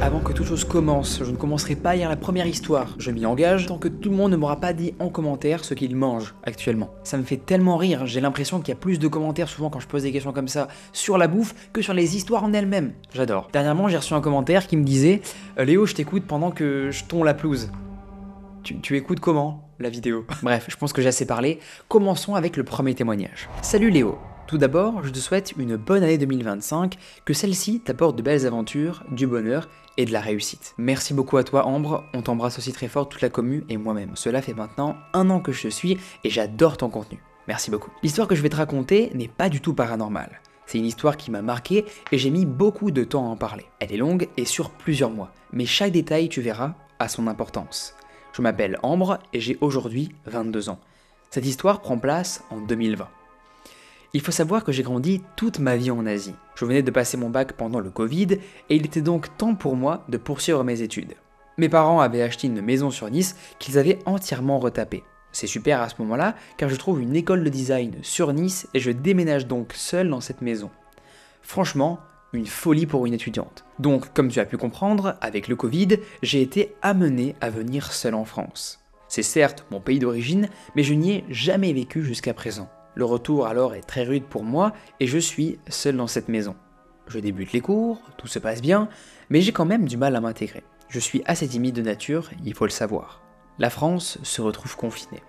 Avant que toute chose commence, je ne commencerai pas à lire la première histoire. Je m'y engage tant que tout le monde ne m'aura pas dit en commentaire ce qu'il mange actuellement. Ça me fait tellement rire, j'ai l'impression qu'il y a plus de commentaires souvent quand je pose des questions comme ça sur la bouffe que sur les histoires en elles-mêmes. J'adore. Dernièrement, j'ai reçu un commentaire qui me disait Léo, je t'écoute pendant que je tonds la pelouse. Tu écoutes comment la vidéo? Bref, je pense que j'ai assez parlé. Commençons avec le premier témoignage. Salut Léo. Tout d'abord, je te souhaite une bonne année 2025, que celle-ci t'apporte de belles aventures, du bonheur et de la réussite. Merci beaucoup à toi Ambre, on t'embrasse aussi très fort toute la commu et moi-même. Cela fait maintenant 1 an que je te suis et j'adore ton contenu. Merci beaucoup. L'histoire que je vais te raconter n'est pas du tout paranormale. C'est une histoire qui m'a marqué et j'ai mis beaucoup de temps à en parler. Elle est longue et sur plusieurs mois, mais chaque détail, tu verras, a son importance. Je m'appelle Ambre et j'ai aujourd'hui 22 ans. Cette histoire prend place en 2020. Il faut savoir que j'ai grandi toute ma vie en Asie. Je venais de passer mon bac pendant le Covid et il était donc temps pour moi de poursuivre mes études. Mes parents avaient acheté une maison sur Nice qu'ils avaient entièrement retapée. C'est super à ce moment-là car je trouve une école de design sur Nice et je déménage donc seul dans cette maison. Franchement, une folie pour une étudiante. Donc, comme tu as pu comprendre, avec le Covid, j'ai été amené à venir seul en France. C'est certes mon pays d'origine, mais je n'y ai jamais vécu jusqu'à présent. Le retour alors est très rude pour moi et je suis seul dans cette maison. Je débute les cours, tout se passe bien, mais j'ai quand même du mal à m'intégrer. Je suis assez timide de nature, il faut le savoir. La France se retrouve confinée.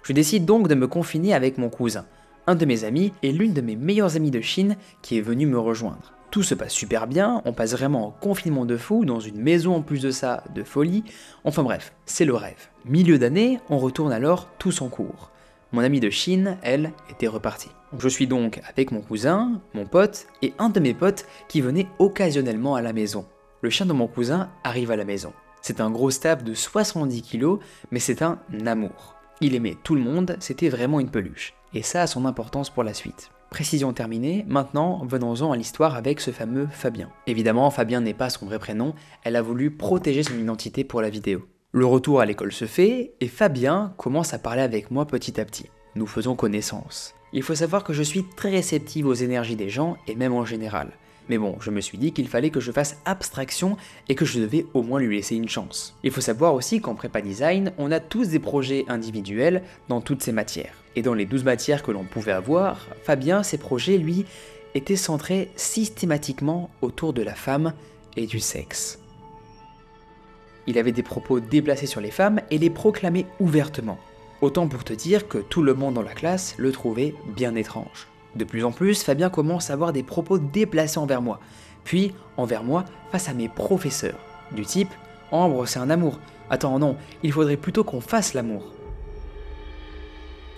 Je décide donc de me confiner avec mon cousin, un de mes amis et l'une de mes meilleures amies de Chine qui est venue me rejoindre. Tout se passe super bien, on passe vraiment en confinement de fou, dans une maison en plus de ça, de folie, enfin bref, c'est le rêve. Milieu d'année, on retourne alors tous en cours. Mon amie de Chine, elle, était repartie. Je suis donc avec mon cousin, mon pote et un de mes potes qui venait occasionnellement à la maison. Le chien de mon cousin arrive à la maison. C'est un gros staff de 70 kilos, mais c'est un amour. Il aimait tout le monde, c'était vraiment une peluche. Et ça a son importance pour la suite. Précision terminée, maintenant venons-en à l'histoire avec ce fameux Fabien. Évidemment, Fabien n'est pas son vrai prénom, elle a voulu protéger son identité pour la vidéo. Le retour à l'école se fait et Fabien commence à parler avec moi petit à petit. Nous faisons connaissance. Il faut savoir que je suis très réceptive aux énergies des gens et même en général. Mais bon, je me suis dit qu'il fallait que je fasse abstraction et que je devais au moins lui laisser une chance. Il faut savoir aussi qu'en prépa design, on a tous des projets individuels dans toutes ces matières. Et dans les 12 matières que l'on pouvait avoir, Fabien, ses projets, lui, étaient centrés systématiquement autour de la femme et du sexe. Il avait des propos déplacés sur les femmes et les proclamait ouvertement. Autant pour te dire que tout le monde dans la classe le trouvait bien étrange. De plus en plus, Fabien commence à avoir des propos déplacés envers moi, puis envers moi face à mes professeurs, du type « Ambre, c'est un amour. Attends, non, il faudrait plutôt qu'on fasse l'amour. »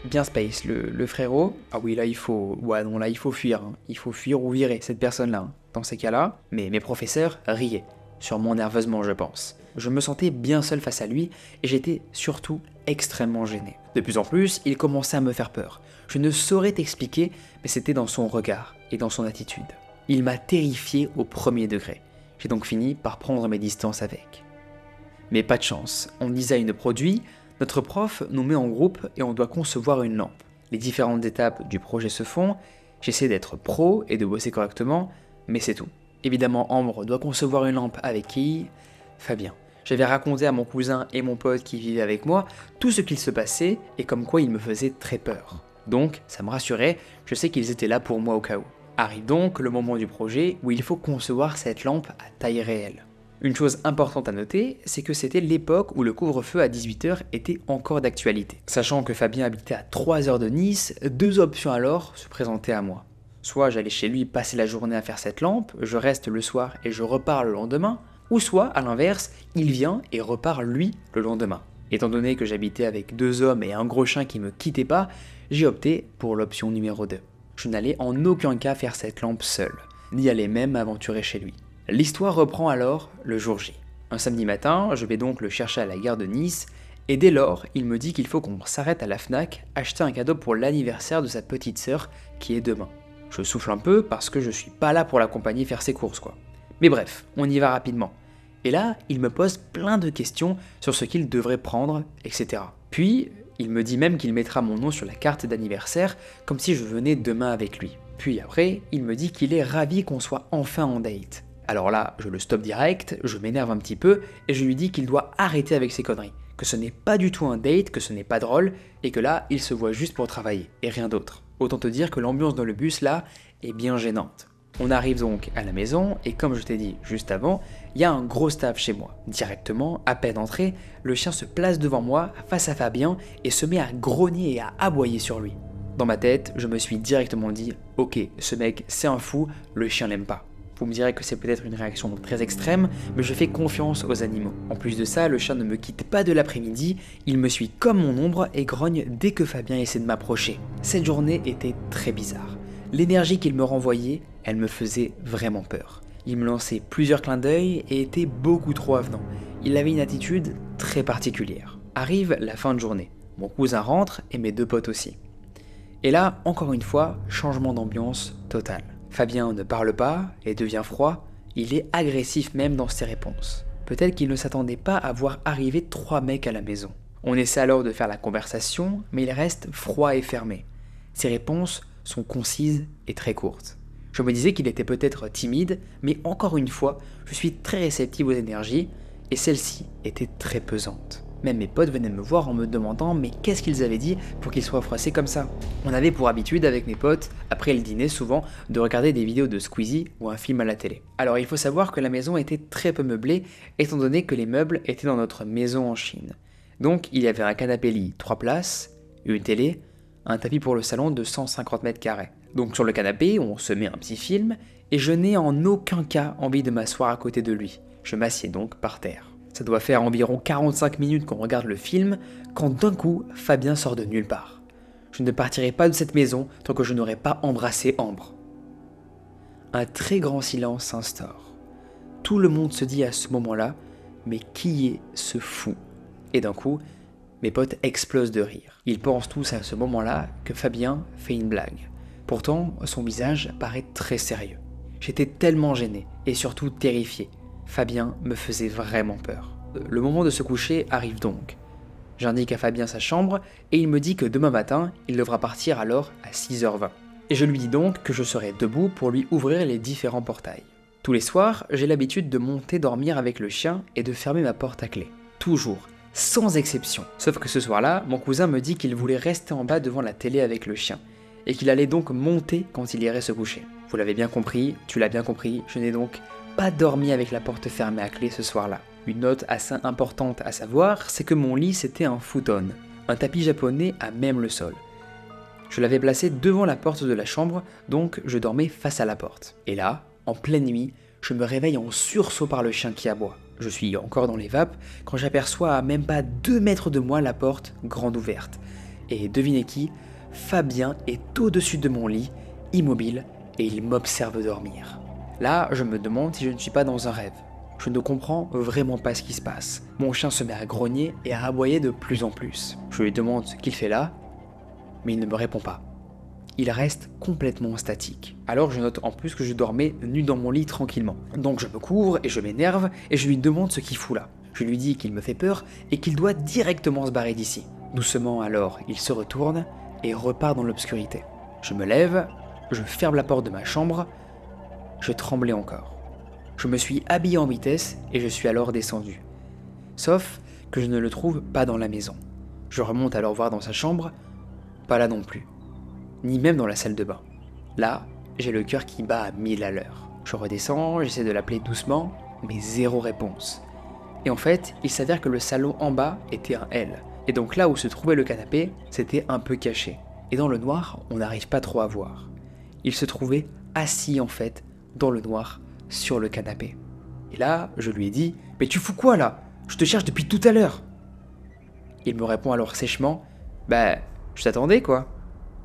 Bien space, le frérot. Ah oui, là il faut... Ouais, non, là il faut fuir. Hein. Il faut fuir ou virer cette personne-là. Hein. Dans ces cas-là, mais mes professeurs riaient. Sûrement nerveusement, je pense. Je me sentais bien seul face à lui et j'étais surtout extrêmement gêné. De plus en plus, il commençait à me faire peur. Je ne saurais t'expliquer, mais c'était dans son regard et dans son attitude. Il m'a terrifié au premier degré. J'ai donc fini par prendre mes distances avec. Mais pas de chance, en design de produit, notre prof nous met en groupe et on doit concevoir une lampe. Les différentes étapes du projet se font, j'essaie d'être pro et de bosser correctement, mais c'est tout. Évidemment, Ambre doit concevoir une lampe avec qui? Fabien. J'avais raconté à mon cousin et mon pote qui vivaient avec moi tout ce qu'il se passait et comme quoi il me faisait très peur. Donc, ça me rassurait, je sais qu'ils étaient là pour moi au cas où. Arrive donc le moment du projet où il faut concevoir cette lampe à taille réelle. Une chose importante à noter, c'est que c'était l'époque où le couvre-feu à 18h était encore d'actualité. Sachant que Fabien habitait à 3 heures de Nice, 2 options alors se présentaient à moi. Soit j'allais chez lui passer la journée à faire cette lampe, je reste le soir et je repars le lendemain, ou soit, à l'inverse, il vient et repart lui le lendemain. Étant donné que j'habitais avec 2 hommes et un gros chien qui me quittait pas, j'ai opté pour l'option numéro 2. Je n'allais en aucun cas faire cette lampe seul, ni aller même m'aventurer chez lui. L'histoire reprend alors le jour J. Un samedi matin, je vais donc le chercher à la gare de Nice, et dès lors, il me dit qu'il faut qu'on s'arrête à la Fnac, acheter un cadeau pour l'anniversaire de sa petite sœur, qui est demain. Je souffle un peu parce que je suis pas là pour l'accompagner faire ses courses quoi. Mais bref, on y va rapidement. Et là, il me pose plein de questions sur ce qu'il devrait prendre, etc. Puis, il me dit même qu'il mettra mon nom sur la carte d'anniversaire, comme si je venais demain avec lui. Puis après, il me dit qu'il est ravi qu'on soit enfin en date. Alors là, je le stoppe direct, je m'énerve un petit peu et je lui dis qu'il doit arrêter avec ses conneries, que ce n'est pas du tout un date, que ce n'est pas drôle et que là, il se voit juste pour travailler et rien d'autre. Autant te dire que l'ambiance dans le bus là est bien gênante. On arrive donc à la maison et comme je t'ai dit juste avant, il y a un gros staff chez moi. Directement, à peine entré, le chien se place devant moi face à Fabien et se met à grogner et à aboyer sur lui. Dans ma tête, je me suis directement dit « Ok, ce mec c'est un fou, le chien l'aime pas ». Vous me direz que c'est peut-être une réaction très extrême, mais je fais confiance aux animaux. En plus de ça, le chien ne me quitte pas de l'après-midi, il me suit comme mon ombre et grogne dès que Fabien essaie de m'approcher. Cette journée était très bizarre. L'énergie qu'il me renvoyait, elle me faisait vraiment peur. Il me lançait plusieurs clins d'œil et était beaucoup trop avenant. Il avait une attitude très particulière. Arrive la fin de journée. Mon cousin rentre et mes deux potes aussi. Et là, encore une fois, changement d'ambiance total. Fabien ne parle pas et devient froid, il est agressif même dans ses réponses. Peut-être qu'il ne s'attendait pas à voir arriver 3 mecs à la maison. On essaie alors de faire la conversation, mais il reste froid et fermé. Ses réponses sont concises et très courtes. Je me disais qu'il était peut-être timide, mais encore une fois, je suis très réceptif aux énergies, et celle-ci était très pesante. Même mes potes venaient me voir en me demandant mais qu'est-ce qu'ils avaient dit pour qu'ils soient froissés comme ça. On avait pour habitude avec mes potes, après le dîner souvent, de regarder des vidéos de Squeezie ou un film à la télé. Alors il faut savoir que la maison était très peu meublée, étant donné que les meubles étaient dans notre maison en Chine. Donc il y avait un canapé lit 3 places, une télé, un tapis pour le salon de 150 mètres carrés. Donc sur le canapé, on se met un petit film, et je n'ai en aucun cas envie de m'asseoir à côté de lui. Je m'assieds donc par terre. Ça doit faire environ 45 minutes qu'on regarde le film, quand d'un coup, Fabien sort de nulle part. Je ne partirai pas de cette maison tant que je n'aurai pas embrassé Ambre. Un très grand silence s'instaure. Tout le monde se dit à ce moment-là, mais qui est ce fou? Et d'un coup, mes potes explosent de rire. Ils pensent tous à ce moment-là que Fabien fait une blague. Pourtant, son visage paraît très sérieux. J'étais tellement gêné et surtout terrifié. Fabien me faisait vraiment peur. Le moment de se coucher arrive donc. J'indique à Fabien sa chambre et il me dit que demain matin, il devra partir alors à 6h20. Et je lui dis donc que je serai debout pour lui ouvrir les différents portails. Tous les soirs, j'ai l'habitude de monter dormir avec le chien et de fermer ma porte à clé. Toujours, sans exception. Sauf que ce soir-là, mon cousin me dit qu'il voulait rester en bas devant la télé avec le chien et qu'il allait donc monter quand il irait se coucher. Vous l'avez bien compris, tu l'as bien compris, je n'ai donc pas dormi avec la porte fermée à clé ce soir-là. Une note assez importante à savoir, c'est que mon lit c'était un futon, un tapis japonais à même le sol. Je l'avais placé devant la porte de la chambre, donc je dormais face à la porte. Et là, en pleine nuit, je me réveille en sursaut par le chien qui aboie. Je suis encore dans les vapes quand j'aperçois à même pas 2 mètres de moi la porte grande ouverte. Et devinez qui? Fabien est au-dessus de mon lit, immobile, et il m'observe dormir. Là, je me demande si je ne suis pas dans un rêve. Je ne comprends vraiment pas ce qui se passe. Mon chien se met à grogner et à aboyer de plus en plus. Je lui demande ce qu'il fait là, mais il ne me répond pas. Il reste complètement statique. Alors je note en plus que je dormais nu dans mon lit tranquillement. Donc je me couvre et je m'énerve et je lui demande ce qu'il fout là. Je lui dis qu'il me fait peur et qu'il doit directement se barrer d'ici. Doucement alors, il se retourne et repart dans l'obscurité. Je me lève, je ferme la porte de ma chambre. Je tremblais encore. Je me suis habillé en vitesse et je suis alors descendu. Sauf que je ne le trouve pas dans la maison. Je remonte alors voir dans sa chambre, pas là non plus. Ni même dans la salle de bain. Là, j'ai le cœur qui bat à 1000 à l'heure. Je redescends, j'essaie de l'appeler doucement, mais zéro réponse. Et en fait, il s'avère que le salon en bas était un L. Et donc là où se trouvait le canapé, c'était un peu caché. Et dans le noir, on n'arrive pas trop à voir. Il se trouvait assis en fait, dans le noir, sur le canapé. Et là, je lui ai dit « Mais tu fous quoi là? Je te cherche depuis tout à l'heure !» Il me répond alors sèchement « Bah, je t'attendais quoi !»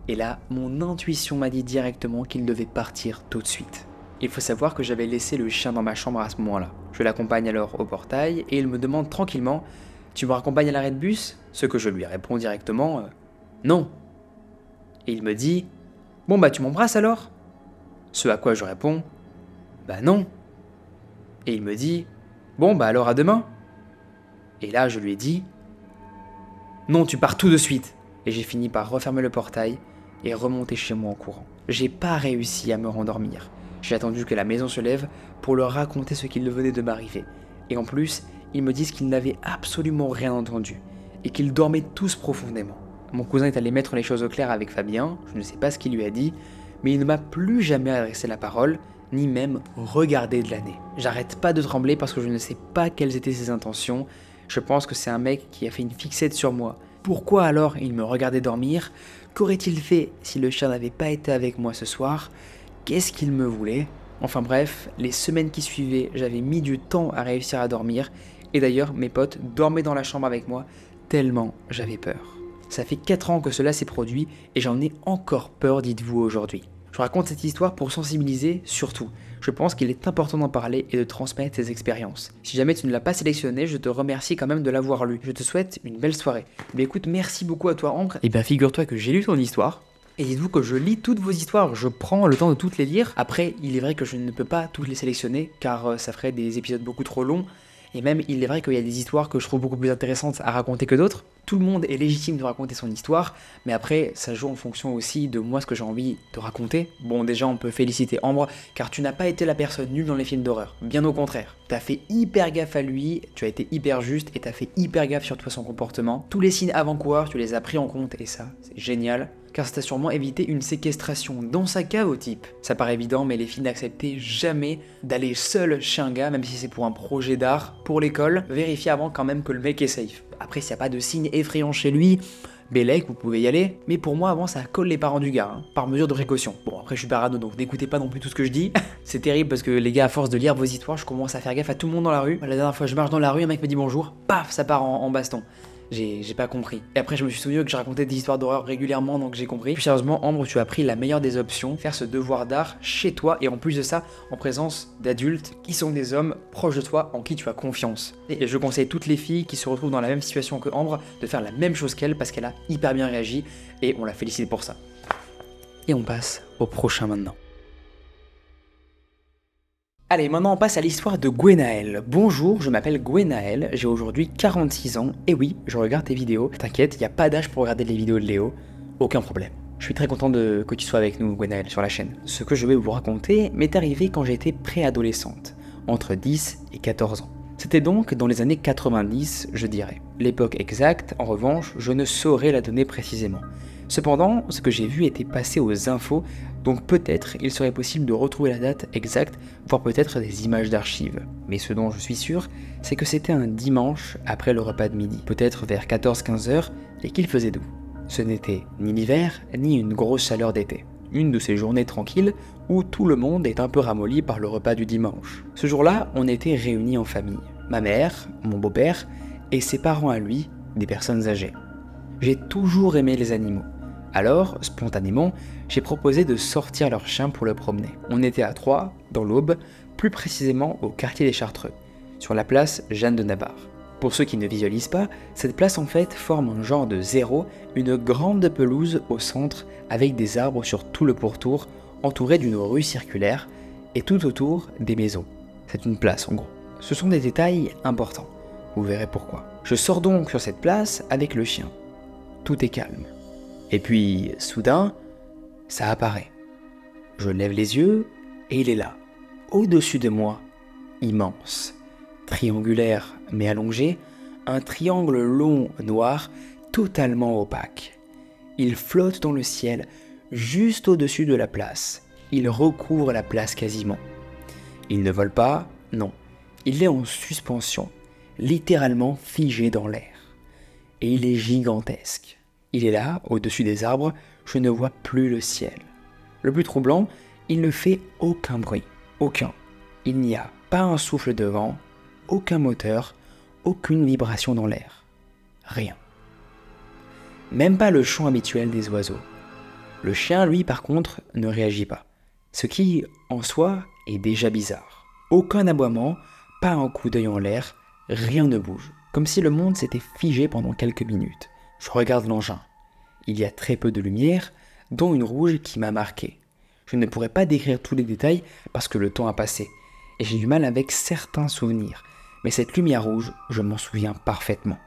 Et là, mon intuition m'a dit directement qu'il devait partir tout de suite. Il faut savoir que j'avais laissé le chien dans ma chambre à ce moment-là. Je l'accompagne alors au portail et il me demande tranquillement « Tu me raccompagnes à l'arrêt de bus ?» Ce que je lui réponds directement « Non !» Et il me dit « Bon bah tu m'embrasses alors ?» Ce à quoi je réponds « Bah non !» Et il me dit « Bon bah alors à demain !» Et là je lui ai dit « Non, tu pars tout de suite !» Et j'ai fini par refermer le portail et remonter chez moi en courant. J'ai pas réussi à me rendormir. J'ai attendu que la maison se lève pour leur raconter ce qu'il venait de m'arriver. Et en plus, ils me disent qu'ils n'avaient absolument rien entendu et qu'ils dormaient tous profondément. Mon cousin est allé mettre les choses au clair avec Fabien, je ne sais pas ce qu'il lui a dit, mais il ne m'a plus jamais adressé la parole, ni même regardé de la nez. J'arrête pas de trembler parce que je ne sais pas quelles étaient ses intentions. Je pense que c'est un mec qui a fait une fixette sur moi. Pourquoi alors il me regardait dormir? Qu'aurait-il fait si le chien n'avait pas été avec moi ce soir? Qu'est-ce qu'il me voulait? Enfin bref, les semaines qui suivaient, j'avais mis du temps à réussir à dormir. Et d'ailleurs, mes potes dormaient dans la chambre avec moi, tellement j'avais peur. Ça fait 4 ans que cela s'est produit et j'en ai encore peur, dites-vous aujourd'hui. Je raconte cette histoire pour sensibiliser surtout. Je pense qu'il est important d'en parler et de transmettre ses expériences. Si jamais tu ne l'as pas sélectionné, je te remercie quand même de l'avoir lu. Je te souhaite une belle soirée. Mais écoute, merci beaucoup à toi Ambre. Et bien figure-toi que j'ai lu ton histoire. Et dites-vous que je lis toutes vos histoires, je prends le temps de toutes les lire. Après, il est vrai que je ne peux pas toutes les sélectionner, car ça ferait des épisodes beaucoup trop longs. Et même, il est vrai qu'il y a des histoires que je trouve beaucoup plus intéressantes à raconter que d'autres. Tout le monde est légitime de raconter son histoire, mais après, ça joue en fonction aussi de moi ce que j'ai envie de raconter. Bon, déjà, on peut féliciter Ambre, car tu n'as pas été la personne nulle dans les films d'horreur. Bien au contraire. T'as fait hyper gaffe à lui, tu as été hyper juste, et t'as fait hyper gaffe sur toi son comportement. Tous les signes avant-coureurs, tu les as pris en compte, et ça, c'est génial. Car ça t'a sûrement évité une séquestration dans sa cave au type. Ça paraît évident, mais les filles n'acceptaient jamais d'aller seul chez un gars, même si c'est pour un projet d'art, pour l'école. Vérifiez avant quand même que le mec est safe. Après, s'il n'y a pas de signe effrayant chez lui, Bélec, vous pouvez y aller. Mais pour moi, avant, ça colle les parents du gars, hein, par mesure de précaution. Bon, après, je suis parano, donc n'écoutez pas non plus tout ce que je dis. C'est terrible parce que les gars, à force de lire vos histoires, je commence à faire gaffe à tout le monde dans la rue. La dernière fois, je marche dans la rue, un mec me dit bonjour, paf, ça part en baston. J'ai pas compris. Et après, je me suis souvenu que je racontais des histoires d'horreur régulièrement, donc j'ai compris. Plus sérieusement, Ambre, tu as pris la meilleure des options, faire ce devoir d'art chez toi, et en plus de ça, en présence d'adultes qui sont des hommes proches de toi, en qui tu as confiance. Et je conseille toutes les filles qui se retrouvent dans la même situation que Ambre de faire la même chose qu'elle, parce qu'elle a hyper bien réagi, et on la félicite pour ça. Et on passe au prochain maintenant. Allez, maintenant on passe à l'histoire de Gwenaël. Bonjour, je m'appelle Gwenaël, j'ai aujourd'hui 46 ans, et oui, je regarde tes vidéos. T'inquiète, il n'y a pas d'âge pour regarder les vidéos de Léo, aucun problème. Je suis très content que tu sois avec nous, Gwenaël, sur la chaîne. Ce que je vais vous raconter m'est arrivé quand j'étais préadolescente, entre 10 et 14 ans. C'était donc dans les années 90, je dirais. L'époque exacte, en revanche, je ne saurais la donner précisément. Cependant, ce que j'ai vu était passé aux infos, donc peut-être il serait possible de retrouver la date exacte, voire peut-être des images d'archives. Mais ce dont je suis sûr, c'est que c'était un dimanche après le repas de midi, peut-être vers 14-15 heures, et qu'il faisait doux. Ce n'était ni l'hiver, ni une grosse chaleur d'été. Une de ces journées tranquilles où tout le monde est un peu ramolli par le repas du dimanche. Ce jour-là, on était réunis en famille. Ma mère, mon beau-père, et ses parents à lui, des personnes âgées. J'ai toujours aimé les animaux. Alors, spontanément, j'ai proposé de sortir leur chien pour le promener. On était à Troyes, dans l'Aube, plus précisément au quartier des Chartreux, sur la place Jeanne de Navarre. Pour ceux qui ne visualisent pas, cette place en fait forme un genre de zéro, une grande pelouse au centre avec des arbres sur tout le pourtour, entourée d'une rue circulaire et tout autour des maisons. C'est une place en gros. Ce sont des détails importants, vous verrez pourquoi. Je sors donc sur cette place avec le chien. Tout est calme. Et puis, soudain, ça apparaît. Je lève les yeux et il est là, au-dessus de moi, immense, triangulaire mais allongé, un triangle long noir, totalement opaque. Il flotte dans le ciel, juste au-dessus de la place. Il recouvre la place quasiment. Il ne vole pas, non. Il est en suspension, littéralement figé dans l'air. Et il est gigantesque. Il est là, au-dessus des arbres, je ne vois plus le ciel. Le plus troublant, il ne fait aucun bruit, aucun. Il n'y a pas un souffle de vent, aucun moteur, aucune vibration dans l'air. Rien. Même pas le chant habituel des oiseaux. Le chien, lui, par contre, ne réagit pas. Ce qui, en soi, est déjà bizarre. Aucun aboiement, pas un coup d'œil en l'air, rien ne bouge. Comme si le monde s'était figé pendant quelques minutes. Je regarde l'engin. Il y a très peu de lumière, dont une rouge qui m'a marqué. Je ne pourrais pas décrire tous les détails parce que le temps a passé, et j'ai du mal avec certains souvenirs. Mais cette lumière rouge, je m'en souviens parfaitement.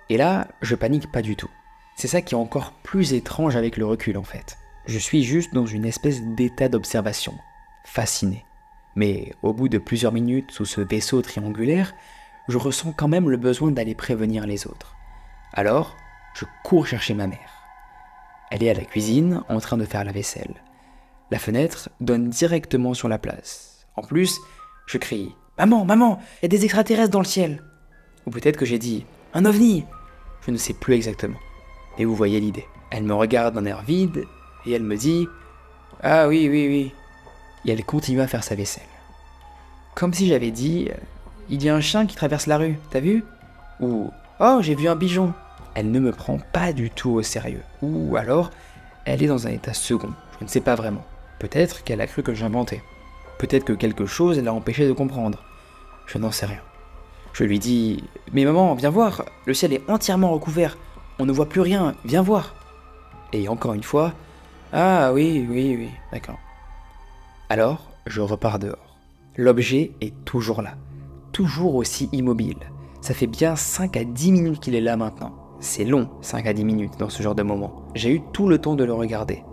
Et là, je panique pas du tout. C'est ça qui est encore plus étrange avec le recul en fait. Je suis juste dans une espèce d'état d'observation. fasciné. Mais au bout de plusieurs minutes sous ce vaisseau triangulaire, je ressens quand même le besoin d'aller prévenir les autres. Alors, je cours chercher ma mère. Elle est à la cuisine, en train de faire la vaisselle. La fenêtre donne directement sur la place. En plus, je crie « Maman, maman, il y a des extraterrestres dans le ciel !» Ou peut-être que j'ai dit « Un ovni !» Je ne sais plus exactement. Et vous voyez l'idée. Elle me regarde d'un air vide, et elle me dit « Ah oui, oui, oui !» Et elle continue à faire sa vaisselle. Comme si j'avais dit « Il y a un chien qui traverse la rue, t'as vu ?» Ou « Oh, j'ai vu un pigeon !» Elle ne me prend pas du tout au sérieux. Ou alors, elle est dans un état second. Je ne sais pas vraiment. Peut-être qu'elle a cru que j'inventais. Peut-être que quelque chose l'a empêché de comprendre. Je n'en sais rien. Je lui dis « Mais maman, viens voir, le ciel est entièrement recouvert. On ne voit plus rien, viens voir. » Et encore une fois « Ah oui, oui, oui, d'accord. » Alors, je repars dehors. L'objet est toujours là. Toujours aussi immobile. Ça fait bien 5 à 10 minutes qu'il est là maintenant. C'est long, 5 à 10 minutes dans ce genre de moment. J'ai eu tout le temps de le regarder,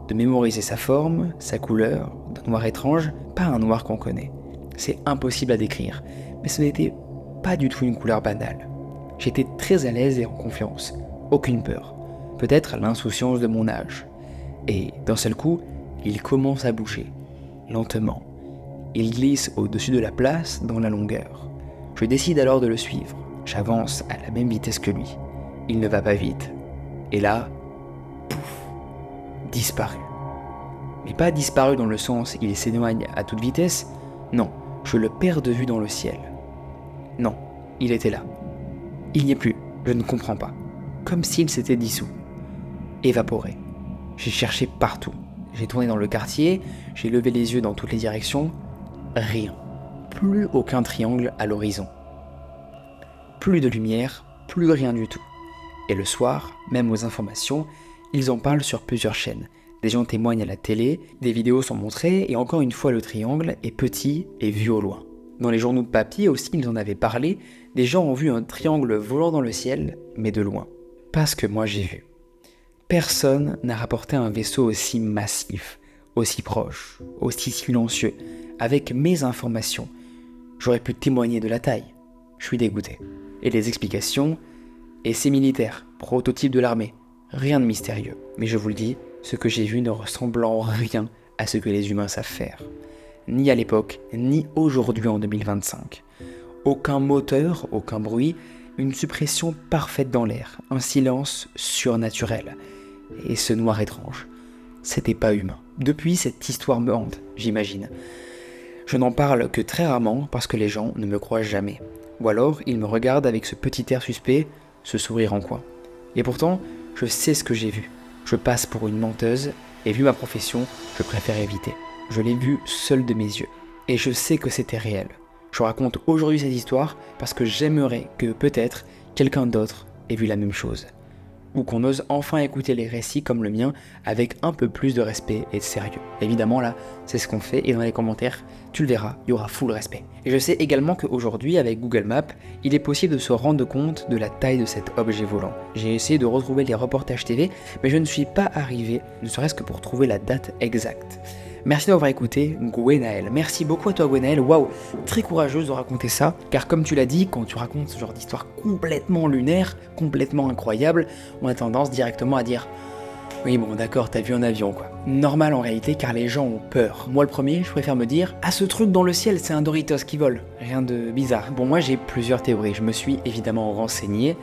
de mémoriser sa forme, sa couleur, d'un noir étrange, pas un noir qu'on connaît. C'est impossible à décrire, mais ce n'était pas du tout une couleur banale. J'étais très à l'aise et en confiance, aucune peur. Peut-être l'insouciance de mon âge. Et d'un seul coup, il commence à bouger, lentement. Il glisse au-dessus de la place, dans la longueur. Je décide alors de le suivre. J'avance à la même vitesse que lui. Il ne va pas vite. Et là, pouf, disparu. Mais pas disparu dans le sens il s'éloigne à toute vitesse, non, je le perds de vue dans le ciel. Non, il était là. Il n'y est plus, je ne comprends pas. Comme s'il s'était dissous. Évaporé. J'ai cherché partout. J'ai tourné dans le quartier, j'ai levé les yeux dans toutes les directions. Rien. Plus aucun triangle à l'horizon. Plus de lumière, plus rien du tout. Et le soir, même aux informations, ils en parlent sur plusieurs chaînes. Des gens témoignent à la télé, des vidéos sont montrées, et encore une fois le triangle est petit et vu au loin. Dans les journaux de papier aussi, ils en avaient parlé, des gens ont vu un triangle volant dans le ciel, mais de loin. Pas ce que moi j'ai vu. Personne n'a rapporté un vaisseau aussi massif, aussi proche, aussi silencieux, avec mes informations. J'aurais pu témoigner de la taille. Je suis dégoûté. Et les explications, essais militaires, prototype de l'armée, rien de mystérieux. Mais je vous le dis, ce que j'ai vu ne ressemble en rien à ce que les humains savent faire. Ni à l'époque, ni aujourd'hui en 2025. Aucun moteur, aucun bruit, une suppression parfaite dans l'air, un silence surnaturel. Et ce noir étrange, c'était pas humain. Depuis, cette histoire me hante, j'imagine. Je n'en parle que très rarement parce que les gens ne me croient jamais. Ou alors, ils me regardent avec ce petit air suspect, ce sourire en coin. Et pourtant, je sais ce que j'ai vu. Je passe pour une menteuse, et vu ma profession, je préfère éviter. Je l'ai vu seul de mes yeux. Et je sais que c'était réel. Je raconte aujourd'hui cette histoire parce que j'aimerais que peut-être quelqu'un d'autre ait vu la même chose. Ou qu'on ose enfin écouter les récits comme le mien avec un peu plus de respect et de sérieux. Évidemment là, c'est ce qu'on fait et dans les commentaires, tu le verras, il y aura full respect. Et je sais également qu'aujourd'hui avec Google Maps, il est possible de se rendre compte de la taille de cet objet volant. J'ai essayé de retrouver les reportages TV, mais je ne suis pas arrivé, ne serait-ce que pour trouver la date exacte. Merci d'avoir écouté Gwenaël. Merci beaucoup à toi Gwenaël, waouh, très courageuse de raconter ça, car comme tu l'as dit, quand tu racontes ce genre d'histoire complètement lunaire, complètement incroyable, on a tendance directement à dire « Oui bon d'accord, t'as vu un avion quoi ». Normal en réalité car les gens ont peur. Moi le premier, je préfère me dire « Ah ce truc dans le ciel, c'est un Doritos qui vole ». Rien de bizarre. Bon moi j'ai plusieurs théories, je me suis évidemment renseigné,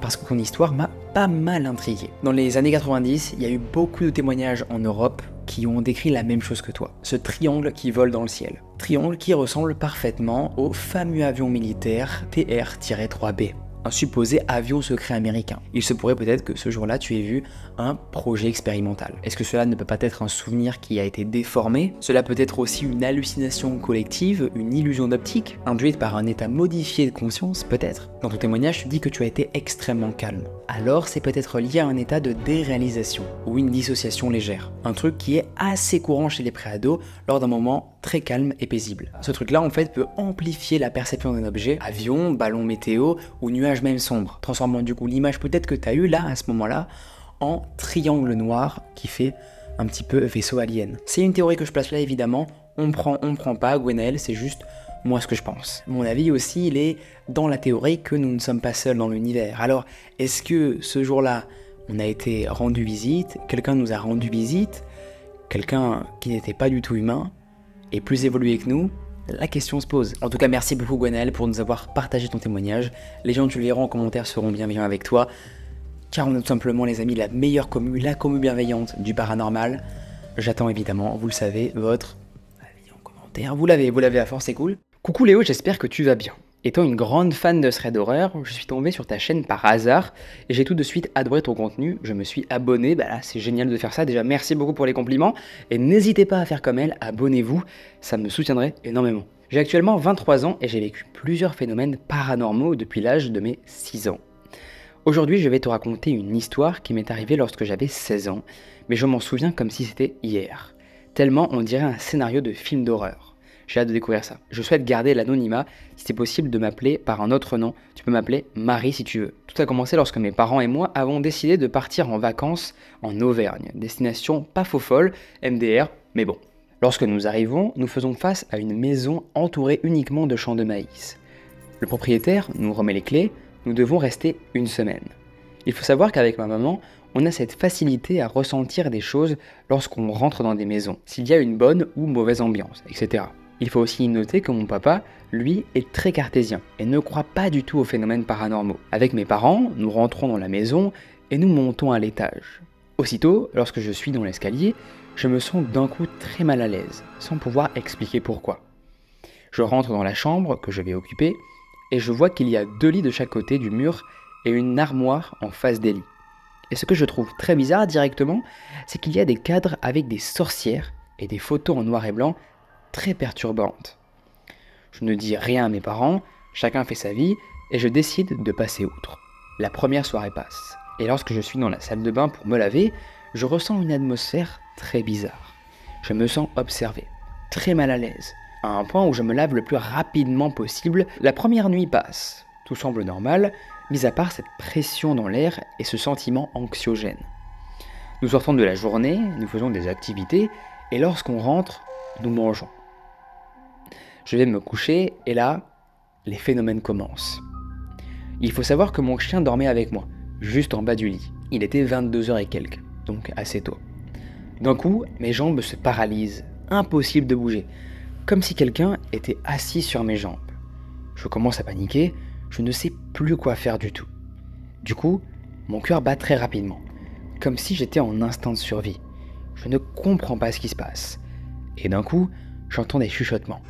parce que ton histoire m'a pas mal intrigué. Dans les années 90, il y a eu beaucoup de témoignages en Europe qui ont décrit la même chose que toi, ce triangle qui vole dans le ciel. Triangle qui ressemble parfaitement au fameux avion militaire TR-3B, un supposé avion secret américain. Il se pourrait peut-être que ce jour-là tu aies vu un projet expérimental. Est-ce que cela ne peut pas être un souvenir qui a été déformé? Cela peut être aussi une hallucination collective, une illusion d'optique, induite par un état modifié de conscience, peut-être. Dans ton témoignage, tu dis que tu as été extrêmement calme. Alors c'est peut-être lié à un état de déréalisation, ou une dissociation légère. Un truc qui est assez courant chez les préados lors d'un moment très calme et paisible. Ce truc-là en fait peut amplifier la perception d'un objet, avion, ballon météo ou nuage même sombre, transformant du coup l'image peut-être que tu as eue là à ce moment-là en triangle noir qui fait un petit peu vaisseau alien. C'est une théorie que je place là évidemment, on prend pas, Gwenaël, c'est juste moi ce que je pense. Mon avis aussi, il est dans la théorie que nous ne sommes pas seuls dans l'univers. Alors, est-ce que ce jour-là, on a été rendu visite, quelqu'un nous a rendu visite, quelqu'un qui n'était pas du tout humain, et plus évolué que nous? La question se pose. En tout cas, merci beaucoup Gwenaël pour nous avoir partagé ton témoignage. Les gens, tu le verras en commentaire, seront bienveillants avec toi, car on est tout simplement les amis, la meilleure commu, la commu bienveillante du paranormal. J'attends évidemment, vous le savez, votre avis en commentaire. Vous l'avez à force, c'est cool. Coucou Léo, j'espère que tu vas bien. Étant une grande fan de thread d'horreur, je suis tombé sur ta chaîne par hasard et j'ai tout de suite adoré ton contenu. Je me suis abonné, bah là c'est génial de faire ça. Déjà merci beaucoup pour les compliments et n'hésitez pas à faire comme elle, abonnez-vous, ça me soutiendrait énormément. J'ai actuellement 23 ans et j'ai vécu plusieurs phénomènes paranormaux depuis l'âge de mes 6 ans. Aujourd'hui je vais te raconter une histoire qui m'est arrivée lorsque j'avais 16 ans, mais je m'en souviens comme si c'était hier. Tellement on dirait un scénario de film d'horreur. J'ai hâte de découvrir ça. Je souhaite garder l'anonymat, si c'est possible de m'appeler par un autre nom. Tu peux m'appeler Marie si tu veux. Tout a commencé lorsque mes parents et moi avons décidé de partir en vacances en Auvergne. Destination pas faux folle, MDR, mais bon. Lorsque nous arrivons, nous faisons face à une maison entourée uniquement de champs de maïs. Le propriétaire nous remet les clés, nous devons rester une semaine. Il faut savoir qu'avec ma maman, on a cette facilité à ressentir des choses lorsqu'on rentre dans des maisons, s'il y a une bonne ou mauvaise ambiance, etc. Il faut aussi noter que mon papa, lui, est très cartésien et ne croit pas du tout aux phénomènes paranormaux. Avec mes parents, nous rentrons dans la maison et nous montons à l'étage. Aussitôt, lorsque je suis dans l'escalier, je me sens d'un coup très mal à l'aise, sans pouvoir expliquer pourquoi. Je rentre dans la chambre que je vais occuper et je vois qu'il y a 2 lits de chaque côté du mur et une armoire en face des lits. Et ce que je trouve très bizarre directement, c'est qu'il y a des cadres avec des sorcières et des photos en noir et blanc très perturbante. Je ne dis rien à mes parents, chacun fait sa vie et je décide de passer outre. La première soirée passe et lorsque je suis dans la salle de bain pour me laver, je ressens une atmosphère très bizarre. Je me sens observé, très mal à l'aise, à un point où je me lave le plus rapidement possible. La première nuit passe, tout semble normal, mis à part cette pression dans l'air et ce sentiment anxiogène. Nous sortons de la journée, nous faisons des activités et lorsqu'on rentre, nous mangeons. Je vais me coucher et là, les phénomènes commencent. Il faut savoir que mon chien dormait avec moi, juste en bas du lit. Il était 22h et quelques, donc assez tôt. D'un coup, mes jambes se paralysent, impossible de bouger, comme si quelqu'un était assis sur mes jambes. Je commence à paniquer, je ne sais plus quoi faire du tout. Du coup, mon cœur bat très rapidement, comme si j'étais en instinct de survie. Je ne comprends pas ce qui se passe. Et d'un coup, j'entends des chuchotements.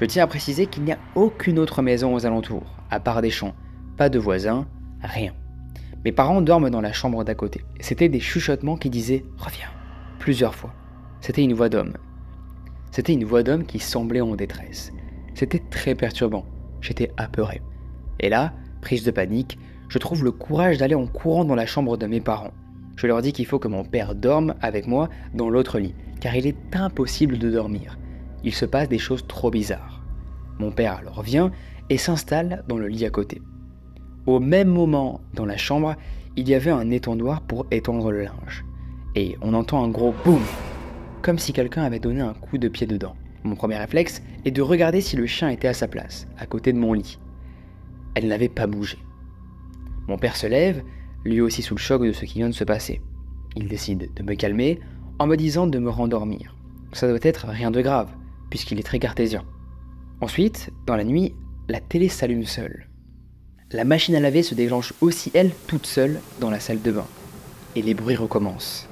Je tiens à préciser qu'il n'y a aucune autre maison aux alentours, à part des champs, pas de voisins, rien. Mes parents dorment dans la chambre d'à côté. C'était des chuchotements qui disaient « Reviens » plusieurs fois. C'était une voix d'homme. C'était une voix d'homme qui semblait en détresse. C'était très perturbant. J'étais apeuré. Et là, prise de panique, je trouve le courage d'aller en courant dans la chambre de mes parents. Je leur dis qu'il faut que mon père dorme avec moi dans l'autre lit, car il est impossible de dormir. Il se passe des choses trop bizarres. Mon père alors vient et s'installe dans le lit à côté. Au même moment, dans la chambre, il y avait un étendoir pour étendre le linge. Et on entend un gros boum, comme si quelqu'un avait donné un coup de pied dedans. Mon premier réflexe est de regarder si le chien était à sa place, à côté de mon lit. Elle n'avait pas bougé. Mon père se lève, lui aussi sous le choc de ce qui vient de se passer. Il décide de me calmer en me disant de me rendormir. Ça doit être rien de grave, puisqu'il est très cartésien. Ensuite, dans la nuit, la télé s'allume seule. La machine à laver se déclenche aussi elle toute seule dans la salle de bain. Et les bruits recommencent.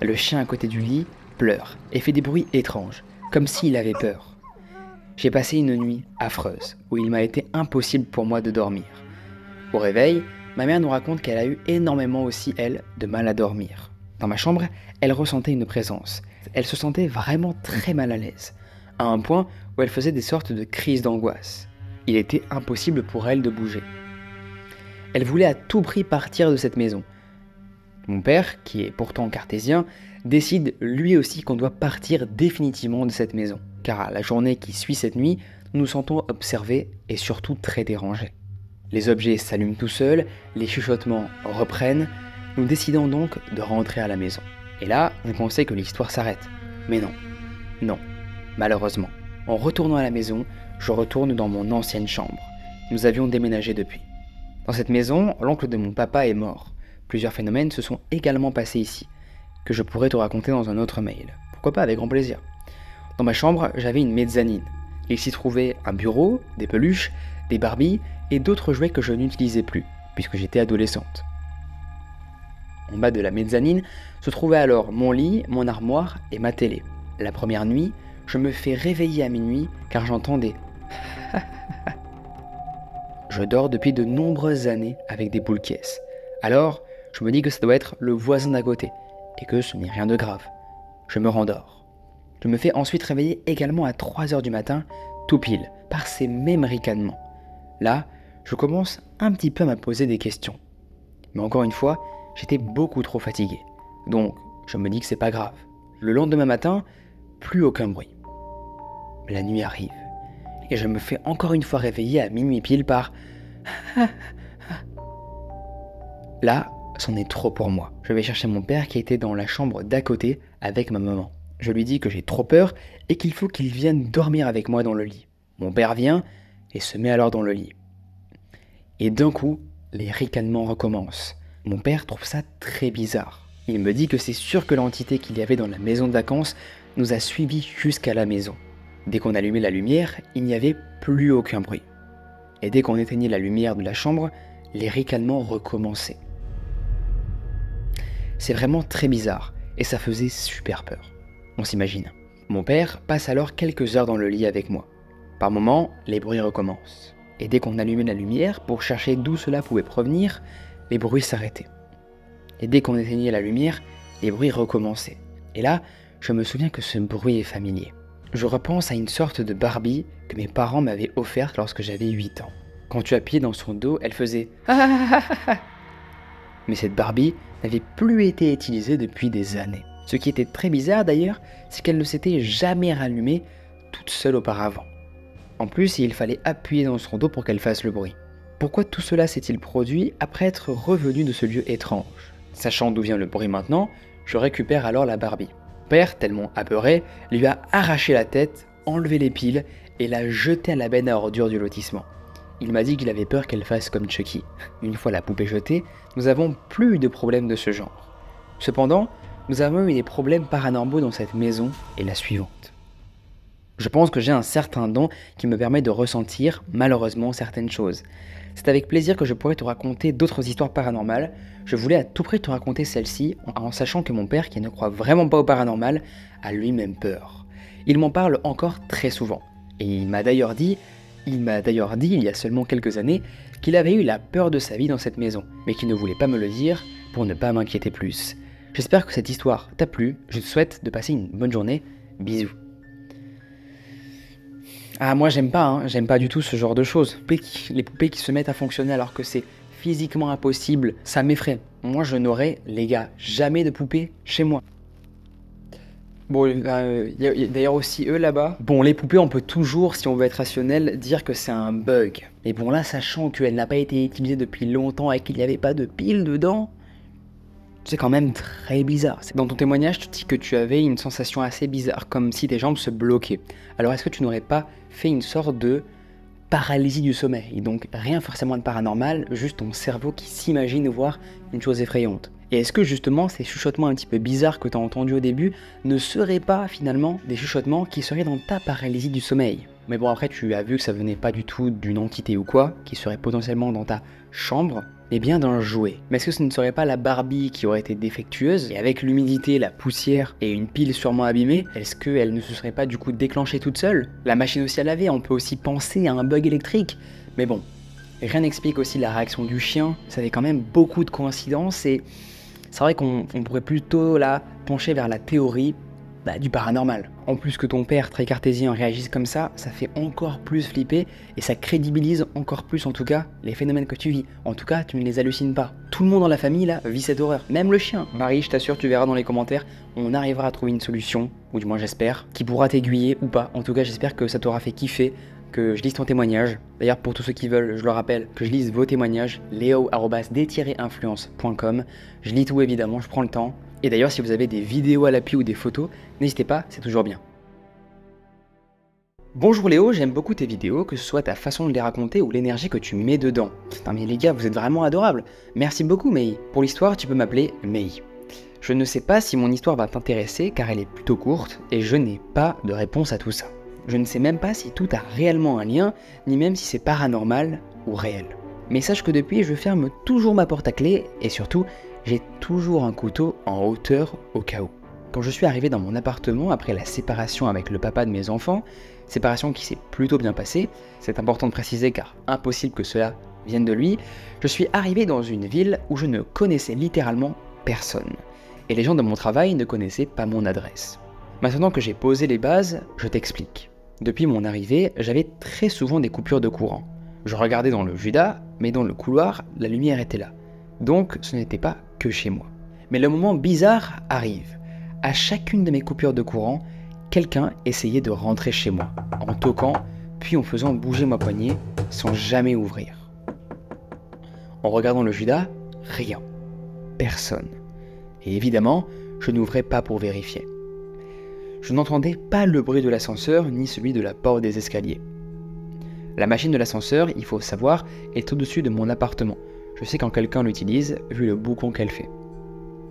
Le chien à côté du lit pleure et fait des bruits étranges, comme s'il avait peur. J'ai passé une nuit affreuse, où il m'a été impossible pour moi de dormir. Au réveil, ma mère nous raconte qu'elle a eu énormément aussi, elle, de mal à dormir. Dans ma chambre, elle ressentait une présence. Elle se sentait vraiment très mal à l'aise, à un point où elle faisait des sortes de crises d'angoisse. Il était impossible pour elle de bouger. Elle voulait à tout prix partir de cette maison. Mon père, qui est pourtant cartésien, décide lui aussi qu'on doit partir définitivement de cette maison, car la journée qui suit cette nuit, nous nous sentons observés et surtout très dérangés. Les objets s'allument tout seuls, les chuchotements reprennent, Nous décidons donc de rentrer à la maison. Et là, vous pensez que l'histoire s'arrête. Mais non, non, malheureusement. En retournant à la maison, je retourne dans mon ancienne chambre. Nous avions déménagé depuis. Dans cette maison, l'oncle de mon papa est mort. Plusieurs phénomènes se sont également passés ici, que je pourrais te raconter dans un autre mail. Pourquoi pas, avec grand plaisir. Dans ma chambre, j'avais une mezzanine. Il s'y trouvait un bureau, des peluches, des Barbies et d'autres jouets que je n'utilisais plus, puisque j'étais adolescente. En bas de la mezzanine se trouvait alors mon lit, mon armoire et ma télé. La première nuit, je me fais réveiller à minuit car j'entends des Je dors depuis de nombreuses années avec des boules caisses. Alors, je me dis que ça doit être le voisin d'à côté et que ce n'est rien de grave. Je me rendors. Je me fais ensuite réveiller également à 3h du matin, tout pile, par ces mêmes ricanements. Là, je commence un petit peu à me poser des questions. Mais encore une fois, j'étais beaucoup trop fatigué. Donc, je me dis que c'est pas grave. Le lendemain matin, plus aucun bruit. La nuit arrive. Et je me fais encore une fois réveiller à minuit pile par... Là, c'en est trop pour moi. Je vais chercher mon père qui était dans la chambre d'à côté avec ma maman. Je lui dis que j'ai trop peur et qu'il faut qu'il vienne dormir avec moi dans le lit. Mon père vient et se met alors dans le lit. Et d'un coup, les ricanements recommencent. Mon père trouve ça très bizarre. Il me dit que c'est sûr que l'entité qu'il y avait dans la maison de vacances nous a suivis jusqu'à la maison. Dès qu'on allumait la lumière, il n'y avait plus aucun bruit. Et dès qu'on éteignait la lumière de la chambre, les ricanements recommençaient. C'est vraiment très bizarre, et ça faisait super peur. On s'imagine. Mon père passe alors quelques heures dans le lit avec moi. Par moments, les bruits recommencent. Et dès qu'on allumait la lumière pour chercher d'où cela pouvait provenir, les bruits s'arrêtaient. Et dès qu'on éteignait la lumière, les bruits recommençaient. Et là, je me souviens que ce bruit est familier. Je repense à une sorte de Barbie que mes parents m'avaient offerte lorsque j'avais 8 ans. Quand tu appuyais dans son dos, elle faisait Mais cette Barbie n'avait plus été utilisée depuis des années. Ce qui était très bizarre d'ailleurs, c'est qu'elle ne s'était jamais rallumée toute seule auparavant. En plus, il fallait appuyer dans son dos pour qu'elle fasse le bruit. Pourquoi tout cela s'est-il produit après être revenu de ce lieu étrange? Sachant d'où vient le bruit maintenant, je récupère alors la Barbie. Père, tellement apeuré, lui a arraché la tête, enlevé les piles et l'a jetée à la benne à ordures du lotissement. Il m'a dit qu'il avait peur qu'elle fasse comme Chucky. Une fois la poupée jetée, nous n'avons plus eu de problème de ce genre. Cependant, nous avons eu des problèmes paranormaux dans cette maison et la suivante. Je pense que j'ai un certain don qui me permet de ressentir, malheureusement, certaines choses. C'est avec plaisir que je pourrais te raconter d'autres histoires paranormales. Je voulais à tout prix te raconter celle-ci en sachant que mon père, qui ne croit vraiment pas au paranormal, a lui-même peur. Il m'en parle encore très souvent. Et il m'a d'ailleurs dit, il y a seulement quelques années, qu'il avait eu la peur de sa vie dans cette maison, mais qu'il ne voulait pas me le dire pour ne pas m'inquiéter plus. J'espère que cette histoire t'a plu, je te souhaite de passer une bonne journée, bisous. Ah, moi j'aime pas du tout ce genre de choses. Les poupées qui se mettent à fonctionner alors que c'est physiquement impossible, ça m'effraie. Moi je n'aurai, les gars, jamais de poupées chez moi. Bon, y a d'ailleurs aussi eux là-bas. Bon, les poupées, on peut toujours, si on veut être rationnel, dire que c'est un bug. Mais bon, là, sachant qu'elle n'a pas été utilisée depuis longtemps et qu'il n'y avait pas de pile dedans, c'est quand même très bizarre. Dans ton témoignage, tu dis que tu avais une sensation assez bizarre, comme si tes jambes se bloquaient. Alors, est-ce que tu n'aurais pas fait une sorte de paralysie du sommeil? Donc, rien forcément de paranormal, juste ton cerveau qui s'imagine voir une chose effrayante. Et est-ce que justement ces chuchotements un petit peu bizarres que tu as entendus au début ne seraient pas finalement des chuchotements qui seraient dans ta paralysie du sommeil? Mais bon, après tu as vu que ça venait pas du tout d'une entité ou quoi, qui serait potentiellement dans ta chambre, mais bien d'un jouet. Mais est-ce que ce ne serait pas la Barbie qui aurait été défectueuse, et avec l'humidité, la poussière et une pile sûrement abîmée, est-ce qu'elle ne se serait pas du coup déclenchée toute seule? La machine aussi à laver, on peut aussi penser à un bug électrique. Mais bon, rien n'explique aussi la réaction du chien, ça fait quand même beaucoup de coïncidences et... c'est vrai qu'on pourrait plutôt là pencher vers la théorie du paranormal. En plus que ton père très cartésien réagisse comme ça fait encore plus flipper et ça crédibilise encore plus en tout cas les phénomènes que tu vis. En tout cas, tu ne les hallucines pas. Tout le monde dans la famille là vit cette horreur, même le chien. Marie, je t'assure, tu verras dans les commentaires, on arrivera à trouver une solution, ou du moins j'espère, qui pourra t'aiguiller ou pas. En tout cas, j'espère que ça t'aura fait kiffer que je lise ton témoignage. D'ailleurs, pour tous ceux qui veulent, je le rappelle, que je lise vos témoignages, leo@d-influence.com. Je lis tout évidemment, je prends le temps. Et d'ailleurs, si vous avez des vidéos à l'appui ou des photos, n'hésitez pas, c'est toujours bien. Bonjour Léo, j'aime beaucoup tes vidéos, que ce soit ta façon de les raconter ou l'énergie que tu mets dedans. Putain mais les gars, vous êtes vraiment adorables. Merci beaucoup Mei. Pour l'histoire, tu peux m'appeler Mei. Je ne sais pas si mon histoire va t'intéresser car elle est plutôt courte et je n'ai pas de réponse à tout ça. Je ne sais même pas si tout a réellement un lien, ni même si c'est paranormal ou réel. Mais sache que depuis, je ferme toujours ma porte à clé et surtout, j'ai toujours un couteau en hauteur au cas où. Quand je suis arrivé dans mon appartement après la séparation avec le papa de mes enfants, séparation qui s'est plutôt bien passée, c'est important de préciser car impossible que cela vienne de lui, je suis arrivé dans une ville où je ne connaissais littéralement personne. Et les gens de mon travail ne connaissaient pas mon adresse. Maintenant que j'ai posé les bases, je t'explique. Depuis mon arrivée, j'avais très souvent des coupures de courant. Je regardais dans le Judas, mais dans le couloir, la lumière était là. Donc ce n'était pas que chez moi. Mais le moment bizarre arrive. À chacune de mes coupures de courant, quelqu'un essayait de rentrer chez moi, en toquant, puis en faisant bouger ma poignée, sans jamais ouvrir. En regardant le Judas, rien. Personne. Et évidemment, je n'ouvrais pas pour vérifier. Je n'entendais pas le bruit de l'ascenseur, ni celui de la porte des escaliers. La machine de l'ascenseur, il faut savoir, est au-dessus de mon appartement. Je sais quand quelqu'un l'utilise, vu le boucan qu'elle fait.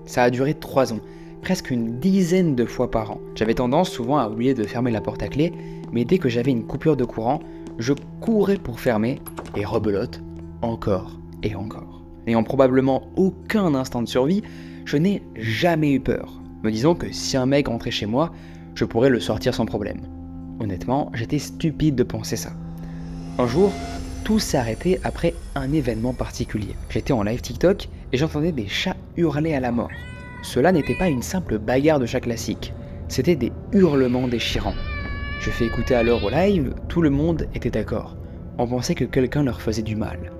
Ça a duré 3 ans. Presque une dizaine de fois par an. J'avais tendance souvent à oublier de fermer la porte à clé, mais dès que j'avais une coupure de courant, je courais pour fermer, et rebelote, encore et encore. N'ayant probablement aucun instinct de survie, je n'ai jamais eu peur, me disant que si un mec rentrait chez moi, je pourrais le sortir sans problème. Honnêtement, j'étais stupide de penser ça. Un jour, tout s'est arrêté après un événement particulier. J'étais en live TikTok et j'entendais des chats hurler à la mort. Cela n'était pas une simple bagarre de chat classique, c'était des hurlements déchirants. Je fais écouter alors au live, tout le monde était d'accord. On pensait que quelqu'un leur faisait du mal.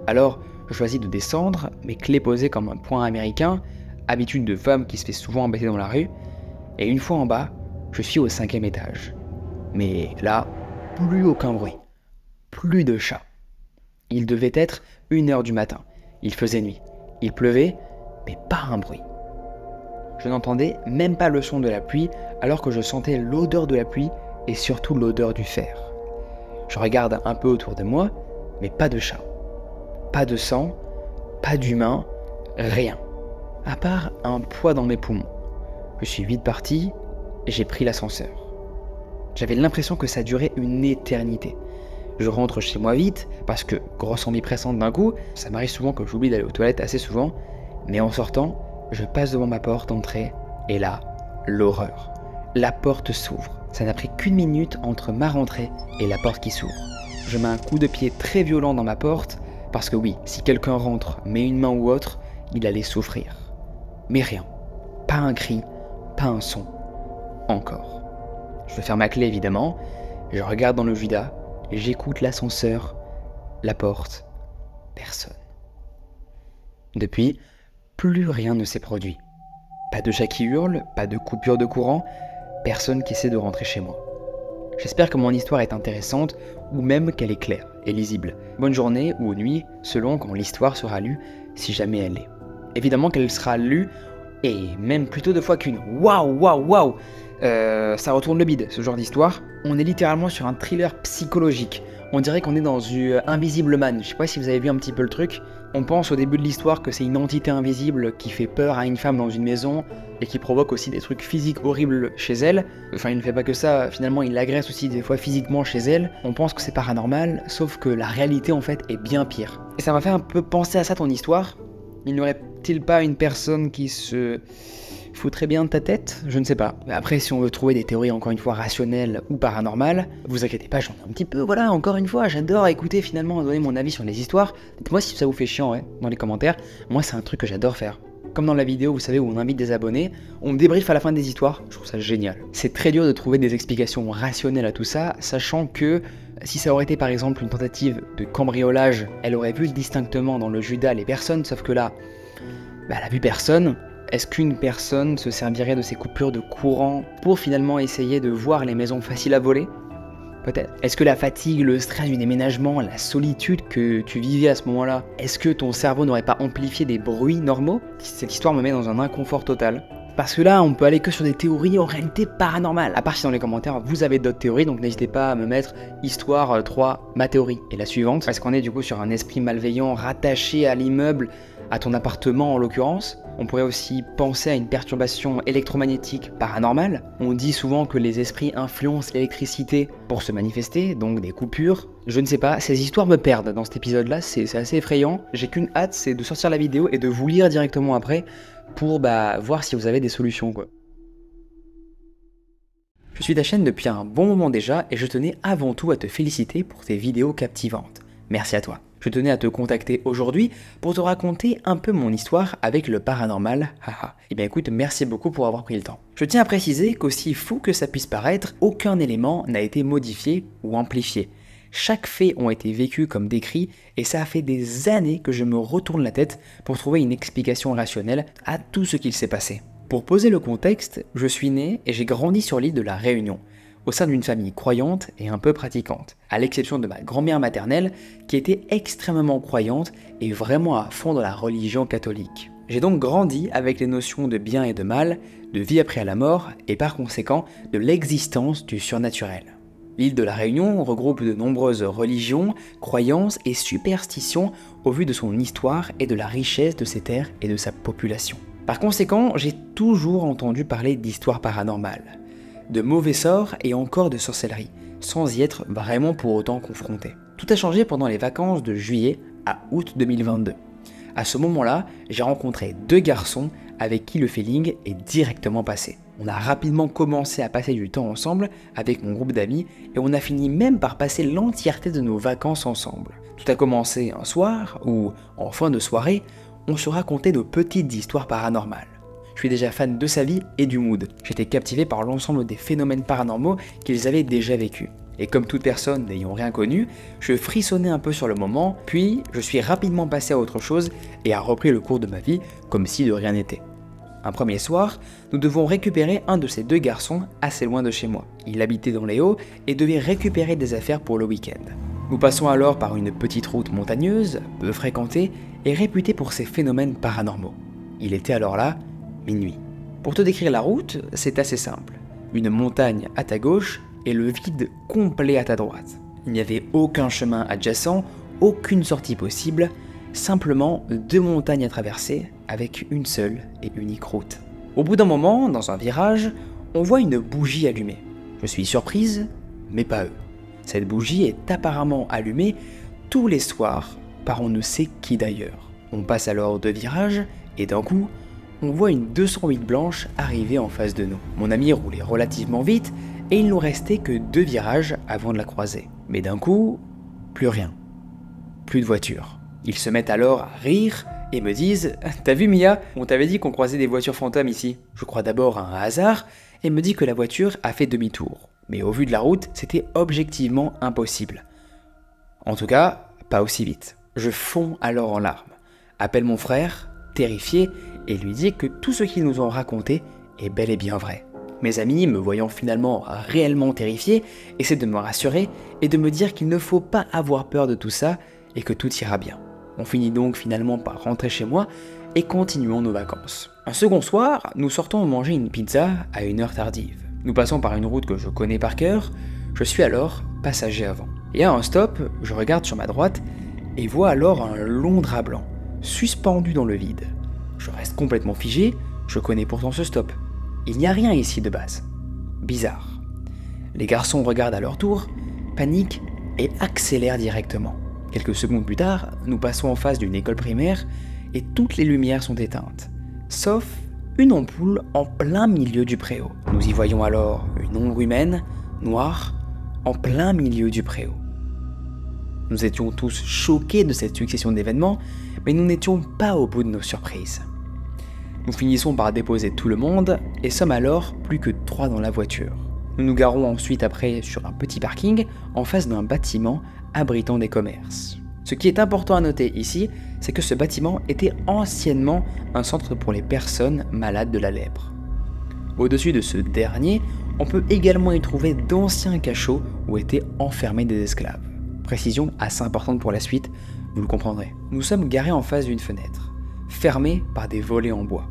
Alors, je choisis de descendre, mes clés posées comme un poing américain, habitude de femme qui se fait souvent embêter dans la rue, et une fois en bas, je suis au 5e étage. Mais là, plus aucun bruit, plus de chats. Il devait être 1h du matin, il faisait nuit, il pleuvait, mais pas un bruit. Je n'entendais même pas le son de la pluie alors que je sentais l'odeur de la pluie et surtout l'odeur du fer. Je regarde un peu autour de moi, mais pas de chat. Pas de sang, pas d'humain, rien. À part un poids dans mes poumons. Je suis vite parti et j'ai pris l'ascenseur. J'avais l'impression que ça durait une éternité. Je rentre chez moi vite parce que, grosse envie pressante d'un coup, ça m'arrive souvent que j'oublie d'aller aux toilettes assez souvent, mais en sortant, je passe devant ma porte d'entrée et là, l'horreur. La porte s'ouvre. Ça n'a pris qu'1 minute entre ma rentrée et la porte qui s'ouvre. Je mets un coup de pied très violent dans ma porte parce que oui, si quelqu'un rentre, met une main ou autre, il allait souffrir. Mais rien. Pas un cri, pas un son. Encore. Je ferme ma clé évidemment, je regarde dans le Judas, j'écoute l'ascenseur, la porte, personne. Depuis, plus rien ne s'est produit. Pas de chat qui hurle, pas de coupure de courant, personne qui essaie de rentrer chez moi. J'espère que mon histoire est intéressante ou même qu'elle est claire et lisible. Bonne journée ou nuit, selon quand l'histoire sera lue, si jamais elle l'est. Évidemment qu'elle sera lue, et même plutôt 2 fois qu'une. Waouh, waouh, waouh! Ça retourne le bide, ce genre d'histoire. On est littéralement sur un thriller psychologique. On dirait qu'on est dans Invisible Man. Je sais pas si vous avez vu un petit peu le truc. On pense au début de l'histoire que c'est une entité invisible qui fait peur à une femme dans une maison et qui provoque aussi des trucs physiques horribles chez elle. Enfin, il ne fait pas que ça, finalement il l'agresse aussi des fois physiquement chez elle. On pense que c'est paranormal, sauf que la réalité en fait est bien pire. Et ça m'a fait un peu penser à ça ton histoire. Il n'y aurait-il pas une personne qui se foutrait bien de ta tête? Je ne sais pas. Mais après, si on veut trouver des théories encore une fois rationnelles ou paranormales, vous inquiétez pas, j'en ai un petit peu, voilà, encore une fois, j'adore écouter finalement, donner mon avis sur les histoires. Dites-moi si ça vous fait chiant, ouais, dans les commentaires. Moi, c'est un truc que j'adore faire. Comme dans la vidéo, vous savez, où on invite des abonnés, on me débriefe à la fin des histoires, je trouve ça génial. C'est très dur de trouver des explications rationnelles à tout ça, sachant que si ça aurait été par exemple une tentative de cambriolage, elle aurait vu distinctement dans le Judas les personnes, sauf que là, elle a vu personne. Est-ce qu'une personne se servirait de ces coupures de courant pour finalement essayer de voir les maisons faciles à voler? Peut-être. Est-ce que la fatigue, le stress du déménagement, la solitude que tu vivais à ce moment-là, est-ce que ton cerveau n'aurait pas amplifié des bruits normaux? Cette histoire me met dans un inconfort total. Parce que là, on peut aller que sur des théories en réalité paranormales. À part si dans les commentaires, vous avez d'autres théories, donc n'hésitez pas à me mettre histoire 3, ma théorie. Et la suivante, est-ce qu'on est du coup sur un esprit malveillant rattaché à l'immeuble, à ton appartement en l'occurrence? On pourrait aussi penser à une perturbation électromagnétique paranormale. On dit souvent que les esprits influencent l'électricité pour se manifester, donc des coupures. Je ne sais pas, ces histoires me perdent dans cet épisode-là, c'est assez effrayant. J'ai qu'une hâte, c'est de sortir la vidéo et de vous lire directement après pour voir si vous avez des solutions quoi. Je suis ta chaîne depuis un bon moment déjà et je tenais avant tout à te féliciter pour tes vidéos captivantes. Merci à toi. Je tenais à te contacter aujourd'hui pour te raconter un peu mon histoire avec le paranormal, haha. Et bien écoute, merci beaucoup pour avoir pris le temps. Je tiens à préciser qu'aussi fou que ça puisse paraître, aucun élément n'a été modifié ou amplifié. Chaque fait ont été vécus comme décrits et ça a fait des années que je me retourne la tête pour trouver une explication rationnelle à tout ce qu'il s'est passé. Pour poser le contexte, je suis né et j'ai grandi sur l'île de la Réunion, au sein d'une famille croyante et un peu pratiquante, à l'exception de ma grand-mère maternelle qui était extrêmement croyante et vraiment à fond dans la religion catholique. J'ai donc grandi avec les notions de bien et de mal, de vie après la mort et par conséquent de l'existence du surnaturel. L'île de la Réunion regroupe de nombreuses religions, croyances et superstitions au vu de son histoire et de la richesse de ses terres et de sa population. Par conséquent, j'ai toujours entendu parler d'histoires paranormales, de mauvais sorts et encore de sorcellerie, sans y être vraiment pour autant confronté. Tout a changé pendant les vacances de juillet à août 2022. À ce moment-là, j'ai rencontré 2 garçons avec qui le feeling est directement passé. On a rapidement commencé à passer du temps ensemble avec mon groupe d'amis et on a fini même par passer l'entièreté de nos vacances ensemble. Tout a commencé un soir où, en fin de soirée, on se racontait nos petites histoires paranormales. Je suis déjà fan de sa vie et du mood. J'étais captivé par l'ensemble des phénomènes paranormaux qu'ils avaient déjà vécus. Et comme toute personne n'ayant rien connu, je frissonnais un peu sur le moment, puis je suis rapidement passé à autre chose et a repris le cours de ma vie comme si de rien n'était. Un premier soir, nous devons récupérer un de ces 2 garçons assez loin de chez moi. Il habitait dans les Hauts et devait récupérer des affaires pour le week-end. Nous passons alors par une petite route montagneuse, peu fréquentée et réputée pour ses phénomènes paranormaux. Il était alors là, minuit. Pour te décrire la route, c'est assez simple. Une montagne à ta gauche et le vide complet à ta droite. Il n'y avait aucun chemin adjacent, aucune sortie possible, simplement 2 montagnes à traverser avec une seule et unique route. Au bout d'un moment, dans un virage, on voit une bougie allumée. Je suis surprise, mais pas eux. Cette bougie est apparemment allumée tous les soirs par on ne sait qui d'ailleurs. On passe alors 2 virages et d'un coup, on voit une 208 blanche arriver en face de nous. Mon ami roulait relativement vite et il nous restait que 2 virages avant de la croiser. Mais d'un coup, plus rien. Plus de voiture. Ils se mettent alors à rire et me disent « T'as vu Mia, on t'avait dit qu'on croisait des voitures fantômes ici ?» Je crois d'abord à un hasard et me dit que la voiture a fait demi-tour. Mais au vu de la route, c'était objectivement impossible. En tout cas, pas aussi vite. Je fonds alors en larmes. Appelle mon frère, terrifié, et lui dis que tout ce qu'ils nous ont raconté est bel et bien vrai. Mes amis, me voyant finalement réellement terrifié, essaient de me rassurer et de me dire qu'il ne faut pas avoir peur de tout ça et que tout ira bien. On finit donc finalement par rentrer chez moi et continuons nos vacances. Un second soir, nous sortons manger une pizza à une heure tardive. Nous passons par une route que je connais par cœur, je suis alors passager avant. Et à un stop, je regarde sur ma droite et vois alors un long drap blanc, suspendu dans le vide. Je reste complètement figé, je connais pourtant ce stop. Il n'y a rien ici de base. Bizarre. Les garçons regardent à leur tour, paniquent et accélèrent directement. Quelques secondes plus tard, nous passons en face d'une école primaire et toutes les lumières sont éteintes, sauf une ampoule en plein milieu du préau. Nous y voyons alors une ombre humaine, noire, en plein milieu du préau. Nous étions tous choqués de cette succession d'événements, mais nous n'étions pas au bout de nos surprises. Nous finissons par déposer tout le monde et sommes alors plus que 3 dans la voiture. Nous nous garons ensuite après sur un petit parking en face d'un bâtiment abritant des commerces. Ce qui est important à noter ici, c'est que ce bâtiment était anciennement un centre pour les personnes malades de la lèpre. Au-dessus de ce dernier, On peut également y trouver d'anciens cachots où étaient enfermés des esclaves. Précision assez importante pour la suite, vous le comprendrez. Nous sommes garés en face d'une fenêtre, fermée par des volets en bois.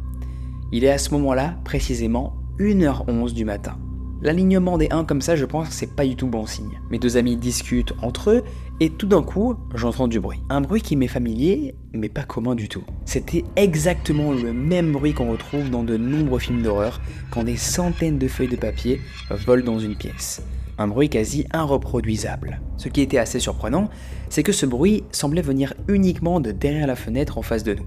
Il est à ce moment-là, précisément 1h11 du matin. L'alignement des 1 comme ça, je pense que c'est pas du tout bon signe. Mes deux amis discutent entre eux et tout d'un coup, j'entends du bruit. Un bruit qui m'est familier, mais pas commun du tout. C'était exactement le même bruit qu'on retrouve dans de nombreux films d'horreur quand des centaines de feuilles de papier volent dans une pièce. Un bruit quasi irreproduisable. Ce qui était assez surprenant, c'est que ce bruit semblait venir uniquement de derrière la fenêtre en face de nous.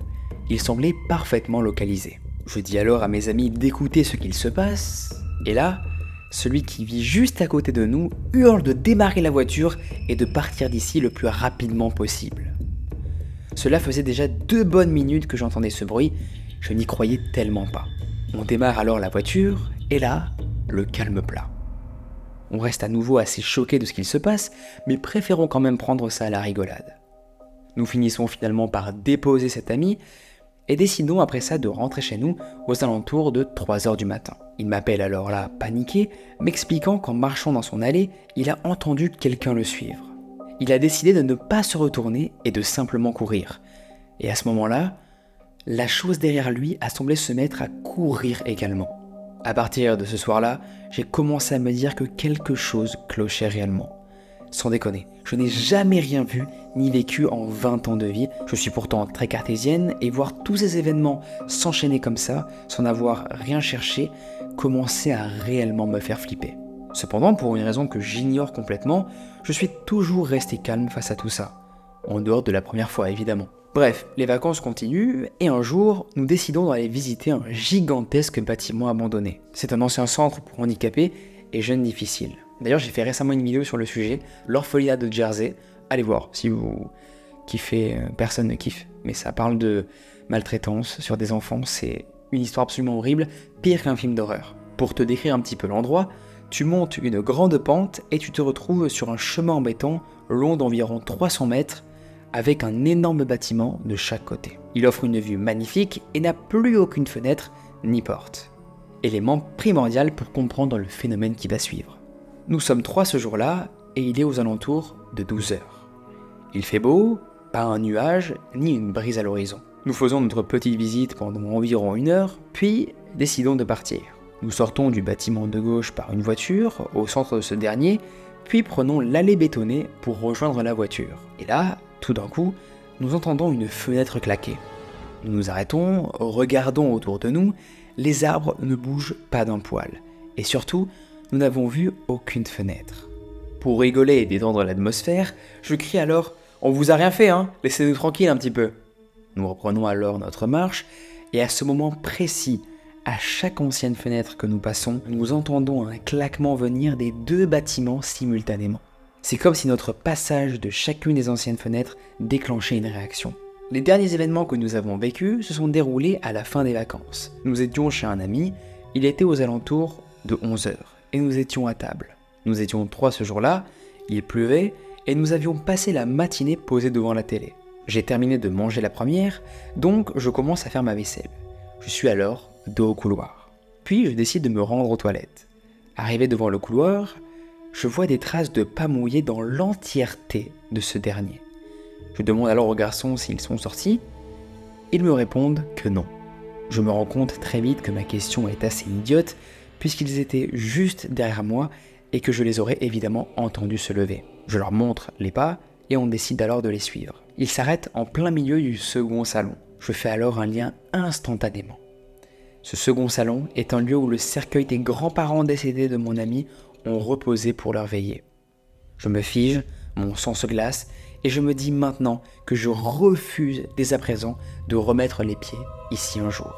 Il semblait parfaitement localisé. Je dis alors à mes amis d'écouter ce qu'il se passe, et là, celui qui vit juste à côté de nous hurle de démarrer la voiture et de partir d'ici le plus rapidement possible. Cela faisait déjà 2 bonnes minutes que j'entendais ce bruit, je n'y croyais tellement pas. On démarre alors la voiture, et là, le calme plat. On reste à nouveau assez choqués de ce qu'il se passe, mais préférons quand même prendre ça à la rigolade. Nous finissons finalement par déposer cet ami, et décidons après ça de rentrer chez nous aux alentours de 3h du matin. Il m'appelle alors là, paniqué, m'expliquant qu'en marchant dans son allée, il a entendu quelqu'un le suivre. Il a décidé de ne pas se retourner et de simplement courir. Et à ce moment-là, la chose derrière lui a semblé se mettre à courir également. À partir de ce soir-là, j'ai commencé à me dire que quelque chose clochait réellement. Sans déconner, je n'ai jamais rien vu ni vécu en 20 ans de vie. Je suis pourtant très cartésienne et voir tous ces événements s'enchaîner comme ça, sans avoir rien cherché, commençait à réellement me faire flipper. Cependant, pour une raison que j'ignore complètement, je suis toujours resté calme face à tout ça. En dehors de la première fois, évidemment. Bref, les vacances continuent et un jour, nous décidons d'aller visiter un gigantesque bâtiment abandonné. C'est un ancien centre pour handicapés et jeunes difficiles. D'ailleurs, j'ai fait récemment une vidéo sur le sujet, l'orphelinat de Jersey. Allez voir, si vous kiffez, personne ne kiffe, mais ça parle de maltraitance sur des enfants, c'est une histoire absolument horrible, pire qu'un film d'horreur. Pour te décrire un petit peu l'endroit, tu montes une grande pente et tu te retrouves sur un chemin en béton long d'environ 300 mètres avec un énorme bâtiment de chaque côté. Il offre une vue magnifique et n'a plus aucune fenêtre ni porte. Élément primordial pour comprendre le phénomène qui va suivre. Nous sommes 3 ce jour-là et il est aux alentours de 12h. Il fait beau, pas un nuage ni une brise à l'horizon. Nous faisons notre petite visite pendant environ 1 heure, puis décidons de partir. Nous sortons du bâtiment de gauche par une voiture au centre de ce dernier, puis prenons l'allée bétonnée pour rejoindre la voiture. Et là, tout d'un coup, nous entendons une fenêtre claquer. Nous nous arrêtons, regardons autour de nous, les arbres ne bougent pas d'un poil. Et surtout, nous n'avons vu aucune fenêtre. Pour rigoler et détendre l'atmosphère, je crie alors « On vous a rien fait, hein? Laissez-nous tranquille un petit peu !» Nous reprenons alors notre marche, et à ce moment précis, à chaque ancienne fenêtre que nous passons, nous entendons un claquement venir des 2 bâtiments simultanément. C'est comme si notre passage de chacune des anciennes fenêtres déclenchait une réaction. Les derniers événements que nous avons vécus se sont déroulés à la fin des vacances. Nous étions chez un ami, il était aux alentours de 11h, et nous étions à table. Nous étions 3 ce jour-là, il pleuvait, et nous avions passé la matinée posés devant la télé. J'ai terminé de manger la première, donc je commence à faire ma vaisselle. Je suis alors dos au couloir. Puis je décide de me rendre aux toilettes. Arrivé devant le couloir, je vois des traces de pas mouillés dans l'entièreté de ce dernier. Je demande alors aux garçons s'ils sont sortis. Ils me répondent que non. Je me rends compte très vite que ma question est assez idiote, puisqu'ils étaient juste derrière moi et que je les aurais évidemment entendus se lever. Je leur montre les pas et on décide alors de les suivre. Ils s'arrêtent en plein milieu du second salon. Je fais alors un lien instantanément. Ce second salon est un lieu où le cercueil des grands-parents décédés de mon ami ont reposé pour leur veillée. Je me fige, mon sang se glace et je me dis maintenant que je refuse dès à présent de remettre les pieds ici un jour.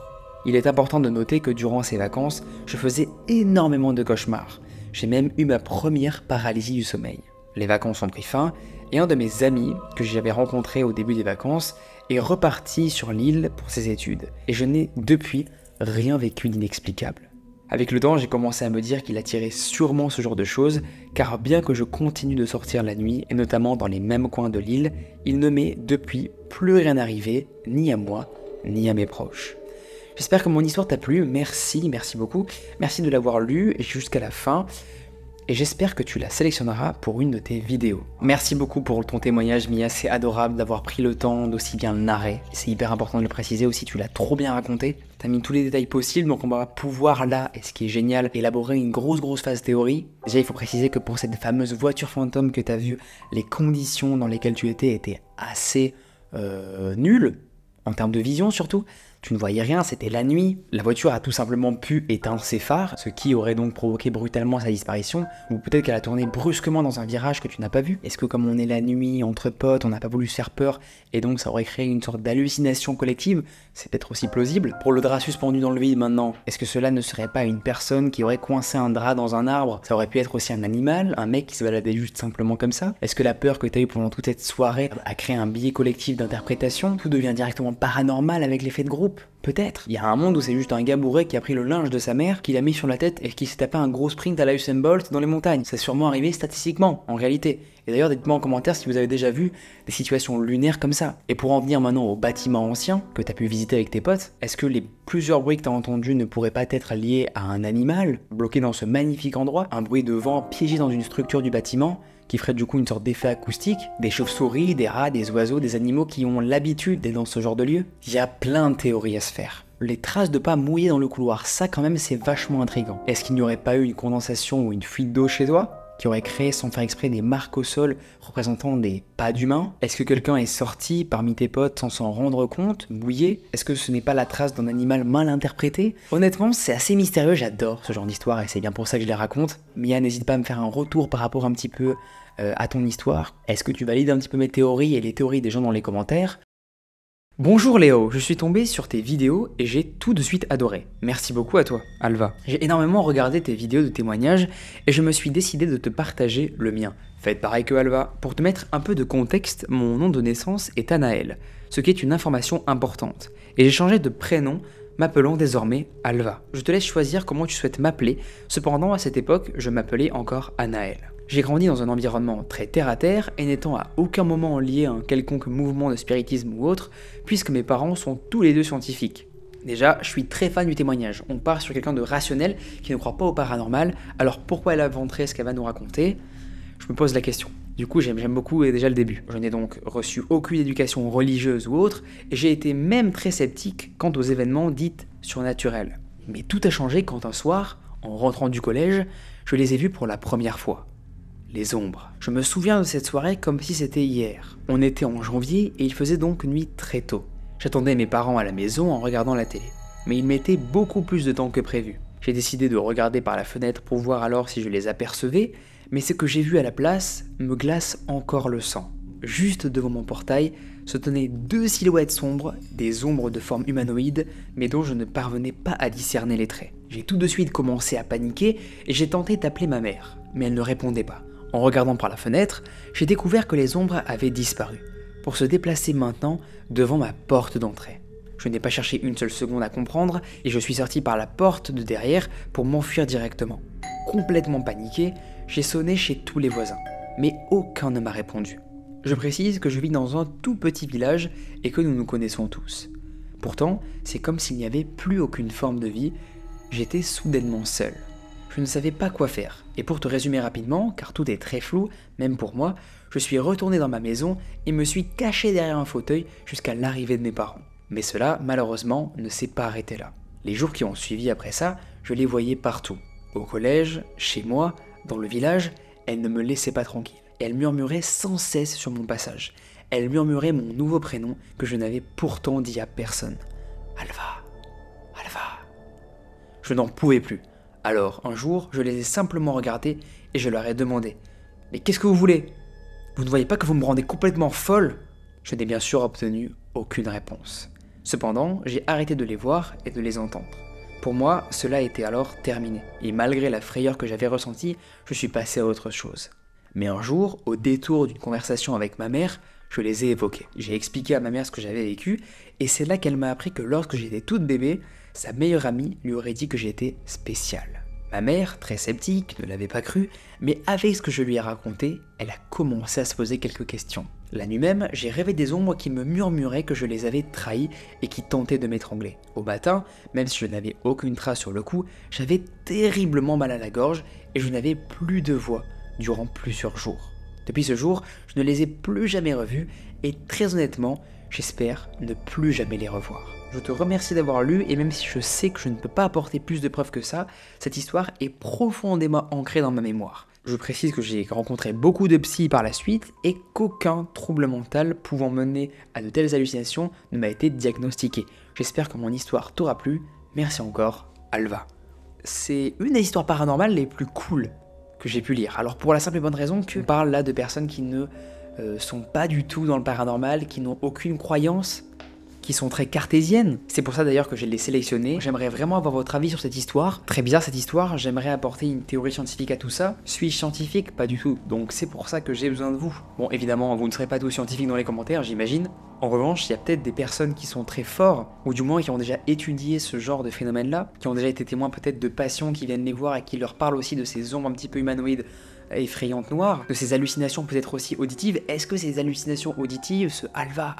Il est important de noter que durant ces vacances, je faisais énormément de cauchemars. J'ai même eu ma première paralysie du sommeil. Les vacances ont pris fin et un de mes amis que j'avais rencontré au début des vacances est reparti sur l'île pour ses études et je n'ai depuis rien vécu d'inexplicable. Avec le temps, j'ai commencé à me dire qu'il attirait sûrement ce genre de choses, car bien que je continue de sortir la nuit, et notamment dans les mêmes coins de l'île, il ne m'est depuis plus rien arrivé, ni à moi, ni à mes proches. J'espère que mon histoire t'a plu, merci beaucoup, merci de l'avoir lu jusqu'à la fin. Et j'espère que tu la sélectionneras pour une de tes vidéos. Merci beaucoup pour ton témoignage, Mia, c'est adorable d'avoir pris le temps d'aussi bien le narrer. C'est hyper important de le préciser aussi, tu l'as trop bien raconté. T'as mis tous les détails possibles, donc on va pouvoir là, et ce qui est génial, élaborer une grosse phase théorie. Déjà, il faut préciser que pour cette fameuse voiture fantôme que t'as vue, les conditions dans lesquelles tu étaient assez nulles, en termes de vision surtout. Tu ne voyais rien, c'était la nuit. La voiture a tout simplement pu éteindre ses phares, ce qui aurait donc provoqué brutalement sa disparition, ou peut-être qu'elle a tourné brusquement dans un virage que tu n'as pas vu. Est-ce que comme on est la nuit, entre potes, on n'a pas voulu se faire peur, et donc ça aurait créé une sorte d'hallucination collective? C'est peut-être aussi plausible. Pour le drap suspendu dans le vide maintenant, est-ce que cela ne serait pas une personne qui aurait coincé un drap dans un arbre? Ça aurait pu être aussi un animal, un mec qui se baladait juste simplement comme ça? Est-ce que la peur que tu as eue pendant toute cette soirée a créé un biais collectif d'interprétation? Tout devient directement paranormal avec l'effet de groupe? Peut-être. Il y a un monde où c'est juste un gars bourré qui a pris le linge de sa mère, qui l'a mis sur la tête et qui s'est tapé un gros sprint à la Usain Bolt dans les montagnes. C'est sûrement arrivé statistiquement, en réalité. Et d'ailleurs, dites-moi en commentaire si vous avez déjà vu des situations lunaires comme ça. Et pour en venir maintenant au bâtiment ancien que tu as pu visiter avec tes potes, est-ce que les plusieurs bruits que tu as entendus ne pourraient pas être liés à un animal bloqué dans ce magnifique endroit? Un bruit de vent piégé dans une structure du bâtiment qui ferait du coup une sorte d'effet acoustique, des chauves-souris, des rats, des oiseaux, des animaux qui ont l'habitude d'être dans ce genre de lieu. Il y a plein de théories à se faire. Les traces de pas mouillées dans le couloir, ça quand même c'est vachement intriguant. Est-ce qu'il n'y aurait pas eu une condensation ou une fuite d'eau chez toi qui aurait créé sans faire exprès des marques au sol représentant des pas d'humains? Est-ce que quelqu'un est sorti parmi tes potes sans s'en rendre compte, mouillé? Est-ce que ce n'est pas la trace d'un animal mal interprété? Honnêtement, c'est assez mystérieux, j'adore ce genre d'histoire et c'est bien pour ça que je les raconte. Mia, n'hésite pas à me faire un retour par rapport un petit peu à ton histoire. Est-ce que tu valides un petit peu mes théories et les théories des gens dans les commentaires? Bonjour Léo, je suis tombé sur tes vidéos et j'ai tout de suite adoré. Merci beaucoup à toi, Alva. J'ai énormément regardé tes vidéos de témoignages et je me suis décidé de te partager le mien. Faites pareil que Alva. Pour te mettre un peu de contexte, mon nom de naissance est Anaël, ce qui est une information importante. Et j'ai changé de prénom, m'appelant désormais Alva. Je te laisse choisir comment tu souhaites m'appeler, cependant à cette époque, je m'appelais encore Anaël. J'ai grandi dans un environnement très terre-à-terre et n'étant à aucun moment lié à un quelconque mouvement de spiritisme ou autre, puisque mes parents sont tous les deux scientifiques. Déjà, je suis très fan du témoignage. On part sur quelqu'un de rationnel qui ne croit pas au paranormal, alors pourquoi elle inventerait ce qu'elle va nous raconter? Je me pose la question. Du coup, j'aime beaucoup déjà le début. Je n'ai donc reçu aucune éducation religieuse ou autre, et j'ai été même très sceptique quant aux événements dits surnaturels. Mais tout a changé quand un soir, en rentrant du collège, je les ai vus pour la première fois. Les ombres. Je me souviens de cette soirée comme si c'était hier. On était en janvier et il faisait donc nuit très tôt. J'attendais mes parents à la maison en regardant la télé. Mais ils mettaient beaucoup plus de temps que prévu. J'ai décidé de regarder par la fenêtre pour voir alors si je les apercevais, mais ce que j'ai vu à la place me glace encore le sang. Juste devant mon portail se tenaient deux silhouettes sombres, des ombres de forme humanoïde, mais dont je ne parvenais pas à discerner les traits. J'ai tout de suite commencé à paniquer et j'ai tenté d'appeler ma mère, mais elle ne répondait pas. En regardant par la fenêtre, j'ai découvert que les ombres avaient disparu, pour se déplacer maintenant devant ma porte d'entrée. Je n'ai pas cherché une seule seconde à comprendre et je suis sorti par la porte de derrière pour m'enfuir directement. Complètement paniqué, j'ai sonné chez tous les voisins, mais aucun ne m'a répondu. Je précise que je vis dans un tout petit village et que nous nous connaissons tous. Pourtant, c'est comme s'il n'y avait plus aucune forme de vie, j'étais soudainement seul. Je ne savais pas quoi faire, et pour te résumer rapidement, car tout est très flou, même pour moi, je suis retourné dans ma maison et me suis caché derrière un fauteuil jusqu'à l'arrivée de mes parents. Mais cela, malheureusement, ne s'est pas arrêté là. Les jours qui ont suivi après ça, je les voyais partout. Au collège, chez moi, dans le village, elles ne me laissaient pas tranquille. Elles murmuraient sans cesse sur mon passage. Elles murmuraient mon nouveau prénom que je n'avais pourtant dit à personne. Alva, Alva. Je n'en pouvais plus. Alors, un jour, je les ai simplement regardés et je leur ai demandé « Mais qu'est-ce que vous voulez? Vous ne voyez pas que vous me rendez complètement folle ?» Je n'ai bien sûr obtenu aucune réponse. Cependant, j'ai arrêté de les voir et de les entendre. Pour moi, cela était alors terminé. Et malgré la frayeur que j'avais ressentie, je suis passé à autre chose. Mais un jour, au détour d'une conversation avec ma mère, je les ai évoqués. J'ai expliqué à ma mère ce que j'avais vécu, et c'est là qu'elle m'a appris que lorsque j'étais toute bébé, sa meilleure amie lui aurait dit que j'étais spécial. Ma mère, très sceptique, ne l'avait pas cru, mais avec ce que je lui ai raconté, elle a commencé à se poser quelques questions. La nuit même, j'ai rêvé des ombres qui me murmuraient que je les avais trahis et qui tentaient de m'étrangler. Au matin, même si je n'avais aucune trace sur le coup, j'avais terriblement mal à la gorge et je n'avais plus de voix durant plusieurs jours. Depuis ce jour, je ne les ai plus jamais revus et très honnêtement, j'espère ne plus jamais les revoir. Je te remercie d'avoir lu et même si je sais que je ne peux pas apporter plus de preuves que ça, cette histoire est profondément ancrée dans ma mémoire. Je précise que j'ai rencontré beaucoup de psys par la suite et qu'aucun trouble mental pouvant mener à de telles hallucinations ne m'a été diagnostiqué. J'espère que mon histoire t'aura plu. Merci encore, Alva. C'est une des histoires paranormales les plus cool que j'ai pu lire. Alors pour la simple et bonne raison qu'on parle là de personnes qui ne sont pas du tout dans le paranormal, qui n'ont aucune croyance, qui sont très cartésiennes. C'est pour ça d'ailleurs que je les sélectionné. J'aimerais vraiment avoir votre avis sur cette histoire. Très bizarre cette histoire, j'aimerais apporter une théorie scientifique à tout ça. Suis-je scientifique? Pas du tout. Donc c'est pour ça que j'ai besoin de vous. Bon, évidemment, vous ne serez pas tous scientifiques dans les commentaires, j'imagine. En revanche, il y a peut-être des personnes qui sont très forts, ou du moins qui ont déjà étudié ce genre de phénomène-là, qui ont déjà été témoins peut-être de patients qui viennent les voir et qui leur parlent aussi de ces ombres un petit peu humanoïdes effrayantes noires, de ces hallucinations peut-être aussi auditives. Est-ce que ces hallucinations auditives, ce Alva,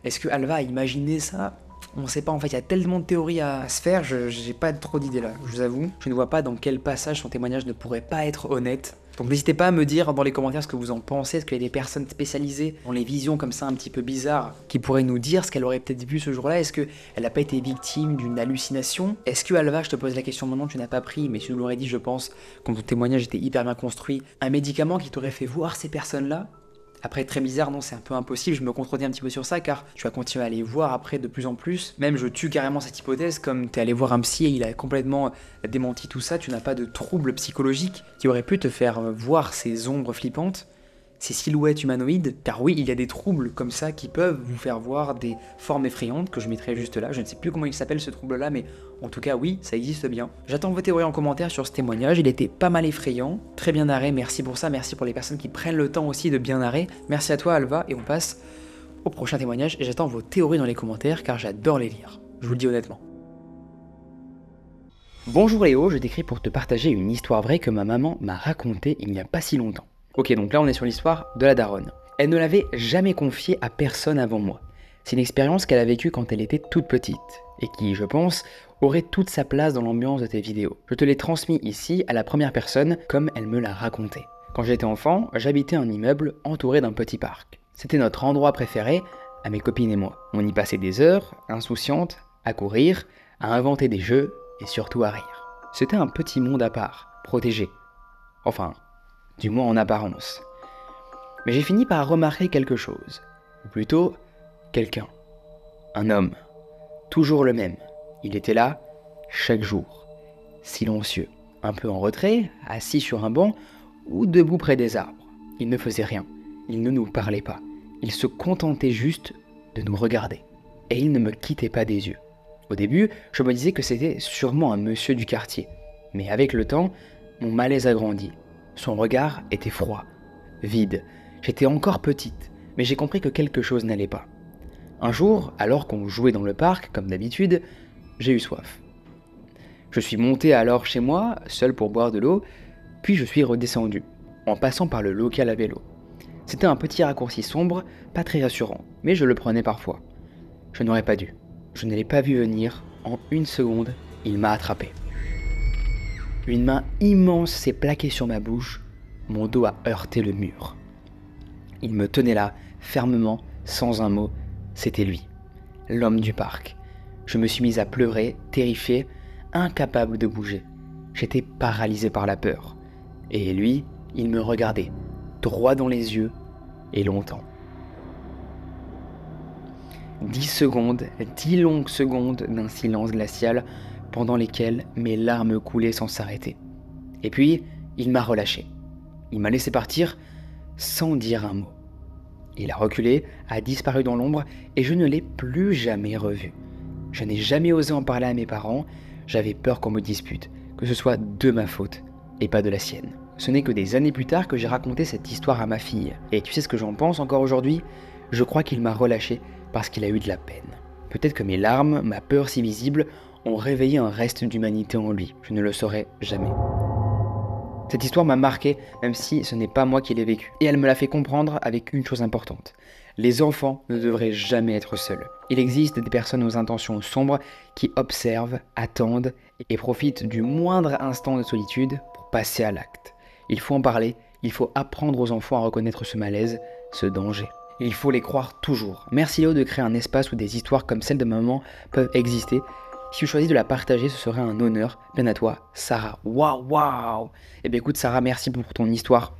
est-ce que Alva a imaginé ça? On sait pas, en fait, il y a tellement de théories à se faire, j'ai pas trop d'idées là, je vous avoue. Je ne vois pas dans quel passage son témoignage ne pourrait pas être honnête. Donc n'hésitez pas à me dire dans les commentaires ce que vous en pensez, est-ce qu'il y a des personnes spécialisées dans les visions comme ça un petit peu bizarres qui pourraient nous dire ce qu'elle aurait peut-être vu ce jour-là? Est-ce qu'elle n'a pas été victime d'une hallucination? Est-ce que Alva, je te pose la question maintenant, tu n'as pas pris, mais tu nous l'aurais dit je pense, quand ton témoignage était hyper bien construit, un médicament qui t'aurait fait voir ces personnes-là? Après, très bizarre, non, c'est un peu impossible, je me contredis un petit peu sur ça, car tu vas continuer à aller voir après de plus en plus. Même je tue carrément cette hypothèse, comme t'es allé voir un psy et il a complètement démenti tout ça, tu n'as pas de trouble psychologique qui aurait pu te faire voir ces ombres flippantes, ces silhouettes humanoïdes, car oui, il y a des troubles comme ça qui peuvent vous faire voir des formes effrayantes, que je mettrai juste là, je ne sais plus comment il s'appelle ce trouble-là, mais en tout cas oui, ça existe bien. J'attends vos théories en commentaire sur ce témoignage, il était pas mal effrayant, très bien narré, merci pour ça, merci pour les personnes qui prennent le temps aussi de bien narrer, merci à toi Alva, et on passe au prochain témoignage, et j'attends vos théories dans les commentaires, car j'adore les lire, je vous le dis honnêtement. Bonjour Léo, je t'écris pour te partager une histoire vraie que ma maman m'a racontée il n'y a pas si longtemps. Ok, donc là on est sur l'histoire de la daronne. Elle ne l'avait jamais confiée à personne avant moi. C'est une expérience qu'elle a vécue quand elle était toute petite, et qui, je pense, aurait toute sa place dans l'ambiance de tes vidéos. Je te l'ai transmis ici à la première personne, comme elle me l'a raconté. Quand j'étais enfant, j'habitais un immeuble entouré d'un petit parc. C'était notre endroit préféré, à mes copines et moi. On y passait des heures, insouciantes, à courir, à inventer des jeux, et surtout à rire. C'était un petit monde à part, protégé. Enfin, du moins en apparence. Mais j'ai fini par remarquer quelque chose, ou plutôt, quelqu'un. Un homme. Toujours le même. Il était là, chaque jour. Silencieux, un peu en retrait, assis sur un banc, ou debout près des arbres. Il ne faisait rien, il ne nous parlait pas. Il se contentait juste de nous regarder. Et il ne me quittait pas des yeux. Au début, je me disais que c'était sûrement un monsieur du quartier. Mais avec le temps, mon malaise a grandi. Son regard était froid, vide. J'étais encore petite, mais j'ai compris que quelque chose n'allait pas. Un jour, alors qu'on jouait dans le parc, comme d'habitude, j'ai eu soif. Je suis monté alors chez moi, seul pour boire de l'eau, puis je suis redescendu, en passant par le local à vélo. C'était un petit raccourci sombre, pas très rassurant, mais je le prenais parfois. Je n'aurais pas dû. Je ne l'ai pas vu venir. En une seconde, il m'a attrapé. Une main immense s'est plaquée sur ma bouche, mon dos a heurté le mur. Il me tenait là, fermement, sans un mot, c'était lui, l'homme du parc. Je me suis mise à pleurer, terrifiée, incapable de bouger. J'étais paralysée par la peur. Et lui, il me regardait, droit dans les yeux, et longtemps. 10 secondes, 10 longues secondes d'un silence glacial, pendant lesquelles mes larmes coulaient sans s'arrêter. Et puis, il m'a relâché. Il m'a laissé partir sans dire un mot. Il a reculé, a disparu dans l'ombre et je ne l'ai plus jamais revu. Je n'ai jamais osé en parler à mes parents, j'avais peur qu'on me dispute, que ce soit de ma faute et pas de la sienne. Ce n'est que des années plus tard que j'ai raconté cette histoire à ma fille. Et tu sais ce que j'en pense encore aujourd'hui? Je crois qu'il m'a relâché parce qu'il a eu de la peine. Peut-être que mes larmes, ma peur si visible, ont réveillé un reste d'humanité en lui. Je ne le saurai jamais. Cette histoire m'a marqué, même si ce n'est pas moi qui l'ai vécue. Et elle me l'a fait comprendre avec une chose importante. Les enfants ne devraient jamais être seuls. Il existe des personnes aux intentions sombres qui observent, attendent et profitent du moindre instant de solitude pour passer à l'acte. Il faut en parler, il faut apprendre aux enfants à reconnaître ce malaise, ce danger. Et il faut les croire toujours. Merci Léo de créer un espace où des histoires comme celle de maman peuvent exister. Si tu choisis de la partager, ce serait un honneur. Bien à toi, Sarah. Waouh. Eh bien écoute Sarah, merci pour ton histoire.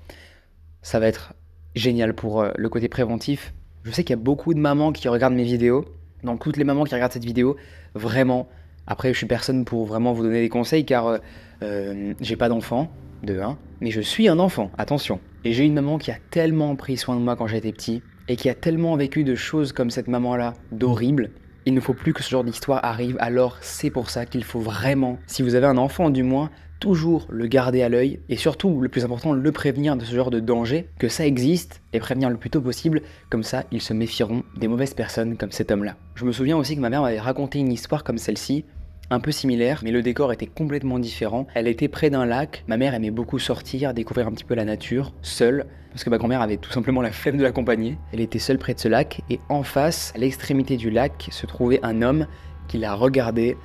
Ça va être génial pour le côté préventif. Je sais qu'il y a beaucoup de mamans qui regardent mes vidéos. Donc toutes les mamans qui regardent cette vidéo, vraiment. Après, je suis personne pour vraiment vous donner des conseils car j'ai pas d'enfant, de 1. Mais je suis un enfant, attention. Et j'ai une maman qui a tellement pris soin de moi quand j'étais petit et qui a tellement vécu de choses comme cette maman-là, d'horribles. Il ne faut plus que ce genre d'histoire arrive, alors c'est pour ça qu'il faut vraiment, si vous avez un enfant du moins, toujours le garder à l'œil et surtout, le plus important, le prévenir de ce genre de danger, que ça existe et prévenir le plus tôt possible, comme ça ils se méfieront des mauvaises personnes comme cet homme-là. Je me souviens aussi que ma mère m'avait raconté une histoire comme celle-ci, un peu similaire, mais le décor était complètement différent. Elle était près d'un lac, ma mère aimait beaucoup sortir, découvrir un petit peu la nature, seule, parce que ma grand-mère avait tout simplement la flemme de l'accompagner. Elle était seule près de ce lac, et en face, à l'extrémité du lac, se trouvait un homme qui la regardait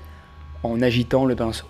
en agitant le pinceau.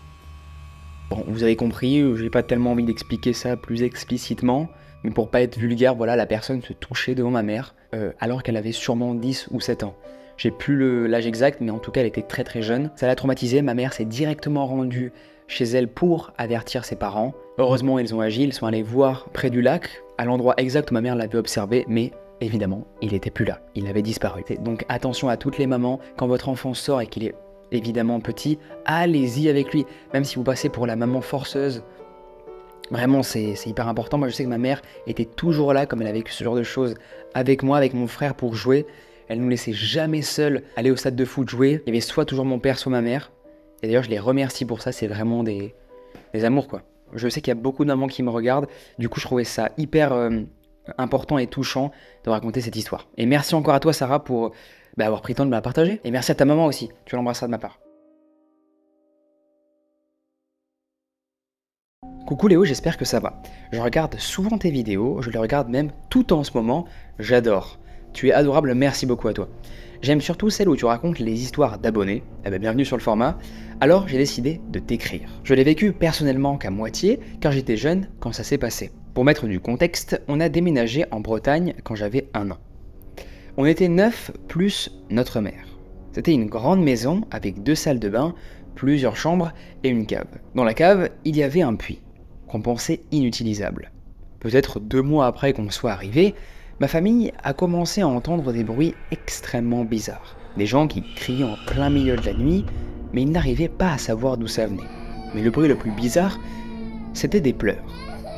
Bon, vous avez compris, j'ai pas tellement envie d'expliquer ça plus explicitement, mais pour pas être vulgaire, voilà, la personne se touchait devant ma mère, alors qu'elle avait sûrement 10 ou 7 ans. J'ai plus l'âge exact, mais en tout cas, elle était très très jeune. Ça l'a traumatisée, ma mère s'est directement rendue chez elle pour avertir ses parents. Heureusement, ils ont agi, ils sont allés voir près du lac, à l'endroit exact où ma mère l'avait observé, mais évidemment, il était plus là, il avait disparu. Donc attention à toutes les mamans, quand votre enfant sort et qu'il est évidemment petit, allez-y avec lui, même si vous passez pour la maman forceuse. Vraiment, c'est hyper important. Moi, je sais que ma mère était toujours là, comme elle a vécu ce genre de choses, avec moi, avec mon frère pour jouer. Elle nous laissait jamais seuls aller au stade de foot jouer. Il y avait soit toujours mon père, soit ma mère. Et d'ailleurs, je les remercie pour ça, c'est vraiment des amours, quoi. Je sais qu'il y a beaucoup de mamans qui me regardent. Du coup, je trouvais ça hyper important et touchant de raconter cette histoire. Et merci encore à toi, Sarah, pour avoir pris le temps de me la partager. Et merci à ta maman aussi. Tu l'embrasseras de ma part. Coucou Léo, j'espère que ça va. Je regarde souvent tes vidéos, je les regarde même tout en ce moment. J'adore. Tu es adorable, merci beaucoup à toi. J'aime surtout celle où tu racontes les histoires d'abonnés. Bienvenue sur le format. Alors j'ai décidé de t'écrire. Je l'ai vécu personnellement qu'à moitié, car j'étais jeune quand ça s'est passé. Pour mettre du contexte, on a déménagé en Bretagne quand j'avais 1 an. On était 9 plus notre mère. C'était une grande maison avec 2 salles de bain, plusieurs chambres et une cave. Dans la cave, il y avait un puits, qu'on pensait inutilisable. Peut-être 2 mois après qu'on soit arrivé, ma famille a commencé à entendre des bruits extrêmement bizarres. Des gens qui criaient en plein milieu de la nuit, mais ils n'arrivaient pas à savoir d'où ça venait. Mais le bruit le plus bizarre, c'était des pleurs.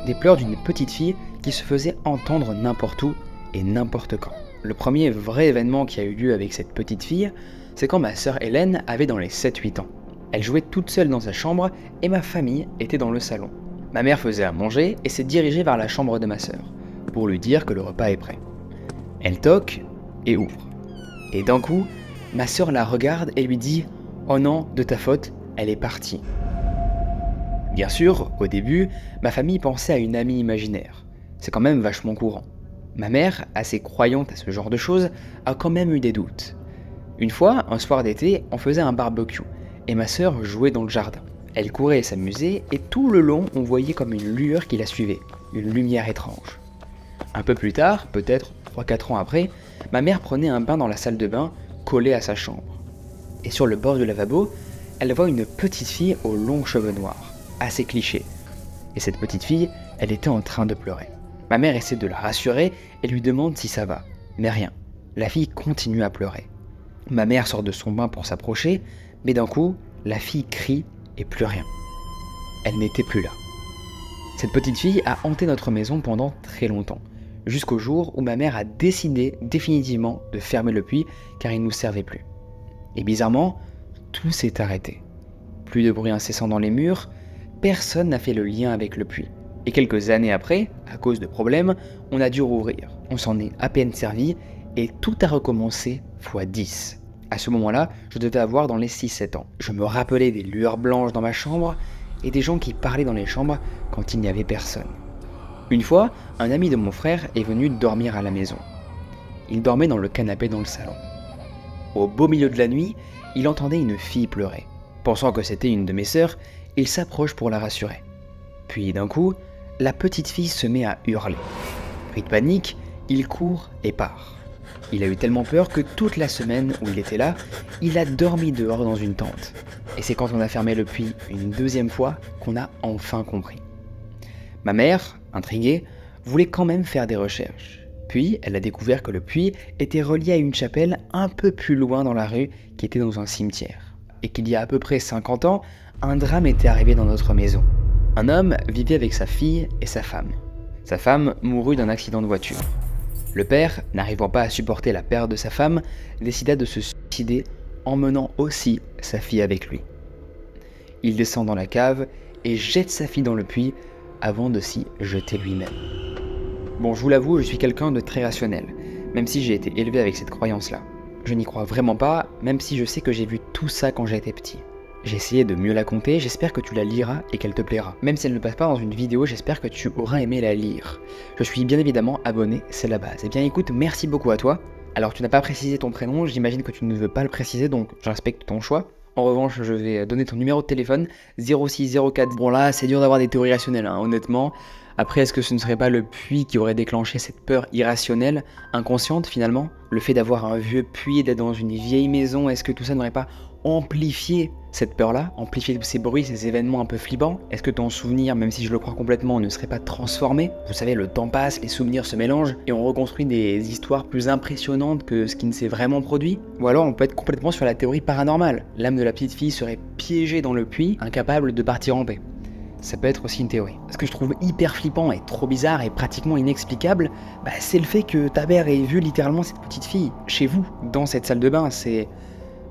Des pleurs d'une petite fille qui se faisait entendre n'importe où et n'importe quand. Le premier vrai événement qui a eu lieu avec cette petite fille, c'est quand ma sœur Hélène avait dans les 7-8 ans. Elle jouait toute seule dans sa chambre et ma famille était dans le salon. Ma mère faisait à manger et s'est dirigée vers la chambre de ma sœur pour lui dire que le repas est prêt. Elle toque et ouvre. Et d'un coup, ma sœur la regarde et lui dit « Oh non, de ta faute, elle est partie ». Bien sûr, au début, ma famille pensait à une amie imaginaire. C'est quand même vachement courant. Ma mère, assez croyante à ce genre de choses, a quand même eu des doutes. Une fois, un soir d'été, on faisait un barbecue et ma sœur jouait dans le jardin. Elle courait et s'amusait et tout le long, on voyait comme une lueur qui la suivait, une lumière étrange. Un peu plus tard, peut-être 3-4 ans après, ma mère prenait un bain dans la salle de bain, collée à sa chambre. Et sur le bord du lavabo, elle voit une petite fille aux longs cheveux noirs, assez cliché. Et cette petite fille, elle était en train de pleurer. Ma mère essaie de la rassurer et lui demande si ça va, mais rien. La fille continue à pleurer. Ma mère sort de son bain pour s'approcher, mais d'un coup, la fille crie et plus rien. Elle n'était plus là. Cette petite fille a hanté notre maison pendant très longtemps, jusqu'au jour où ma mère a décidé définitivement de fermer le puits car il ne nous servait plus. Et bizarrement, tout s'est arrêté. Plus de bruit incessant dans les murs, personne n'a fait le lien avec le puits. Et quelques années après, à cause de problèmes, on a dû rouvrir. On s'en est à peine servi et tout a recommencé x 10. À ce moment-là, je devais avoir dans les 6-7 ans. Je me rappelais des lueurs blanches dans ma chambre et des gens qui parlaient dans les chambres quand il n'y avait personne. Une fois, un ami de mon frère est venu dormir à la maison. Il dormait dans le canapé dans le salon. Au beau milieu de la nuit, il entendait une fille pleurer. Pensant que c'était une de mes sœurs, il s'approche pour la rassurer. Puis d'un coup, la petite fille se met à hurler. Pris de panique, il court et part. Il a eu tellement peur que toute la semaine où il était là, il a dormi dehors dans une tente. Et c'est quand on a fermé le puits une deuxième fois qu'on a enfin compris. Ma mère, intriguée, voulait quand même faire des recherches. Puis, elle a découvert que le puits était relié à une chapelle un peu plus loin dans la rue qui était dans un cimetière. Et qu'il y a à peu près 50 ans, un drame était arrivé dans notre maison. Un homme vivait avec sa fille et sa femme. Sa femme mourut d'un accident de voiture. Le père, n'arrivant pas à supporter la perte de sa femme, décida de se suicider, emmenant aussi sa fille avec lui. Il descend dans la cave et jette sa fille dans le puits avant de s'y jeter lui-même. Bon, je vous l'avoue, je suis quelqu'un de très rationnel, même si j'ai été élevé avec cette croyance-là. Je n'y crois vraiment pas, même si je sais que j'ai vu tout ça quand j'étais petit. J'ai essayé de mieux la compter, j'espère que tu la liras et qu'elle te plaira. Même si elle ne passe pas dans une vidéo, j'espère que tu auras aimé la lire. Je suis bien évidemment abonné, c'est la base. Eh bien écoute, merci beaucoup à toi. Alors tu n'as pas précisé ton prénom, j'imagine que tu ne veux pas le préciser, donc je respecte ton choix. En revanche, je vais donner ton numéro de téléphone, 0604. Bon là, c'est dur d'avoir des théories rationnelles, hein, honnêtement. Après, est-ce que ce ne serait pas le puits qui aurait déclenché cette peur irrationnelle, inconsciente finalement? Le fait d'avoir un vieux puits, d'être dans une vieille maison, est-ce que tout ça n'aurait pas amplifié cette peur-là, amplifié ces bruits, ces événements un peu flippants? Est-ce que ton souvenir, même si je le crois complètement, ne serait pas transformé? Vous savez, le temps passe, les souvenirs se mélangent, et on reconstruit des histoires plus impressionnantes que ce qui ne s'est vraiment produit? Ou alors on peut être complètement sur la théorie paranormale. L'âme de la petite fille serait piégée dans le puits, incapable de partir en paix. Ça peut être aussi une théorie. Ce que je trouve hyper flippant et trop bizarre et pratiquement inexplicable, c'est le fait que ta mère ait vu littéralement cette petite fille chez vous, dans cette salle de bain.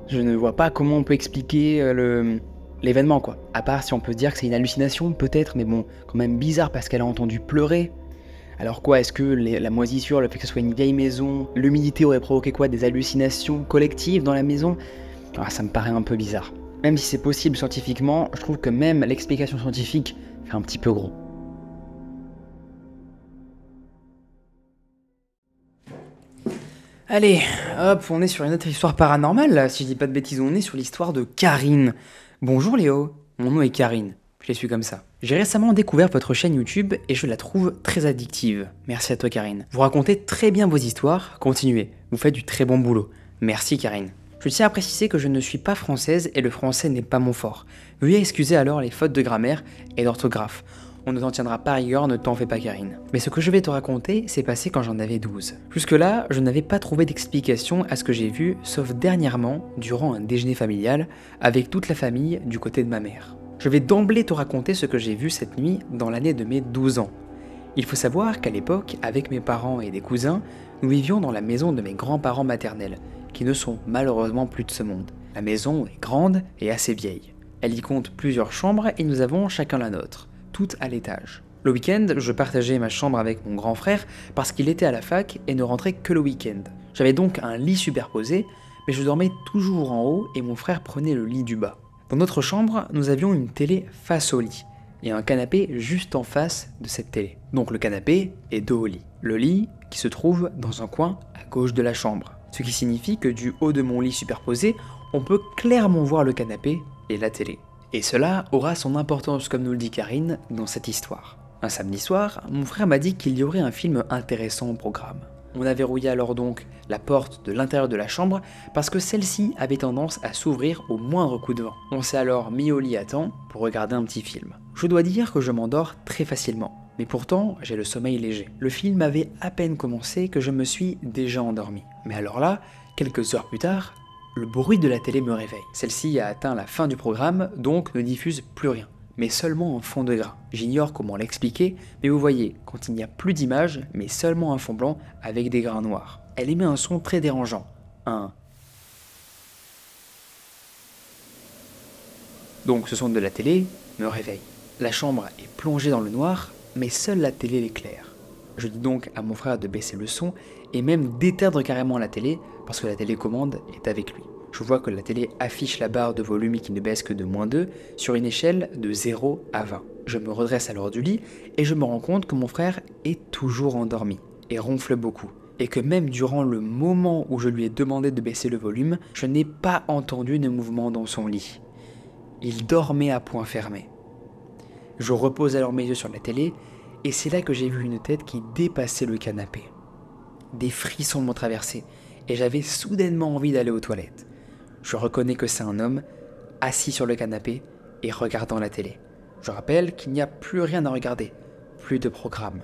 Je ne vois pas comment on peut expliquer l'événement, quoi. À part si on peut se dire que c'est une hallucination, peut-être, mais bon, quand même bizarre parce qu'elle a entendu pleurer. Alors quoi, est-ce que la moisissure, le fait que ce soit une vieille maison, l'humidité aurait provoqué quoi, des hallucinations collectives dans la maison? Ça me paraît un peu bizarre. Même si c'est possible scientifiquement, je trouve que même l'explication scientifique fait un petit peu gros. Allez, hop, on est sur une autre histoire paranormale là, si je dis pas de bêtises, on est sur l'histoire de Karine. Bonjour Léo, mon nom est Karine, je l'ai su comme ça. J'ai récemment découvert votre chaîne YouTube et je la trouve très addictive. Merci à toi Karine. Vous racontez très bien vos histoires, continuez, vous faites du très bon boulot. Merci Karine. Je tiens à préciser que je ne suis pas française et le français n'est pas mon fort. Veuillez excuser alors les fautes de grammaire et d'orthographe. On ne t'en tiendra pas rigueur, ne t'en fais pas Karine. Mais ce que je vais te raconter s'est passé quand j'en avais 12. Jusque-là, je n'avais pas trouvé d'explication à ce que j'ai vu, sauf dernièrement, durant un déjeuner familial, avec toute la famille du côté de ma mère. Je vais d'emblée te raconter ce que j'ai vu cette nuit dans l'année de mes 12 ans. Il faut savoir qu'à l'époque, avec mes parents et des cousins, nous vivions dans la maison de mes grands-parents maternels, qui ne sont malheureusement plus de ce monde. La maison est grande et assez vieille. Elle y compte plusieurs chambres et nous avons chacun la nôtre, toutes à l'étage. Le week-end, je partageais ma chambre avec mon grand frère parce qu'il était à la fac et ne rentrait que le week-end. J'avais donc un lit superposé, mais je dormais toujours en haut et mon frère prenait le lit du bas. Dans notre chambre, nous avions une télé face au lit et un canapé juste en face de cette télé. Donc le canapé est dos au lit. Le lit qui se trouve dans un coin à gauche de la chambre. Ce qui signifie que du haut de mon lit superposé, on peut clairement voir le canapé et la télé. Et cela aura son importance, comme nous le dit Karine, dans cette histoire. Un samedi soir, mon frère m'a dit qu'il y aurait un film intéressant au programme. On a verrouillé alors donc la porte de l'intérieur de la chambre parce que celle-ci avait tendance à s'ouvrir au moindre coup de vent. On s'est alors mis au lit à temps pour regarder un petit film. Je dois dire que je m'endors très facilement. Mais pourtant, j'ai le sommeil léger. Le film avait à peine commencé que je me suis déjà endormi. Mais alors là, quelques heures plus tard, le bruit de la télé me réveille. Celle-ci a atteint la fin du programme, donc ne diffuse plus rien, mais seulement un fond de gras. J'ignore comment l'expliquer, mais vous voyez, quand il n'y a plus d'image, mais seulement un fond blanc avec des grains noirs. Elle émet un son très dérangeant. Donc ce son de la télé me réveille. La chambre est plongée dans le noir, mais seule la télé l'éclaire. Je dis donc à mon frère de baisser le son et même d'éteindre carrément la télé parce que la télécommande est avec lui. Je vois que la télé affiche la barre de volume qui ne baisse que de -2 sur une échelle de 0 à 20. Je me redresse alors du lit et je me rends compte que mon frère est toujours endormi et ronfle beaucoup. Et que même durant le moment où je lui ai demandé de baisser le volume, je n'ai pas entendu de mouvement dans son lit. Il dormait à poing fermé. Je repose alors mes yeux sur la télé et c'est là que j'ai vu une tête qui dépassait le canapé. Des frissons m'ont traversé et j'avais soudainement envie d'aller aux toilettes. Je reconnais que c'est un homme assis sur le canapé et regardant la télé. Je rappelle qu'il n'y a plus rien à regarder, plus de programme.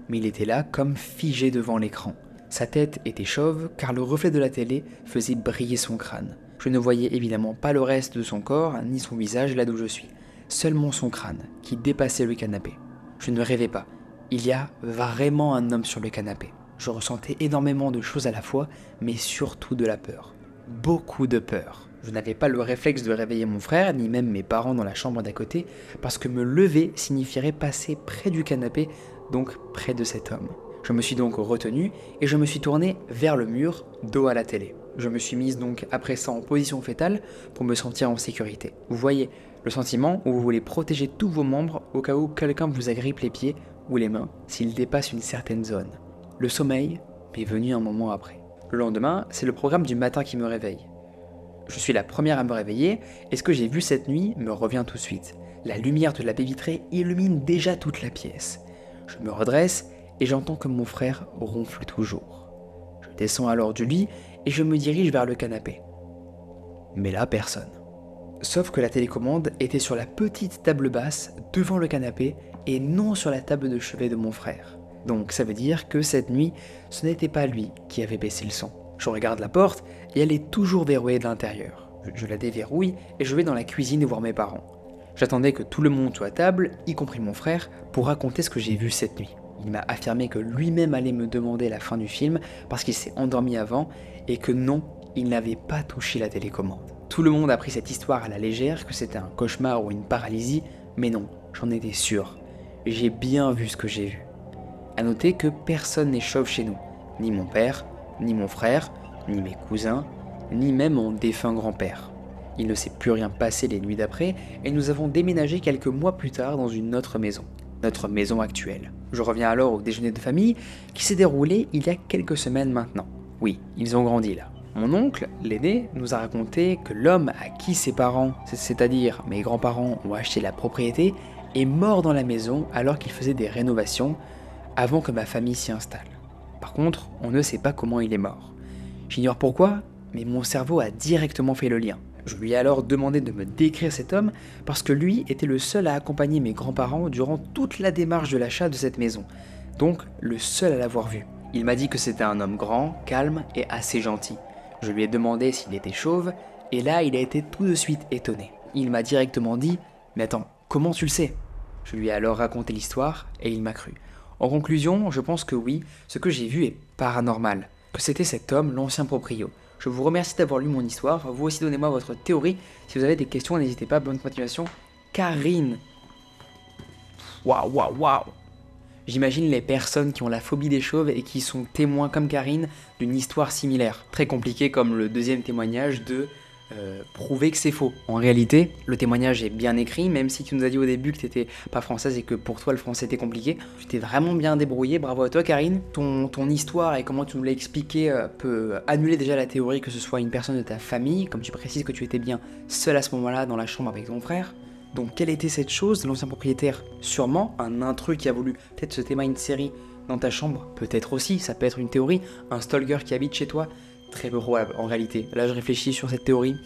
Mais il était là comme figé devant l'écran. Sa tête était chauve car le reflet de la télé faisait briller son crâne. Je ne voyais évidemment pas le reste de son corps ni son visage là d'où je suis, seulement son crâne qui dépassait le canapé. Je ne rêvais pas, il y a vraiment un homme sur le canapé. Je ressentais énormément de choses à la fois, mais surtout de la peur. Beaucoup de peur. Je n'avais pas le réflexe de réveiller mon frère, ni même mes parents dans la chambre d'à côté, parce que me lever signifierait passer près du canapé, donc près de cet homme. Je me suis donc retenu et je me suis tourné vers le mur, dos à la télé. Je me suis mise donc après ça en position fétale pour me sentir en sécurité. Vous voyez, le sentiment où vous voulez protéger tous vos membres au cas où quelqu'un vous agrippe les pieds ou les mains s'il dépasse une certaine zone. Le sommeil m'est venu un moment après. Le lendemain, c'est le programme du matin qui me réveille. Je suis la première à me réveiller et ce que j'ai vu cette nuit me revient tout de suite. La lumière de la baie vitrée illumine déjà toute la pièce. Je me redresse et j'entends que mon frère ronfle toujours. Je descends alors du lit et je me dirige vers le canapé. Mais là, personne. Sauf que la télécommande était sur la petite table basse devant le canapé et non sur la table de chevet de mon frère. Donc ça veut dire que cette nuit, ce n'était pas lui qui avait baissé le son. Je regarde la porte et elle est toujours verrouillée de l'intérieur. Je la déverrouille et je vais dans la cuisine voir mes parents. J'attendais que tout le monde soit à table, y compris mon frère, pour raconter ce que j'ai vu cette nuit. Il m'a affirmé que lui-même allait me demander la fin du film parce qu'il s'est endormi avant et que non, il n'avait pas touché la télécommande. Tout le monde a pris cette histoire à la légère, que c'était un cauchemar ou une paralysie, mais non, j'en étais sûr. J'ai bien vu ce que j'ai vu. A noter que personne n'est chauve chez nous, ni mon père, ni mon frère, ni mes cousins, ni même mon défunt grand-père. Il ne s'est plus rien passé les nuits d'après et nous avons déménagé quelques mois plus tard dans une autre maison, notre maison actuelle. Je reviens alors au déjeuner de famille qui s'est déroulé il y a quelques semaines maintenant. Oui, ils ont grandi là. Mon oncle, l'aîné, nous a raconté que l'homme à qui ses parents, c'est-à-dire mes grands-parents, ont acheté la propriété, est mort dans la maison alors qu'il faisait des rénovations avant que ma famille s'y installe. Par contre, on ne sait pas comment il est mort. J'ignore pourquoi, mais mon cerveau a directement fait le lien. Je lui ai alors demandé de me décrire cet homme parce que lui était le seul à accompagner mes grands-parents durant toute la démarche de l'achat de cette maison, donc le seul à l'avoir vu. Il m'a dit que c'était un homme grand, calme et assez gentil. Je lui ai demandé s'il était chauve, et là il a été tout de suite étonné. Il m'a directement dit « Mais attends, comment tu le sais ?» Je lui ai alors raconté l'histoire, et il m'a cru. En conclusion, je pense que oui, ce que j'ai vu est paranormal, que c'était cet homme, l'ancien proprio. Je vous remercie d'avoir lu mon histoire, vous aussi donnez-moi votre théorie, si vous avez des questions n'hésitez pas, bonne continuation. Karine. Waouh, waouh, waouh. J'imagine les personnes qui ont la phobie des chauves et qui sont témoins comme Karine d'une histoire similaire. Très compliqué comme le deuxième témoignage de prouver que c'est faux. En réalité, le témoignage est bien écrit, même si tu nous as dit au début que tu n'étais pas française et que pour toi le français était compliqué. Tu t'es vraiment bien débrouillé, bravo à toi Karine. Ton histoire et comment tu nous l'as expliqué peut annuler déjà la théorie que ce soit une personne de ta famille, comme tu précises que tu étais bien seul à ce moment-là dans la chambre avec ton frère. Donc quelle était cette chose de l'ancien propriétaire? Sûrement un intrus qui a voulu peut-être se témoigner une série dans ta chambre, peut-être aussi, ça peut être une théorie, un stalker qui habite chez toi, très peu probable en réalité. Là je réfléchis sur cette théorie,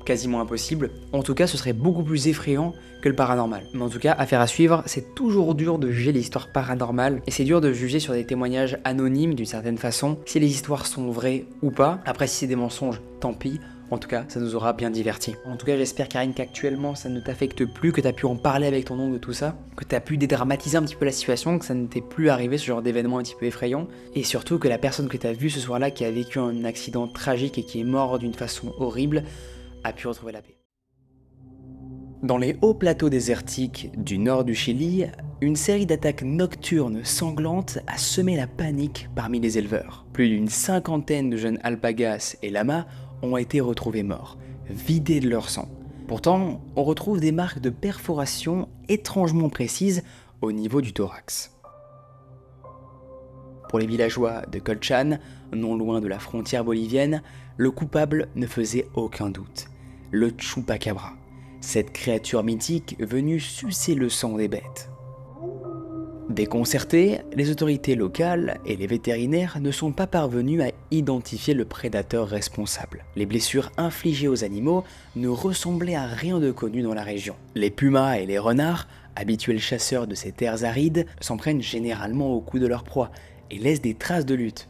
quasiment impossible. En tout cas ce serait beaucoup plus effrayant que le paranormal. Mais en tout cas, affaire à suivre, c'est toujours dur de juger les histoires paranormales et c'est dur de juger sur des témoignages anonymes d'une certaine façon, si les histoires sont vraies ou pas. Après si c'est des mensonges, tant pis. En tout cas, ça nous aura bien divertis. En tout cas, j'espère Karine qu'actuellement ça ne t'affecte plus, que tu as pu en parler avec ton oncle de tout ça, que tu as pu dédramatiser un petit peu la situation, que ça ne t'est plus arrivé ce genre d'événement un petit peu effrayant, et surtout que la personne que tu as vue ce soir-là, qui a vécu un accident tragique et qui est mort d'une façon horrible, a pu retrouver la paix. Dans les hauts plateaux désertiques du nord du Chili, une série d'attaques nocturnes sanglantes a semé la panique parmi les éleveurs. Plus d'une cinquantaine de jeunes alpagas et lamas ont été retrouvés morts, vidés de leur sang. Pourtant, on retrouve des marques de perforation étrangement précises au niveau du thorax. Pour les villageois de Colchan, non loin de la frontière bolivienne, le coupable ne faisait aucun doute. Le Chupacabra, cette créature mythique venue sucer le sang des bêtes. Déconcertés, les autorités locales et les vétérinaires ne sont pas parvenus à identifier le prédateur responsable. Les blessures infligées aux animaux ne ressemblaient à rien de connu dans la région. Les pumas et les renards, habituels chasseurs de ces terres arides, s'en prennent généralement au cou de leur proie et laissent des traces de lutte.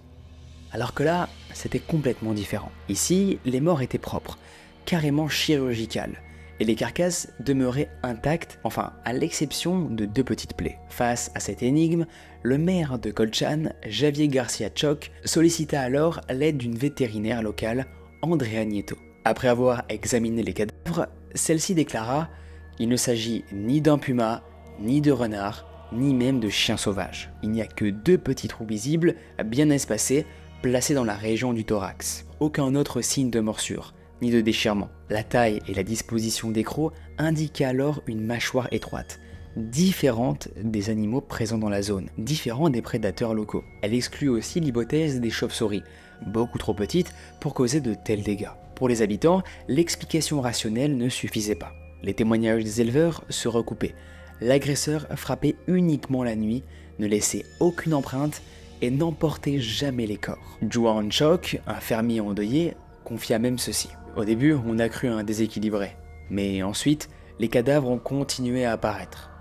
Alors que là, c'était complètement différent. Ici, les morts étaient propres, carrément chirurgicales, et les carcasses demeuraient intactes, enfin à l'exception de 2 petites plaies. Face à cette énigme, le maire de Colchan, Javier Garcia Choc, sollicita alors l'aide d'une vétérinaire locale, Andrea Nieto. Après avoir examiné les cadavres, celle-ci déclara « Il ne s'agit ni d'un puma, ni de renard, ni même de chien sauvage. Il n'y a que 2 petits trous visibles, bien espacés, placés dans la région du thorax. Aucun autre signe de morsure, ni de déchirement. La taille et la disposition des crocs indiquaient alors une mâchoire étroite, différente des animaux présents dans la zone, différente des prédateurs locaux. Elle exclut aussi l'hypothèse des chauves-souris, beaucoup trop petites pour causer de tels dégâts. Pour les habitants, l'explication rationnelle ne suffisait pas. Les témoignages des éleveurs se recoupaient. L'agresseur frappait uniquement la nuit, ne laissait aucune empreinte et n'emportait jamais les corps. Juan Choc, un fermier endeuillé, confia même ceci. Au début, on a cru à un déséquilibré, mais ensuite, les cadavres ont continué à apparaître.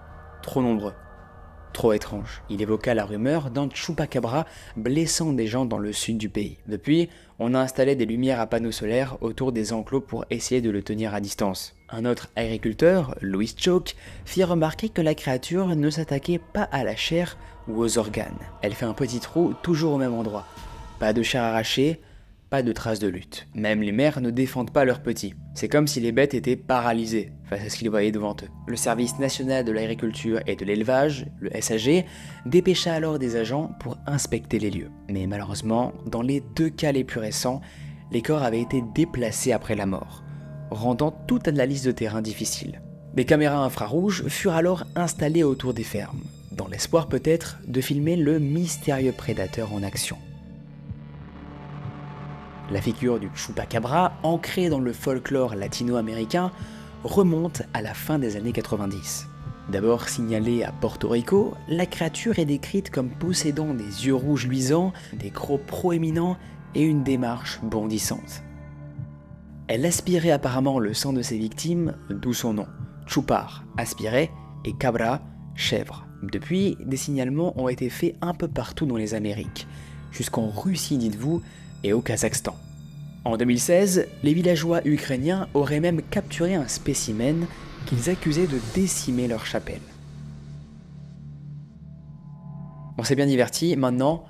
Trop nombreux, trop étranges. Il évoqua la rumeur d'un chupacabra blessant des gens dans le sud du pays. Depuis, on a installé des lumières à panneaux solaires autour des enclos pour essayer de le tenir à distance. Un autre agriculteur, Louis Choc, fit remarquer que la créature ne s'attaquait pas à la chair ou aux organes. Elle fait un petit trou toujours au même endroit. Pas de chair arrachée, pas de traces de lutte. Même les mères ne défendent pas leurs petits. C'est comme si les bêtes étaient paralysées face à ce qu'ils voyaient devant eux. Le Service national de l'agriculture et de l'élevage, le SAG, dépêcha alors des agents pour inspecter les lieux. Mais malheureusement, dans les 2 cas les plus récents, les corps avaient été déplacés après la mort, rendant toute analyse de terrain difficile. Des caméras infrarouges furent alors installées autour des fermes, dans l'espoir peut-être de filmer le mystérieux prédateur en action. La figure du Chupacabra, ancrée dans le folklore latino-américain, remonte à la fin des années 90. D'abord signalée à Porto Rico, la créature est décrite comme possédant des yeux rouges luisants, des crocs proéminents et une démarche bondissante. Elle aspirait apparemment le sang de ses victimes, d'où son nom. Chupar, aspirait, et cabra, chèvre. Depuis, des signalements ont été faits un peu partout dans les Amériques, jusqu'en Russie dites-vous, et au Kazakhstan. En 2016, les villageois ukrainiens auraient même capturé un spécimen qu'ils accusaient de décimer leur chapelle. On s'est bien diverti, maintenant,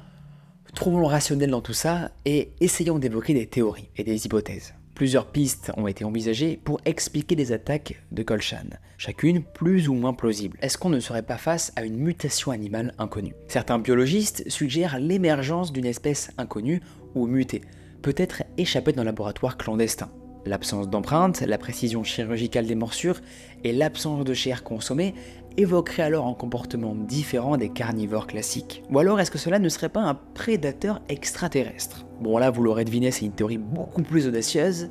trouvons le rationnel dans tout ça et essayons d'évoquer des théories et des hypothèses. Plusieurs pistes ont été envisagées pour expliquer les attaques de Colchan, chacune plus ou moins plausible. Est-ce qu'on ne serait pas face à une mutation animale inconnue? Certains biologistes suggèrent l'émergence d'une espèce inconnue ou mutée, peut-être échappée d'un laboratoire clandestin. L'absence d'empreintes, la précision chirurgicale des morsures et l'absence de chair consommée évoqueraient alors un comportement différent des carnivores classiques. Ou alors est-ce que cela ne serait pas un prédateur extraterrestre? Bon là vous l'aurez deviné, c'est une théorie beaucoup plus audacieuse,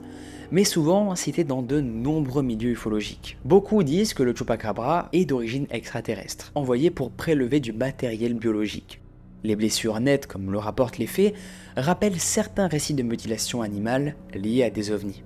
mais souvent citée dans de nombreux milieux ufologiques. Beaucoup disent que le Chupacabra est d'origine extraterrestre, envoyé pour prélever du matériel biologique. Les blessures nettes, comme le rapportent les faits, rappellent certains récits de mutilation animale liés à des ovnis.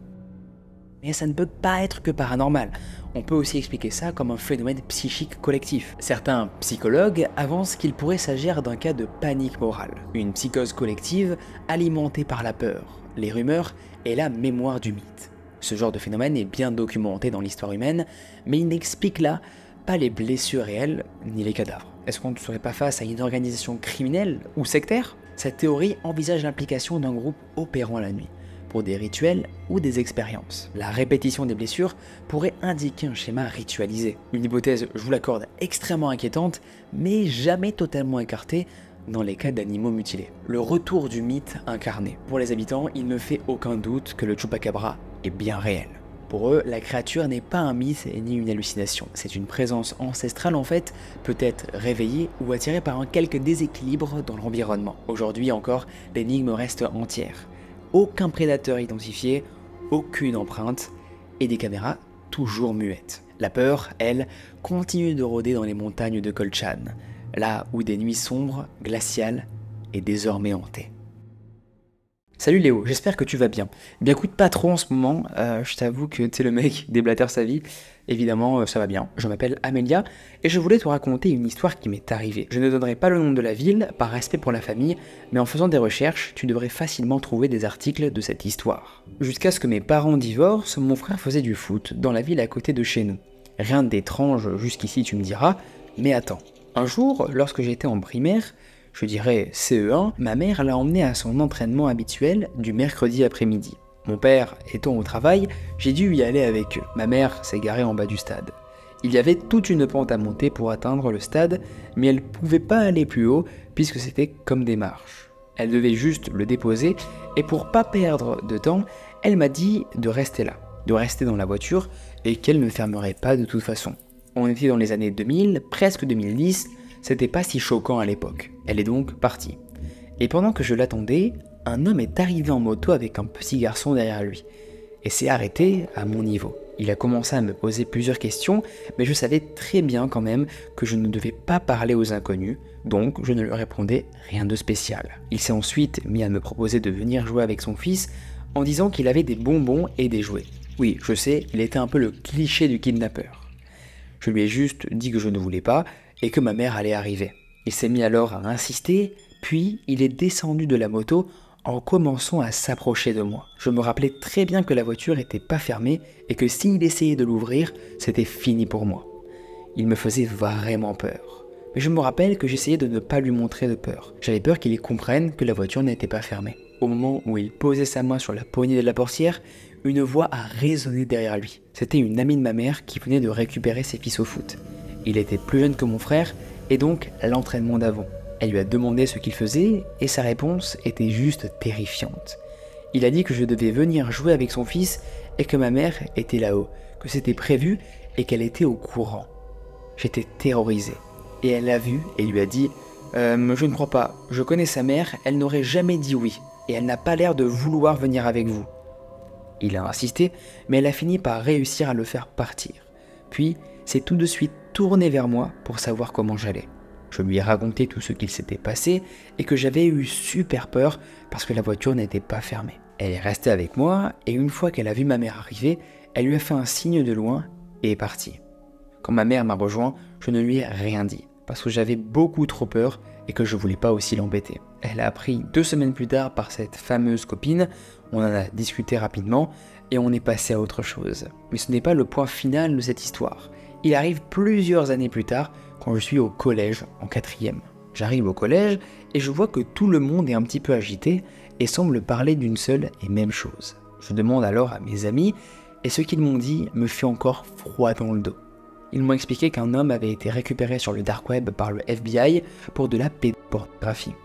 Mais ça ne peut pas être que paranormal. On peut aussi expliquer ça comme un phénomène psychique collectif. Certains psychologues avancent qu'il pourrait s'agir d'un cas de panique morale, une psychose collective alimentée par la peur, les rumeurs et la mémoire du mythe. Ce genre de phénomène est bien documenté dans l'histoire humaine, mais il n'explique là pas les blessures réelles ni les cadavres. Est-ce qu'on ne serait pas face à une organisation criminelle ou sectaire? Cette théorie envisage l'implication d'un groupe opérant la nuit, pour des rituels ou des expériences. La répétition des blessures pourrait indiquer un schéma ritualisé. Une hypothèse, je vous l'accorde, extrêmement inquiétante, mais jamais totalement écartée, dans les cas d'animaux mutilés. Le retour du mythe incarné. Pour les habitants, il ne fait aucun doute que le Chupacabra est bien réel. Pour eux, la créature n'est pas un mythe ni une hallucination. C'est une présence ancestrale en fait, peut-être réveillée ou attirée par un quelque déséquilibre dans l'environnement. Aujourd'hui encore, l'énigme reste entière. Aucun prédateur identifié, aucune empreinte et des caméras toujours muettes. La peur, elle, continue de rôder dans les montagnes de Colchan, là où des nuits sombres, glaciales et désormais hantées. Salut Léo, j'espère que tu vas bien. Eh bien écoute, pas trop en ce moment, je t'avoue que tu es le mec déblatère sa vie. Évidemment, ça va bien. Je m'appelle Amélia et je voulais te raconter une histoire qui m'est arrivée. Je ne donnerai pas le nom de la ville, par respect pour la famille, mais en faisant des recherches, tu devrais facilement trouver des articles de cette histoire. Jusqu'à ce que mes parents divorcent, mon frère faisait du foot dans la ville à côté de chez nous. Rien d'étrange jusqu'ici tu me diras, mais attends. Un jour, lorsque j'étais en primaire, je dirais CE1, ma mère l'a emmené à son entraînement habituel du mercredi après-midi. Mon père étant au travail, j'ai dû y aller avec eux. Ma mère s'est garée en bas du stade. Il y avait toute une pente à monter pour atteindre le stade, mais elle ne pouvait pas aller plus haut puisque c'était comme des marches. Elle devait juste le déposer et pour pas perdre de temps, elle m'a dit de rester là, de rester dans la voiture et qu'elle ne fermerait pas de toute façon. On était dans les années 2000, presque 2010, c'était pas si choquant à l'époque. Elle est donc partie. Et pendant que je l'attendais, un homme est arrivé en moto avec un petit garçon derrière lui, et s'est arrêté à mon niveau. Il a commencé à me poser plusieurs questions, mais je savais très bien quand même que je ne devais pas parler aux inconnus, donc je ne lui répondais rien de spécial. Il s'est ensuite mis à me proposer de venir jouer avec son fils, en disant qu'il avait des bonbons et des jouets. Oui, je sais, il était un peu le cliché du kidnappeur. Je lui ai juste dit que je ne voulais pas, et que ma mère allait arriver. Il s'est mis alors à insister, puis il est descendu de la moto en commençant à s'approcher de moi. Je me rappelais très bien que la voiture n'était pas fermée et que s'il essayait de l'ouvrir, c'était fini pour moi. Il me faisait vraiment peur. Mais je me rappelle que j'essayais de ne pas lui montrer de peur. J'avais peur qu'il comprenne que la voiture n'était pas fermée. Au moment où il posait sa main sur la poignée de la portière, une voix a résonné derrière lui. C'était une amie de ma mère qui venait de récupérer ses fils au foot. Il était plus jeune que mon frère et donc l'entraînement d'avant. Elle lui a demandé ce qu'il faisait et sa réponse était juste terrifiante. Il a dit que je devais venir jouer avec son fils et que ma mère était là-haut, que c'était prévu et qu'elle était au courant. J'étais terrorisé. Et elle l'a vu et lui a dit « Je ne crois pas, je connais sa mère, elle n'aurait jamais dit oui et elle n'a pas l'air de vouloir venir avec vous. » Il a insisté, mais elle a fini par réussir à le faire partir. Puis, s'est tout de suite tourné vers moi pour savoir comment j'allais. Je lui ai raconté tout ce qu'il s'était passé et que j'avais eu super peur parce que la voiture n'était pas fermée. Elle est restée avec moi et une fois qu'elle a vu ma mère arriver, elle lui a fait un signe de loin et est partie. Quand ma mère m'a rejoint, je ne lui ai rien dit parce que j'avais beaucoup trop peur et que je voulais pas aussi l'embêter. Elle a appris 2 semaines plus tard par cette fameuse copine, on en a discuté rapidement et on est passé à autre chose. Mais ce n'est pas le point final de cette histoire. Il arrive plusieurs années plus tard quand je suis au collège en 4e. J'arrive au collège et je vois que tout le monde est un petit peu agité et semble parler d'une seule et même chose. Je demande alors à mes amis et ce qu'ils m'ont dit me fait encore froid dans le dos. Ils m'ont expliqué qu'un homme avait été récupéré sur le dark web par le FBI pour de la pédopornographie.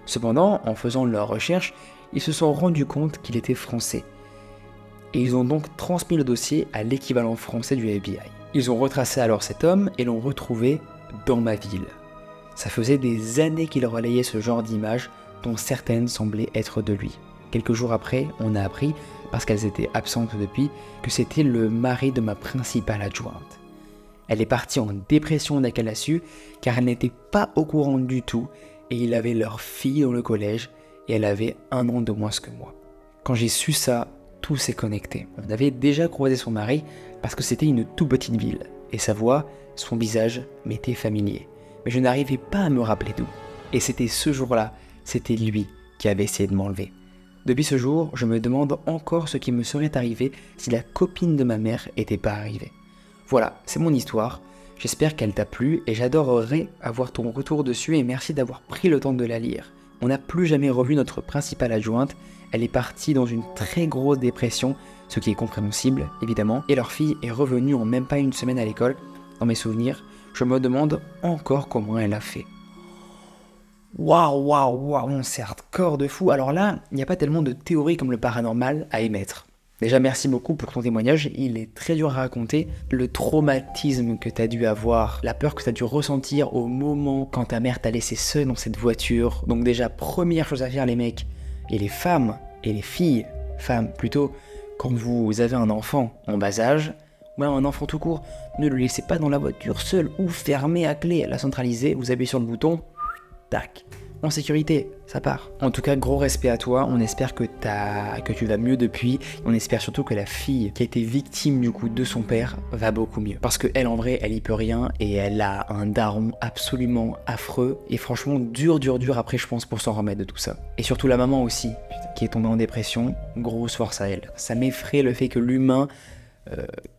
Cependant, en faisant leurs recherches, ils se sont rendus compte qu'il était français. Et ils ont donc transmis le dossier à l'équivalent français du FBI. Ils ont retracé alors cet homme et l'ont retrouvé dans ma ville. Ça faisait des années qu'il relayait ce genre d'images dont certaines semblaient être de lui. Quelques jours après, on a appris, parce qu'elles étaient absentes depuis, que c'était le mari de ma principale adjointe. Elle est partie en dépression dès qu'elle l'a su, car elle n'était pas au courant du tout, et il avait leur fille dans le collège, et elle avait 1 an de moins que moi. Quand j'ai su ça, tout s'est connecté. On avait déjà croisé son mari, parce que c'était une toute petite ville, et sa voix, son visage m'était familier. Mais je n'arrivais pas à me rappeler d'où. Et c'était ce jour-là, c'était lui qui avait essayé de m'enlever. Depuis ce jour, je me demande encore ce qui me serait arrivé si la copine de ma mère n'était pas arrivée. Voilà, c'est mon histoire, j'espère qu'elle t'a plu et j'adorerais avoir ton retour dessus et merci d'avoir pris le temps de la lire. On n'a plus jamais revu notre principale adjointe, elle est partie dans une très grosse dépression, ce qui est compréhensible évidemment, et leur fille est revenue en même pas 1 semaine à l'école. Dans mes souvenirs, je me demande encore comment elle a fait. Waouh, waouh, waouh, c'est hardcore de fou. Alors là, il n'y a pas tellement de théories comme le paranormal à émettre. Déjà, merci beaucoup pour ton témoignage, il est très dur à raconter. Le traumatisme que tu as dû avoir, la peur que tu as dû ressentir au moment quand ta mère t'a laissé seul dans cette voiture. Donc déjà, première chose à faire les mecs, et les femmes, et les filles, femmes plutôt, quand vous avez un enfant en bas âge, ou même un enfant tout court, ne le laissez pas dans la voiture seul ou fermé à clé, la centralisez, vous appuyez sur le bouton, tac. En sécurité, ça part. En tout cas, gros respect à toi, on espère que tu vas mieux depuis, on espère surtout que la fille qui a été victime du coup de son père va beaucoup mieux. Parce que elle en vrai, elle y peut rien et elle a un daron absolument affreux et franchement dur après je pense pour s'en remettre de tout ça. Et surtout la maman aussi, qui est tombée en dépression, grosse force à elle. Ça m'effraie le fait que l'humain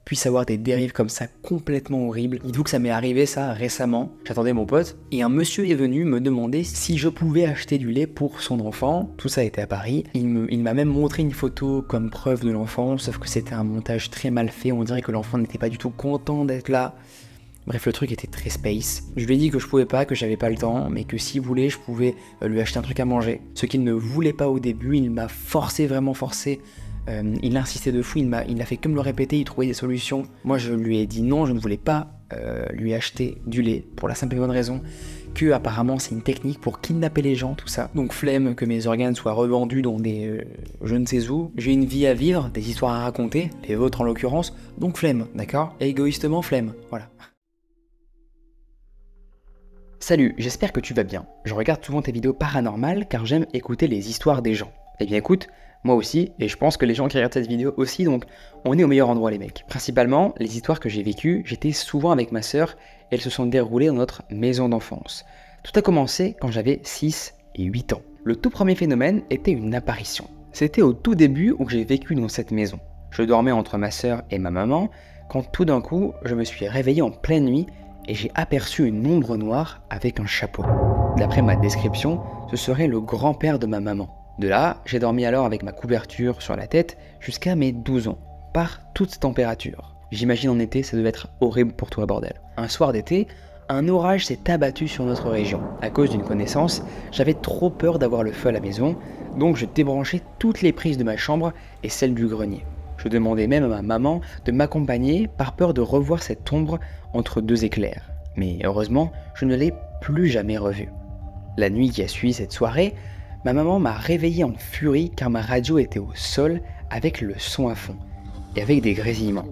puisse avoir des dérives comme ça complètement horribles. Dites-vous que ça m'est arrivé ça récemment, j'attendais mon pote, et un monsieur est venu me demander si je pouvais acheter du lait pour son enfant, tout ça était à Paris, il m'a même montré une photo comme preuve de l'enfant, sauf que c'était un montage très mal fait, on dirait que l'enfant n'était pas du tout content d'être là. Bref, le truc était très space. Je lui ai dit que je pouvais pas, que j'avais pas le temps, mais que s'il voulait, je pouvais lui acheter un truc à manger. Ce qu'il ne voulait pas au début, il m'a forcé, vraiment forcé. Il insistait de fou, il a fait que me le répéter, il trouvait des solutions. Moi je lui ai dit non, je ne voulais pas lui acheter du lait, pour la simple et bonne raison que apparemment c'est une technique pour kidnapper les gens, tout ça. Donc flemme que mes organes soient revendus dans des je ne sais où. J'ai une vie à vivre, des histoires à raconter, les vôtres en l'occurrence, donc flemme, d'accord? Et égoïstement flemme, voilà. Salut, j'espère que tu vas bien. Je regarde souvent tes vidéos paranormales car j'aime écouter les histoires des gens. Eh bien écoute, moi aussi, et je pense que les gens qui regardent cette vidéo aussi, donc on est au meilleur endroit les mecs. Principalement, les histoires que j'ai vécues, j'étais souvent avec ma sœur, et elles se sont déroulées dans notre maison d'enfance. Tout a commencé quand j'avais 6 et 8 ans. Le tout premier phénomène était une apparition. C'était au tout début où j'ai vécu dans cette maison. Je dormais entre ma sœur et ma maman, quand tout d'un coup, je me suis réveillé en pleine nuit, et j'ai aperçu une ombre noire avec un chapeau. D'après ma description, ce serait le grand-père de ma maman. De là, j'ai dormi alors avec ma couverture sur la tête jusqu'à mes 12 ans, par toute température. J'imagine en été, ça devait être horrible pour toi bordel. Un soir d'été, un orage s'est abattu sur notre région. À cause d'une connaissance, j'avais trop peur d'avoir le feu à la maison, donc je débranchais toutes les prises de ma chambre et celles du grenier. Je demandais même à ma maman de m'accompagner par peur de revoir cette ombre entre deux éclairs. Mais heureusement, je ne l'ai plus jamais revue. La nuit qui a suivi cette soirée, ma maman m'a réveillé en furie car ma radio était au sol avec le son à fond et avec des grésillements.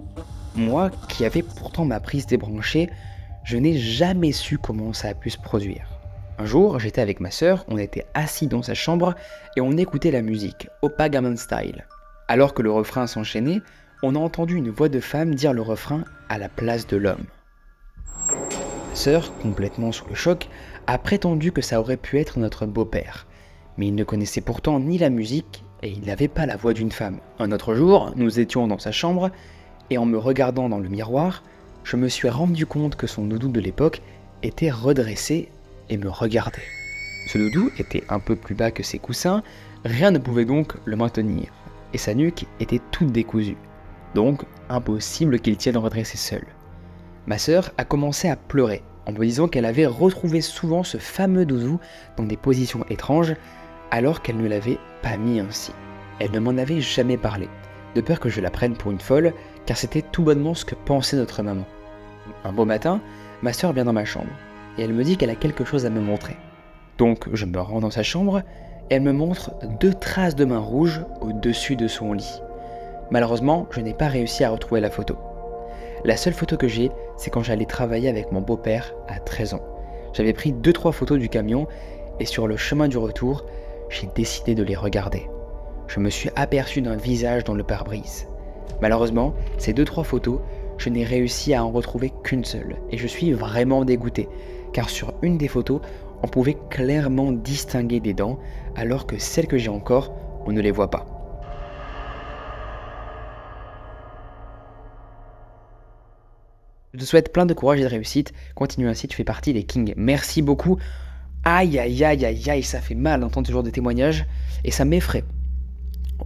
Moi, qui avais pourtant ma prise débranchée, je n'ai jamais su comment ça a pu se produire. Un jour, j'étais avec ma sœur, on était assis dans sa chambre et on écoutait la musique, Oppa Gangnam Style. Alors que le refrain s'enchaînait, on a entendu une voix de femme dire le refrain à la place de l'homme. Ma sœur, complètement sous le choc, a prétendu que ça aurait pu être notre beau-père. Mais il ne connaissait pourtant ni la musique et il n'avait pas la voix d'une femme. Un autre jour, nous étions dans sa chambre et en me regardant dans le miroir, je me suis rendu compte que son doudou de l'époque était redressé et me regardait. Ce doudou était un peu plus bas que ses coussins, rien ne pouvait donc le maintenir. Et sa nuque était toute décousue. Donc, impossible qu'il tienne redressé seul. Ma sœur a commencé à pleurer, en me disant qu'elle avait retrouvé souvent ce fameux doudou dans des positions étranges, alors qu'elle ne l'avait pas mis ainsi. Elle ne m'en avait jamais parlé, de peur que je la prenne pour une folle, car c'était tout bonnement ce que pensait notre maman. Un beau matin, ma sœur vient dans ma chambre, et elle me dit qu'elle a quelque chose à me montrer. Donc, je me rends dans sa chambre, elle me montre 2 traces de mains rouges au-dessus de son lit. Malheureusement, je n'ai pas réussi à retrouver la photo. La seule photo que j'ai, c'est quand j'allais travailler avec mon beau-père à 13 ans. J'avais pris 2-3 photos du camion et sur le chemin du retour, j'ai décidé de les regarder. Je me suis aperçu d'un visage dans le pare-brise. Malheureusement, ces 2-3 photos, je n'ai réussi à en retrouver qu'une seule et je suis vraiment dégoûté, car sur une des photos, on pouvait clairement distinguer des dents, alors que celles que j'ai encore, on ne les voit pas. Je te souhaite plein de courage et de réussite, continue ainsi, tu fais partie des kings. Merci beaucoup. Aïe aïe aïe aïe aïe, ça fait mal d'entendre ce genre de témoignages, et ça m'effraie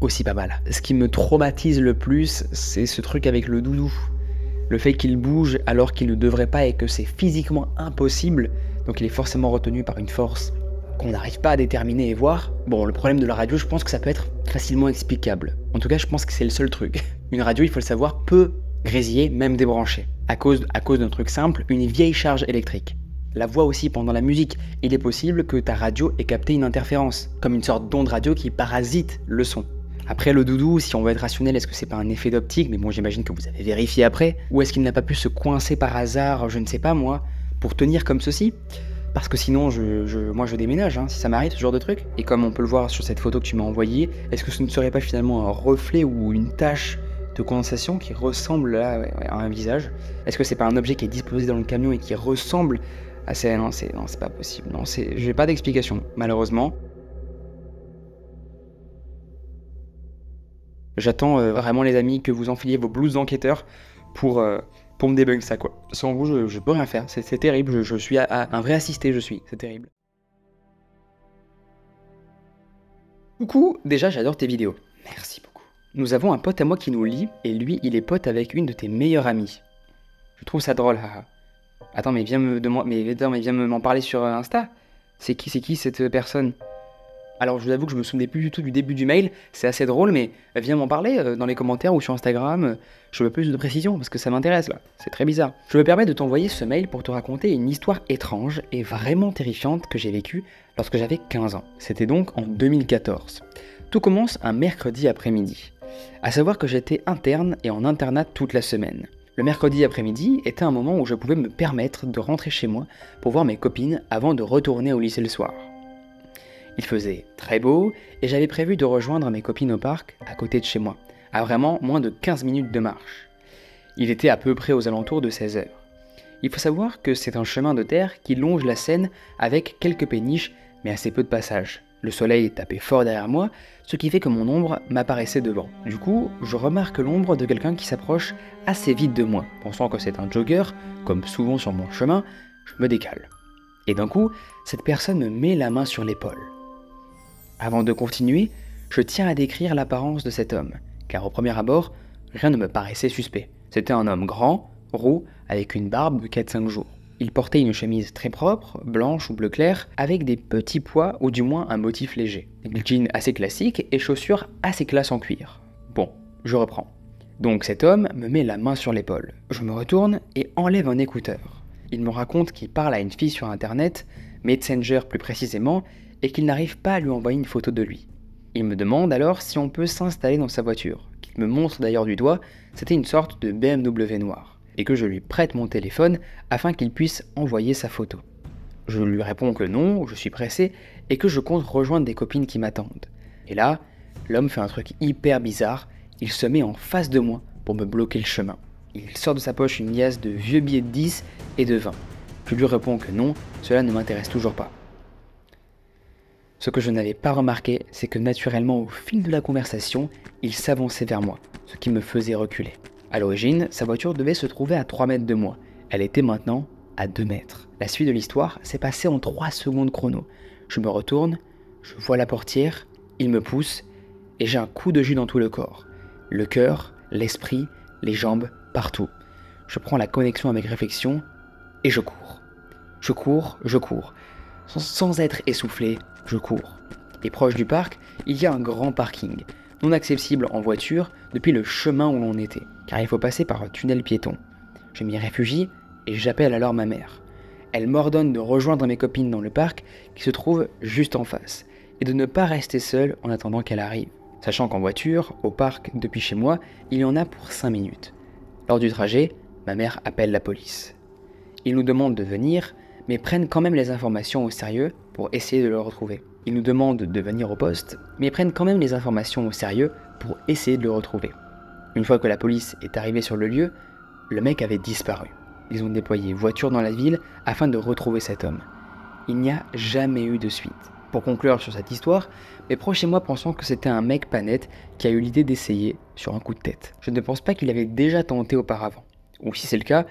aussi pas mal. Ce qui me traumatise le plus, c'est ce truc avec le doudou. Le fait qu'il bouge alors qu'il ne devrait pas et que c'est physiquement impossible, donc il est forcément retenu par une force qu'on n'arrive pas à déterminer et voir. Bon, le problème de la radio, je pense que ça peut être facilement explicable. En tout cas, je pense que c'est le seul truc. Une radio, il faut le savoir, peut grésiller, même débrancher. À cause d'un truc simple, une vieille charge électrique. La voix aussi pendant la musique, il est possible que ta radio ait capté une interférence, comme une sorte d'onde radio qui parasite le son. Après le doudou, si on veut être rationnel, est-ce que c'est pas un effet d'optique? Mais bon, j'imagine que vous avez vérifié après. Ou est-ce qu'il n'a pas pu se coincer par hasard, je ne sais pas moi, pour tenir comme ceci? Parce que sinon, moi je déménage, hein, si ça m'arrive, ce genre de truc. Et comme on peut le voir sur cette photo que tu m'as envoyée, est-ce que ce ne serait pas finalement un reflet ou une tache de condensation qui ressemble là, à un visage? Est-ce que c'est pas un objet qui est disposé dans le camion et qui ressemble à ça? Non, c'est pas possible. Non, j'ai pas d'explication, malheureusement. J'attends vraiment les amis que vous enfiliez vos blouses d'enquêteur pour me débug ça quoi. Sans vous, je peux rien faire, c'est terrible, je suis un vrai assisté, c'est terrible. Coucou, déjà j'adore tes vidéos. Merci beaucoup. Nous avons un pote à moi qui nous lit, et lui il est pote avec une de tes meilleures amies. Je trouve ça drôle, haha. Attends, mais viens m'en parler sur Insta. C'est qui cette personne? Alors je vous avoue que je me souvenais plus du tout du début du mail, c'est assez drôle, mais viens m'en parler dans les commentaires ou sur Instagram, je veux plus de précision parce que ça m'intéresse là, c'est très bizarre. Je me permets de t'envoyer ce mail pour te raconter une histoire étrange et vraiment terrifiante que j'ai vécue lorsque j'avais 15 ans. C'était donc en 2014. Tout commence un mercredi après-midi. À savoir que j'étais interne et en internat toute la semaine. Le mercredi après-midi était un moment où je pouvais me permettre de rentrer chez moi pour voir mes copines avant de retourner au lycée le soir. Il faisait très beau et j'avais prévu de rejoindre mes copines au parc à côté de chez moi, à vraiment moins de 15 minutes de marche. Il était à peu près aux alentours de 16 h. Il faut savoir que c'est un chemin de terre qui longe la Seine avec quelques péniches mais assez peu de passages. Le soleil tapait fort derrière moi, ce qui fait que mon ombre m'apparaissait devant. Du coup, je remarque l'ombre de quelqu'un qui s'approche assez vite de moi. Pensant que c'est un jogger, comme souvent sur mon chemin, je me décale. Et d'un coup, cette personne me met la main sur l'épaule. Avant de continuer, je tiens à décrire l'apparence de cet homme, car au premier abord, rien ne me paraissait suspect. C'était un homme grand, roux, avec une barbe de 4-5 jours. Il portait une chemise très propre, blanche ou bleu clair, avec des petits pois ou du moins un motif léger. Des jeans assez classiques et chaussures assez classe en cuir. Bon, je reprends. Donc cet homme me met la main sur l'épaule. Je me retourne et enlève un écouteur. Il me raconte qu'il parle à une fille sur internet, Messenger plus précisément, et qu'il n'arrive pas à lui envoyer une photo de lui. Il me demande alors si on peut s'installer dans sa voiture, qu'il me montre d'ailleurs du doigt, c'était une sorte de BMW noire, et que je lui prête mon téléphone afin qu'il puisse envoyer sa photo. Je lui réponds que non, je suis pressé, et que je compte rejoindre des copines qui m'attendent. Et là, l'homme fait un truc hyper bizarre, il se met en face de moi pour me bloquer le chemin. Il sort de sa poche une liasse de vieux billets de 10 et de 20. Je lui réponds que non, cela ne m'intéresse toujours pas. Ce que je n'avais pas remarqué, c'est que naturellement au fil de la conversation, il s'avançait vers moi, ce qui me faisait reculer. À l'origine, sa voiture devait se trouver à 3 mètres de moi. Elle était maintenant à 2 mètres. La suite de l'histoire s'est passée en 3 secondes chrono. Je me retourne, je vois la portière, il me pousse, et j'ai un coup de jus dans tout le corps. Le cœur, l'esprit, les jambes, partout. Je prends la connexion avec réflexion, et je cours. Je cours. Sans être essoufflé, je cours. Et proche du parc, il y a un grand parking, non accessible en voiture depuis le chemin où l'on était, car il faut passer par un tunnel piéton. Je m'y réfugie et j'appelle alors ma mère. Elle m'ordonne de rejoindre mes copines dans le parc qui se trouve juste en face, et de ne pas rester seule en attendant qu'elle arrive. Sachant qu'en voiture, au parc depuis chez moi, il y en a pour 5 minutes. Lors du trajet, ma mère appelle la police. Ils nous demandent de venir, mais prennent quand même les informations au sérieux pour essayer de le retrouver. Ils nous demandent de venir au poste, mais prennent quand même les informations au sérieux pour essayer de le retrouver. Une fois que la police est arrivée sur le lieu, le mec avait disparu. Ils ont déployé voiture dans la ville afin de retrouver cet homme. Il n'y a jamais eu de suite. Pour conclure sur cette histoire, mes proches et moi pensons que c'était un mec pas net qui a eu l'idée d'essayer sur un coup de tête. Je ne pense pas qu'il avait déjà tenté auparavant. Ou si c'est le cas,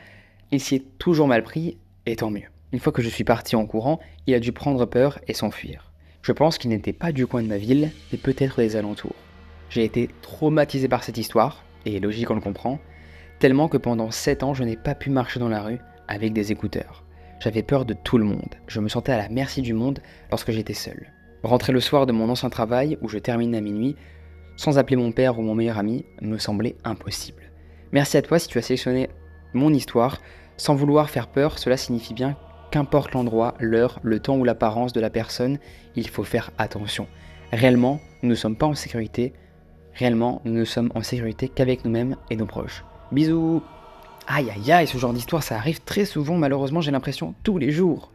il s'y est toujours mal pris, et tant mieux. Une fois que je suis parti en courant, il a dû prendre peur et s'enfuir. Je pense qu'il n'était pas du coin de ma ville, mais peut-être des alentours. J'ai été traumatisé par cette histoire, et logique on le comprend, tellement que pendant 7 ans je n'ai pas pu marcher dans la rue avec des écouteurs. J'avais peur de tout le monde. Je me sentais à la merci du monde lorsque j'étais seul. Rentrer le soir de mon ancien travail, où je terminais à minuit, sans appeler mon père ou mon meilleur ami, me semblait impossible. Merci à toi si tu as sélectionné mon histoire. Sans vouloir faire peur, cela signifie bien qu'importe l'endroit, l'heure, le temps ou l'apparence de la personne, il faut faire attention. Réellement, nous ne sommes pas en sécurité. Réellement, nous ne sommes en sécurité qu'avec nous-mêmes et nos proches. Bisous! Aïe aïe aïe, ce genre d'histoire ça arrive très souvent, malheureusement j'ai l'impression tous les jours.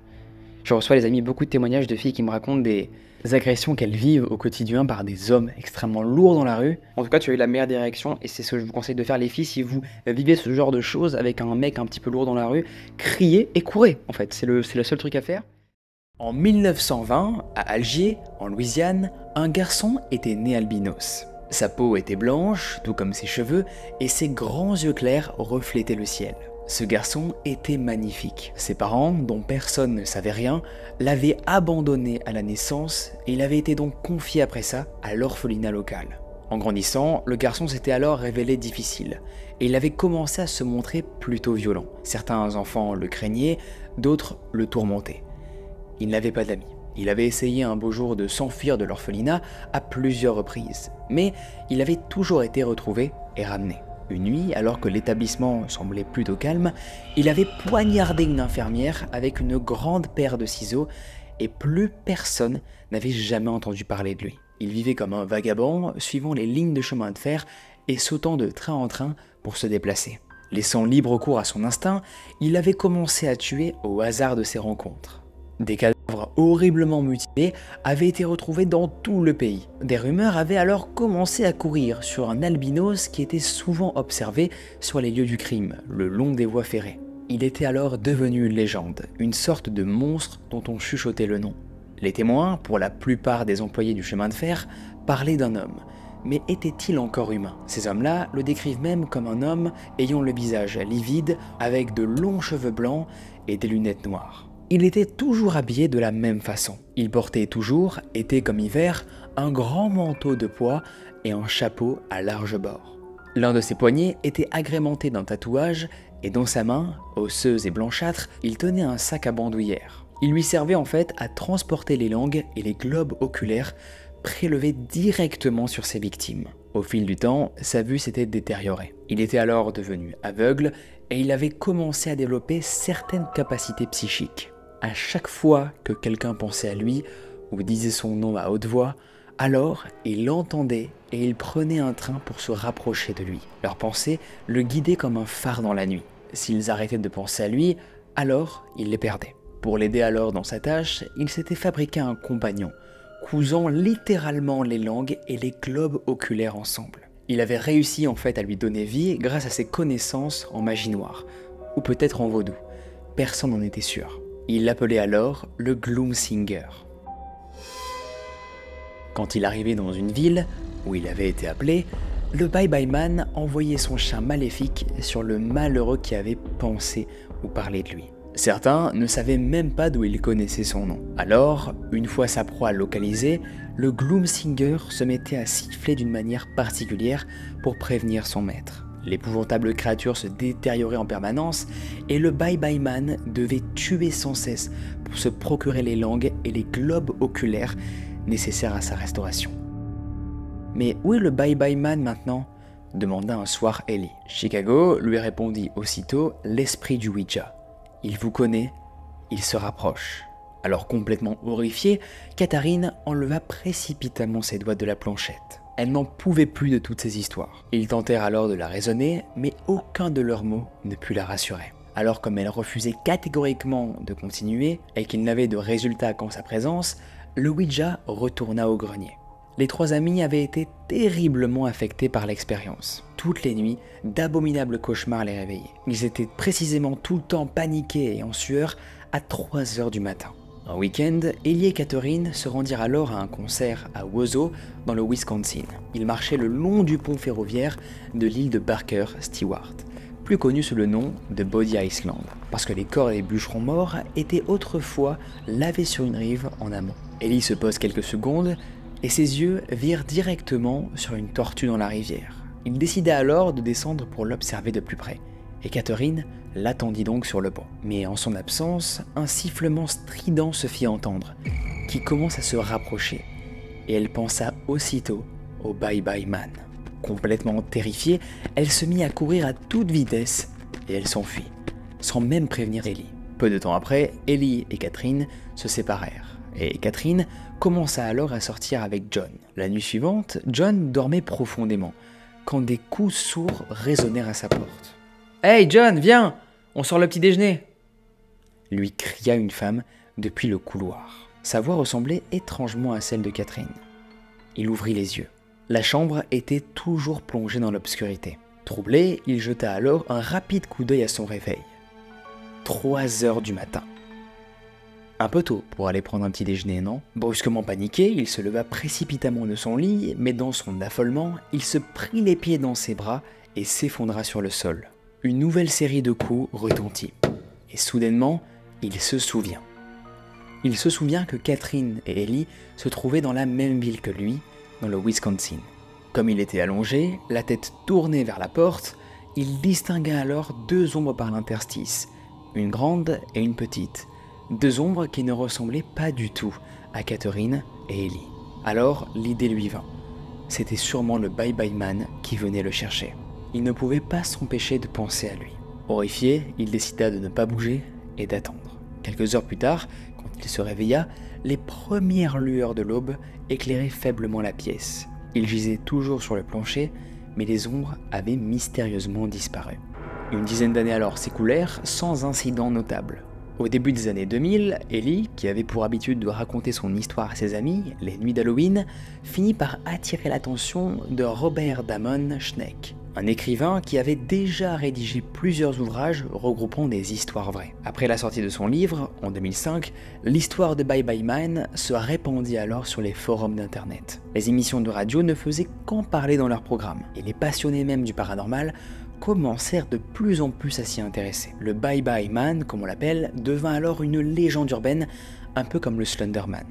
Je reçois les amis beaucoup de témoignages de filles qui me racontent des agressions qu'elles vivent au quotidien par des hommes extrêmement lourds dans la rue. En tout cas tu as eu la meilleure des réactions et c'est ce que je vous conseille de faire les filles si vous vivez ce genre de choses avec un mec un petit peu lourd dans la rue. Criez et courez en fait, c'est le seul truc à faire. En 1920, à Alger, en Louisiane, un garçon était né albinos. Sa peau était blanche, tout comme ses cheveux, et ses grands yeux clairs reflétaient le ciel. Ce garçon était magnifique. Ses parents, dont personne ne savait rien, l'avaient abandonné à la naissance et il avait été donc confié après ça à l'orphelinat local. En grandissant, le garçon s'était alors révélé difficile et il avait commencé à se montrer plutôt violent. Certains enfants le craignaient, d'autres le tourmentaient. Il n'avait pas d'amis. Il avait essayé un beau jour de s'enfuir de l'orphelinat à plusieurs reprises, mais il avait toujours été retrouvé et ramené. Une nuit, alors que l'établissement semblait plutôt calme, il avait poignardé une infirmière avec une grande paire de ciseaux et plus personne n'avait jamais entendu parler de lui. Il vivait comme un vagabond, suivant les lignes de chemin de fer et sautant de train en train pour se déplacer. Laissant libre cours à son instinct, il avait commencé à tuer au hasard de ses rencontres. Des cadavres horriblement mutilés avaient été retrouvés dans tout le pays. Des rumeurs avaient alors commencé à courir sur un albinos qui était souvent observé sur les lieux du crime, le long des voies ferrées. Il était alors devenu une légende, une sorte de monstre dont on chuchotait le nom. Les témoins, pour la plupart des employés du chemin de fer, parlaient d'un homme. Mais était-il encore humain? Ces hommes-là le décrivent même comme un homme ayant le visage livide, avec de longs cheveux blancs et des lunettes noires. Il était toujours habillé de la même façon. Il portait toujours, été comme hiver, un grand manteau de pois et un chapeau à large bord. L'un de ses poignets était agrémenté d'un tatouage et dans sa main, osseuse et blanchâtre, il tenait un sac à bandoulière. Il lui servait en fait à transporter les langues et les globes oculaires prélevés directement sur ses victimes. Au fil du temps, sa vue s'était détériorée. Il était alors devenu aveugle et il avait commencé à développer certaines capacités psychiques. À chaque fois que quelqu'un pensait à lui ou disait son nom à haute voix, alors il l'entendait et il prenait un train pour se rapprocher de lui. Leurs pensées le guidaient comme un phare dans la nuit. S'ils arrêtaient de penser à lui, alors il les perdait. Pour l'aider alors dans sa tâche, il s'était fabriqué un compagnon, cousant littéralement les langues et les globes oculaires ensemble. Il avait réussi en fait à lui donner vie grâce à ses connaissances en magie noire, ou peut-être en vaudou. Personne n'en était sûr. Il l'appelait alors le Gloomsinger. Quand il arrivait dans une ville, où il avait été appelé, le Bye-Bye Man envoyait son chien maléfique sur le malheureux qui avait pensé ou parlé de lui. Certains ne savaient même pas d'où il connaissait son nom. Alors, une fois sa proie localisée, le Gloomsinger se mettait à siffler d'une manière particulière pour prévenir son maître. L'épouvantable créature se détériorait en permanence et le Bye-Bye Man devait tuer sans cesse pour se procurer les langues et les globes oculaires nécessaires à sa restauration. Mais où est le Bye-Bye Man maintenant? Demanda un soir Ellie. Chicago lui répondit aussitôt l'esprit du Ouija. Il vous connaît, il se rapproche. Alors complètement horrifiée, Catherine enleva précipitamment ses doigts de la planchette. Elle n'en pouvait plus de toutes ces histoires. Ils tentèrent alors de la raisonner, mais aucun de leurs mots ne put la rassurer. Alors comme elle refusait catégoriquement de continuer et qu'il n'avait de résultat qu'en sa présence, le Ouija retourna au grenier. Les trois amis avaient été terriblement affectés par l'expérience. Toutes les nuits, d'abominables cauchemars les réveillaient. Ils étaient précisément tout le temps paniqués et en sueur à 3 heures du matin. Un week-end, Ellie et Catherine se rendirent alors à un concert à Wausau, dans le Wisconsin. Ils marchaient le long du pont ferroviaire de l'île de Barker Stewart, plus connu sous le nom de Body Island, parce que les corps des bûcherons morts étaient autrefois lavés sur une rive en amont. Ellie se pose quelques secondes et ses yeux virent directement sur une tortue dans la rivière. Il décida alors de descendre pour l'observer de plus près. et Catherine l'attendit donc sur le banc. Mais en son absence, un sifflement strident se fit entendre, qui commence à se rapprocher, et elle pensa aussitôt au Bye Bye Man. Complètement terrifiée, elle se mit à courir à toute vitesse, et elle s'enfuit, sans même prévenir Ellie. Peu de temps après, Ellie et Catherine se séparèrent, et Catherine commença alors à sortir avec John. La nuit suivante, John dormait profondément, quand des coups sourds résonnèrent à sa porte. « Hey John, viens, on sort le petit déjeuner !» lui cria une femme depuis le couloir. Sa voix ressemblait étrangement à celle de Catherine. Il ouvrit les yeux. La chambre était toujours plongée dans l'obscurité. Troublé, il jeta alors un rapide coup d'œil à son réveil. 3 heures du matin. Un peu tôt pour aller prendre un petit déjeuner, non? Brusquement paniqué, il se leva précipitamment de son lit, mais dans son affolement, il se prit les pieds dans ses bras et s'effondra sur le sol. Une nouvelle série de coups retentit, et soudainement, il se souvient. Il se souvient que Catherine et Ellie se trouvaient dans la même ville que lui, dans le Wisconsin. Comme il était allongé, la tête tournée vers la porte, il distingua alors 2 ombres par l'interstice, une grande et une petite, 2 ombres qui ne ressemblaient pas du tout à Catherine et Ellie. Alors l'idée lui vint. C'était sûrement le Bye Bye Man qui venait le chercher. Il ne pouvait pas s'empêcher de penser à lui. Horrifié, il décida de ne pas bouger et d'attendre. Quelques heures plus tard, quand il se réveilla, les premières lueurs de l'aube éclairaient faiblement la pièce. Il gisait toujours sur le plancher, mais les ombres avaient mystérieusement disparu. Une dizaine d'années alors s'écoulèrent sans incident notable. Au début des années 2000, Ellie, qui avait pour habitude de raconter son histoire à ses amis, les nuits d'Halloween, finit par attirer l'attention de Robert Damon Schneck, un écrivain qui avait déjà rédigé plusieurs ouvrages regroupant des histoires vraies. Après la sortie de son livre, en 2005, l'histoire de Bye Bye Man se répandit alors sur les forums d'internet. Les émissions de radio ne faisaient qu'en parler dans leurs programmes, et les passionnés même du paranormal commencèrent de plus en plus à s'y intéresser. Le Bye Bye Man, comme on l'appelle, devint alors une légende urbaine, un peu comme le Slender Man.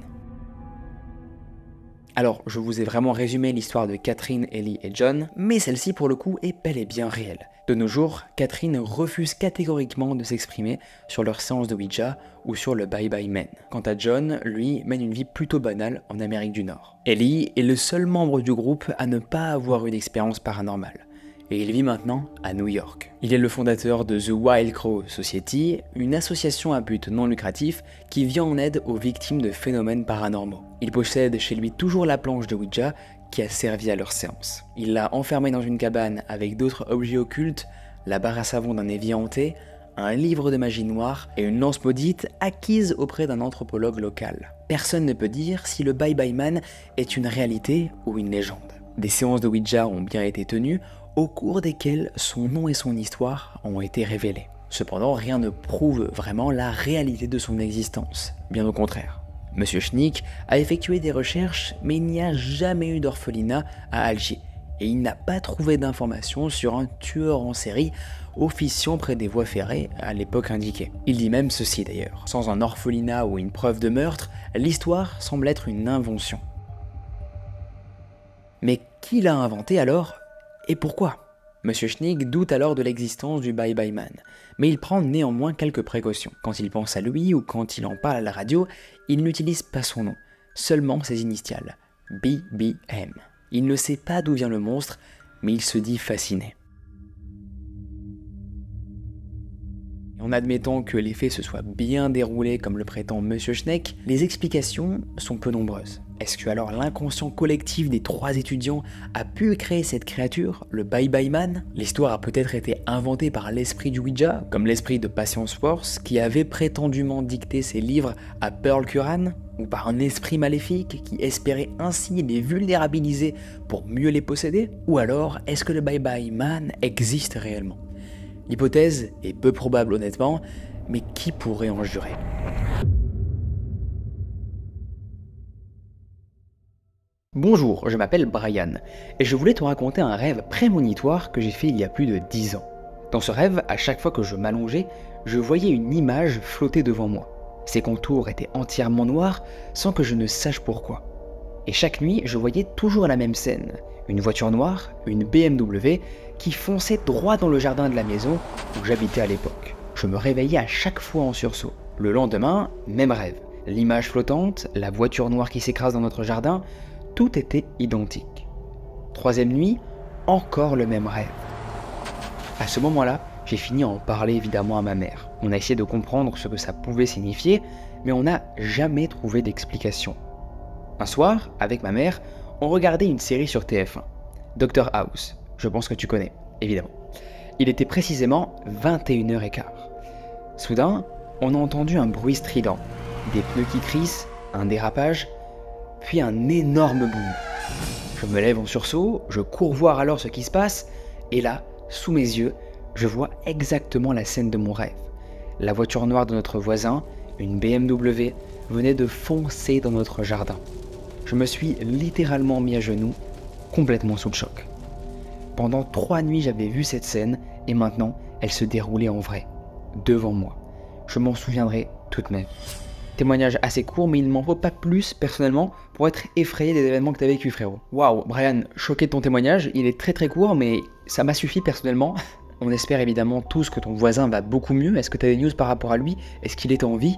Alors, je vous ai vraiment résumé l'histoire de Catherine, Ellie et John, mais celle-ci pour le coup est bel et bien réelle. De nos jours, Catherine refuse catégoriquement de s'exprimer sur leur séance de Ouija ou sur le Bye Bye Man. Quant à John, lui, mène une vie plutôt banale en Amérique du Nord. Ellie est le seul membre du groupe à ne pas avoir eu d'expérience paranormale, et il vit maintenant à New York. Il est le fondateur de The Wild Crow Society, une association à but non lucratif qui vient en aide aux victimes de phénomènes paranormaux. Il possède chez lui toujours la planche de Ouija qui a servi à leur séance. Il l'a enfermée dans une cabane avec d'autres objets occultes, la barre à savon d'un évier hanté, un livre de magie noire et une lance maudite acquise auprès d'un anthropologue local. Personne ne peut dire si le Bye Bye Man est une réalité ou une légende. Des séances de Ouija ont bien été tenues, au cours desquelles son nom et son histoire ont été révélés. Cependant, rien ne prouve vraiment la réalité de son existence, bien au contraire. Monsieur Schneck a effectué des recherches, mais il n'y a jamais eu d'orphelinat à Alger, et il n'a pas trouvé d'informations sur un tueur en série officiant près des voies ferrées à l'époque indiquée. Il dit même ceci d'ailleurs: sans un orphelinat ou une preuve de meurtre, l'histoire semble être une invention. Mais qui l'a inventé alors? Et pourquoi? Monsieur Schneck doute alors de l'existence du Bye Bye Man, mais il prend néanmoins quelques précautions. Quand il pense à lui ou quand il en parle à la radio, il n'utilise pas son nom, seulement ses initiales, BBM. Il ne sait pas d'où vient le monstre, mais il se dit fasciné. En admettant que les faits se soient bien déroulés comme le prétend Monsieur Schneck, les explications sont peu nombreuses. Est-ce que alors l'inconscient collectif des 3 étudiants a pu créer cette créature, le Bye Bye Man? L'histoire a peut-être été inventée par l'esprit du Ouija, comme l'esprit de Patience Force, qui avait prétendument dicté ses livres à Pearl Curran, ou par un esprit maléfique qui espérait ainsi les vulnérabiliser pour mieux les posséder? Ou alors, est-ce que le Bye Bye Man existe réellement? L'hypothèse est peu probable honnêtement, mais qui pourrait en jurer? Bonjour, je m'appelle Brian, et je voulais te raconter un rêve prémonitoire que j'ai fait il y a plus de 10 ans. Dans ce rêve, à chaque fois que je m'allongeais, je voyais une image flotter devant moi. Ses contours étaient entièrement noirs, sans que je ne sache pourquoi. Et chaque nuit, je voyais toujours la même scène. Une voiture noire, une BMW, qui fonçait droit dans le jardin de la maison où j'habitais à l'époque. Je me réveillais à chaque fois en sursaut. Le lendemain, même rêve. L'image flottante, la voiture noire qui s'écrase dans notre jardin, tout était identique. Troisième nuit, encore le même rêve. À ce moment-là, j'ai fini à en parler évidemment à ma mère. On a essayé de comprendre ce que ça pouvait signifier, mais on n'a jamais trouvé d'explication. Un soir, avec ma mère, on regardait une série sur TF1, Dr House. Je pense que tu connais, évidemment. Il était précisément 21h15. Soudain, on a entendu un bruit strident, des pneus qui crissent, un dérapage, puis un énorme boom. Je me lève en sursaut, je cours voir alors ce qui se passe, et là, sous mes yeux, je vois exactement la scène de mon rêve. La voiture noire de notre voisin, une BMW, venait de foncer dans notre jardin. Je me suis littéralement mis à genoux, complètement sous le choc. Pendant 3 nuits, j'avais vu cette scène, et maintenant, elle se déroulait en vrai, devant moi. Je m'en souviendrai toute ma vie. Témoignage assez court, mais il ne m'en faut pas plus, personnellement, pour être effrayé des événements que tu as vécu, frérot. Waouh, Brian, choqué de ton témoignage, il est très court, mais ça m'a suffi personnellement. On espère évidemment tous que ton voisin va beaucoup mieux. Est-ce que tu as des news par rapport à lui? Est-ce qu'il est en vie?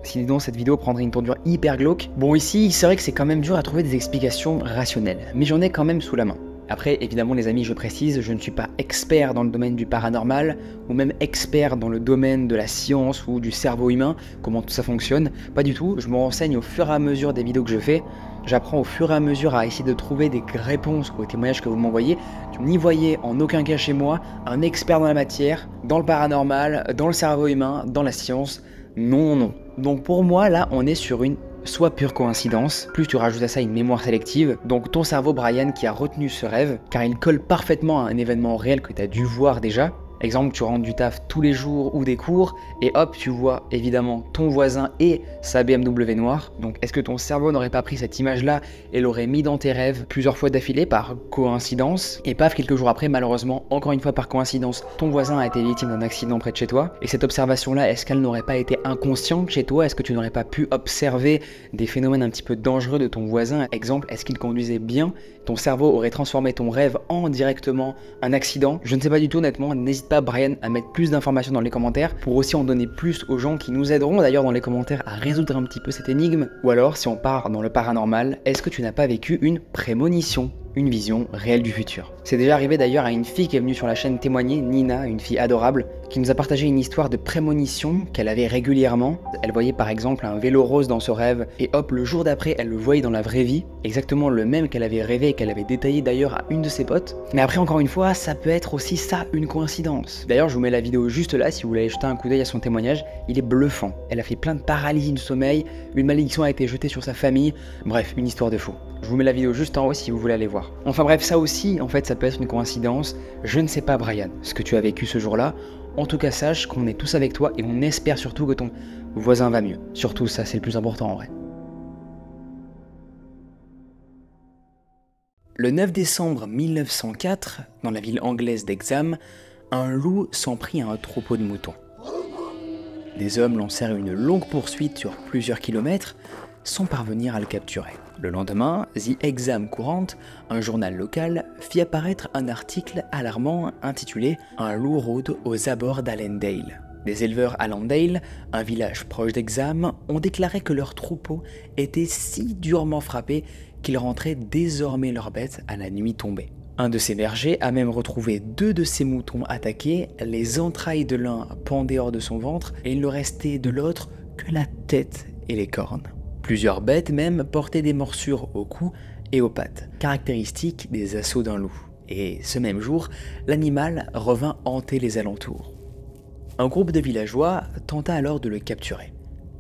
Sinon, cette vidéo prendrait une tournure hyper glauque. Bon, ici, c'est vrai que c'est quand même dur à trouver des explications rationnelles, mais j'en ai quand même sous la main. Après, évidemment, les amis, je précise, je ne suis pas expert dans le domaine du paranormal, ou même expert dans le domaine de la science ou du cerveau humain, comment tout ça fonctionne. Pas du tout, je me renseigne au fur et à mesure des vidéos que je fais. J'apprends au fur et à mesure à essayer de trouver des réponses aux témoignages que vous m'envoyez. N'y voyez en aucun cas chez moi un expert dans la matière, dans le paranormal, dans le cerveau humain, dans la science. Non. Donc pour moi, là, on est sur une soit pure coïncidence, plus tu rajoutes à ça une mémoire sélective, donc ton cerveau Brian qui a retenu ce rêve, car il colle parfaitement à un événement réel que tu as dû voir déjà. Exemple, tu rentres du taf tous les jours ou des cours, et hop, tu vois évidemment ton voisin et sa BMW noire. Donc est-ce que ton cerveau n'aurait pas pris cette image-là et l'aurait mis dans tes rêves plusieurs fois d'affilée par coïncidence? Et paf, quelques jours après, malheureusement, encore une fois par coïncidence, ton voisin a été victime d'un accident près de chez toi. Et cette observation-là, est-ce qu'elle n'aurait pas été inconsciente chez toi? Est-ce que tu n'aurais pas pu observer des phénomènes un petit peu dangereux de ton voisin? Exemple, est-ce qu'il conduisait bien? Ton cerveau aurait transformé ton rêve en directement un accident? Je ne sais pas du tout, honnêtement. N'hésite pas, Brian, à mettre plus d'informations dans les commentaires pour aussi en donner plus aux gens qui nous aideront d'ailleurs dans les commentaires à résoudre un petit peu cette énigme. Ou alors, si on part dans le paranormal, est-ce que tu n'as pas vécu une prémonition? Une vision réelle du futur. C'est déjà arrivé d'ailleurs à une fille qui est venue sur la chaîne témoigner, Nina, une fille adorable, qui nous a partagé une histoire de prémonition qu'elle avait régulièrement. Elle voyait par exemple un vélo rose dans ce rêve, et hop, le jour d'après, elle le voyait dans la vraie vie, exactement le même qu'elle avait rêvé et qu'elle avait détaillé d'ailleurs à une de ses potes. Mais après, encore une fois, ça peut être aussi ça, une coïncidence. D'ailleurs, je vous mets la vidéo juste là si vous voulez jeter un coup d'œil à son témoignage, il est bluffant. Elle a fait plein de paralysie du sommeil, une malédiction a été jetée sur sa famille, bref, une histoire de fou. Je vous mets la vidéo juste en haut si vous voulez aller voir. Enfin bref, ça aussi, en fait, ça peut être une coïncidence. Je ne sais pas, Brian, ce que tu as vécu ce jour-là. En tout cas, sache qu'on est tous avec toi et on espère surtout que ton voisin va mieux. Surtout ça, c'est le plus important en vrai. Le 9 décembre 1904, dans la ville anglaise d'Hexham, un loup s'en prit à un troupeau de moutons. Les hommes lancèrent une longue poursuite sur plusieurs kilomètres sans parvenir à le capturer. Le lendemain, The Hexham Courant, un journal local, fit apparaître un article alarmant intitulé « Un loup rôde aux abords d'Allendale ». Des éleveurs à Allendale, un village proche d'Hexham, ont déclaré que leur troupeau était si durement frappé qu'ils rentraient désormais leurs bêtes à la nuit tombée. Un de ces bergers a même retrouvé 2 de ses moutons attaqués, les entrailles de l'un pendaient hors de son ventre et il ne restait de l'autre que la tête et les cornes. Plusieurs bêtes même portaient des morsures au cou et aux pattes, caractéristiques des assauts d'un loup. Et ce même jour, l'animal revint hanter les alentours. Un groupe de villageois tenta alors de le capturer.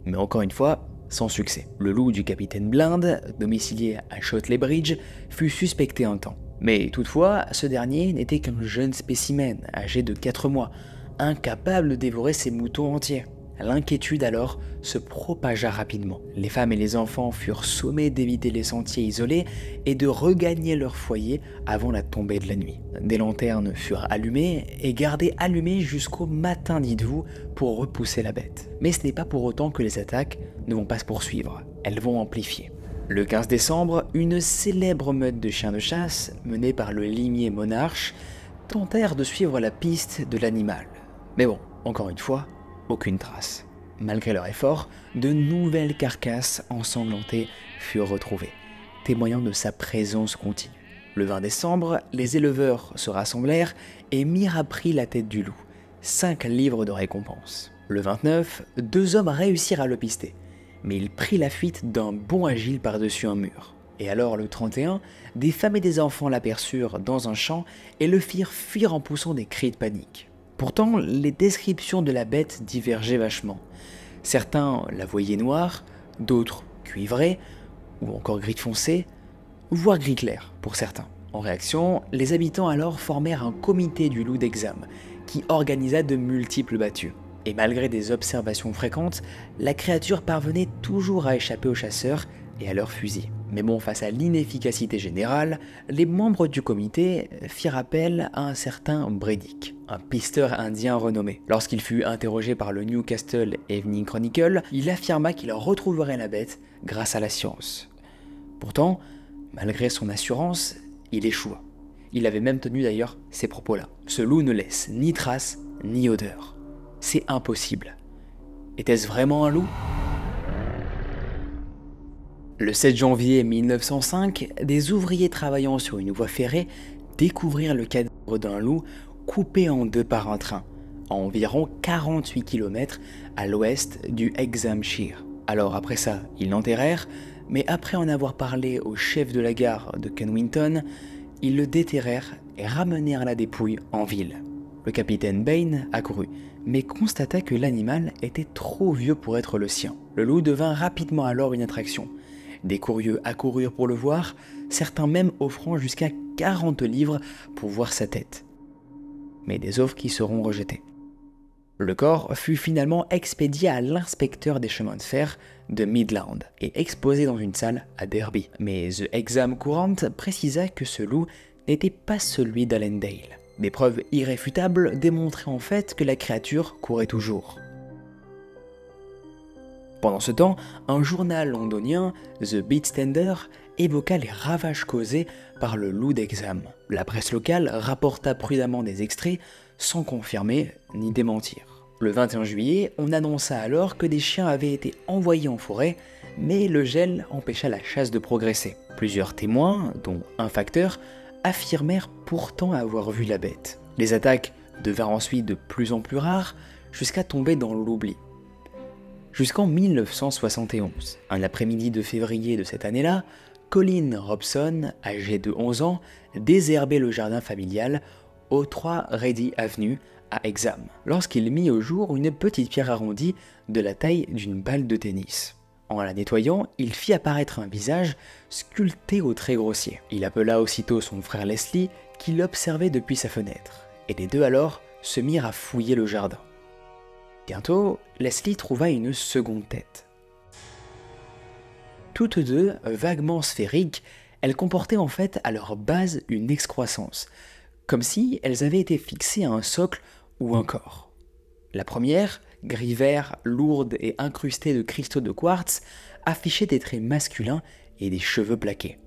Mais encore une fois, sans succès. Le loup du capitaine Blind, domicilié à Shotley Bridge, fut suspecté un temps. Mais toutefois, ce dernier n'était qu'un jeune spécimen, âgé de 4 mois, incapable de dévorer ses moutons entiers. L'inquiétude alors se propagea rapidement. Les femmes et les enfants furent sommés d'éviter les sentiers isolés et de regagner leur foyer avant la tombée de la nuit. Des lanternes furent allumées et gardées allumées jusqu'au matin, dites-vous, pour repousser la bête. Mais ce n'est pas pour autant que les attaques ne vont pas se poursuivre, elles vont amplifier. Le 15 décembre, une célèbre meute de chiens de chasse, menée par le limier monarche, tentèrent de suivre la piste de l'animal. Mais bon, encore une fois, aucune trace. Malgré leur effort, de nouvelles carcasses ensanglantées furent retrouvées, témoignant de sa présence continue. Le 20 décembre, les éleveurs se rassemblèrent et mirent à prix la tête du loup, 5 livres de récompense. Le 29, 2 hommes réussirent à le pister, mais il prit la fuite d'un bond agile par-dessus un mur. Et alors le 31, des femmes et des enfants l'aperçurent dans un champ et le firent fuir en poussant des cris de panique. Pourtant, les descriptions de la bête divergeaient vachement. Certains la voyaient noire, d'autres cuivrée, ou encore gris foncé, voire gris clair pour certains. En réaction, les habitants alors formèrent un comité du loup d'Exham, qui organisa de multiples battues. Et malgré des observations fréquentes, la créature parvenait toujours à échapper aux chasseurs et à leurs fusils. Mais bon, face à l'inefficacité générale, les membres du comité firent appel à un certain Bredick, un pisteur indien renommé. Lorsqu'il fut interrogé par le Newcastle Evening Chronicle, il affirma qu'il retrouverait la bête grâce à la science. Pourtant, malgré son assurance, il échoua. Il avait même tenu d'ailleurs ces propos-là. Ce loup ne laisse ni trace, ni odeur. C'est impossible. Était-ce vraiment un loup ? Le 7 janvier 1905, des ouvriers travaillant sur une voie ferrée découvrirent le cadavre d'un loup coupé en deux par un train, à environ 48 km à l'ouest du Hexhamshire. Alors après ça, ils l'enterrèrent, mais après en avoir parlé au chef de la gare de Kennington, ils le déterrèrent et ramenèrent la dépouille en ville. Le capitaine Bain accourut, mais constata que l'animal était trop vieux pour être le sien. Le loup devint rapidement alors une attraction. Des curieux accoururent pour le voir, certains même offrant jusqu'à 40 livres pour voir sa tête. Mais des offres qui seront rejetées. Le corps fut finalement expédié à l'inspecteur des chemins de fer de Midland et exposé dans une salle à Derby. Mais The Hexham Courant précisa que ce loup n'était pas celui d'Allendale. Des preuves irréfutables démontraient en fait que la créature courait toujours. Pendant ce temps, un journal londonien, The Beatstander, évoqua les ravages causés par le loup d'Hexham. La presse locale rapporta prudemment des extraits sans confirmer ni démentir. Le 21 juillet, on annonça alors que des chiens avaient été envoyés en forêt, mais le gel empêcha la chasse de progresser. Plusieurs témoins, dont un facteur, affirmèrent pourtant avoir vu la bête. Les attaques devinrent ensuite de plus en plus rares, jusqu'à tomber dans l'oubli. Jusqu'en 1971, un après-midi de février de cette année-là, Colin Robson, âgé de 11 ans, désherbait le jardin familial au 3 Ready Avenue à Hexham, lorsqu'il mit au jour une petite pierre arrondie de la taille d'une balle de tennis. En la nettoyant, il fit apparaître un visage sculpté au trait grossier. Il appela aussitôt son frère Leslie, qui l'observait depuis sa fenêtre, et les deux alors se mirent à fouiller le jardin. Bientôt, Leslie trouva une seconde tête. Toutes deux, vaguement sphériques, elles comportaient en fait à leur base une excroissance, comme si elles avaient été fixées à un socle ou un corps. La première, gris vert, lourde et incrustée de cristaux de quartz, affichait des traits masculins et des cheveux plaqués.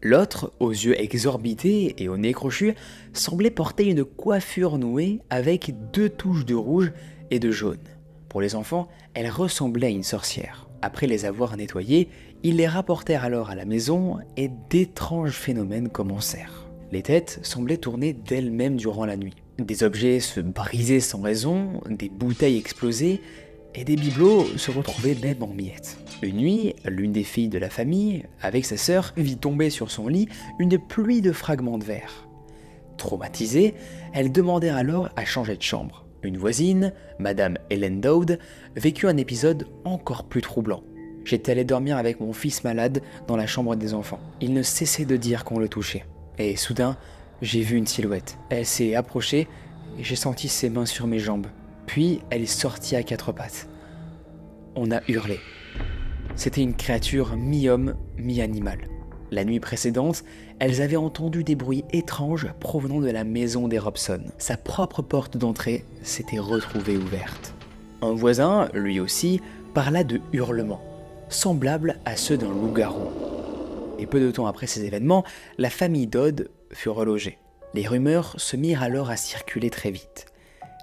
L'autre, aux yeux exorbités et au nez crochu, semblait porter une coiffure nouée avec 2 touches de rouge et de jaune. Pour les enfants, elle ressemblait à une sorcière. Après les avoir nettoyés, ils les rapportèrent alors à la maison et d'étranges phénomènes commencèrent. Les têtes semblaient tourner d'elles-mêmes durant la nuit. Des objets se brisaient sans raison, des bouteilles explosaient et des bibelots se retrouvaient même en miettes. Une nuit, l'une des filles de la famille, avec sa sœur, vit tomber sur son lit une pluie de fragments de verre. Traumatisée, elles demandèrent alors à changer de chambre. Une voisine, Madame Ellen Dowd, vécut un épisode encore plus troublant. J'étais allé dormir avec mon fils malade dans la chambre des enfants. Il ne cessait de dire qu'on le touchait. Et soudain, j'ai vu une silhouette. Elle s'est approchée et j'ai senti ses mains sur mes jambes. Puis, elle est sortie à 4 pattes. On a hurlé. C'était une créature mi-homme, mi-animal. La nuit précédente, elles avaient entendu des bruits étranges provenant de la maison des Robson. Sa propre porte d'entrée s'était retrouvée ouverte. Un voisin, lui aussi, parla de hurlements, semblables à ceux d'un loup-garou. Et peu de temps après ces événements, la famille Dodd fut relogée. Les rumeurs se mirent alors à circuler très vite.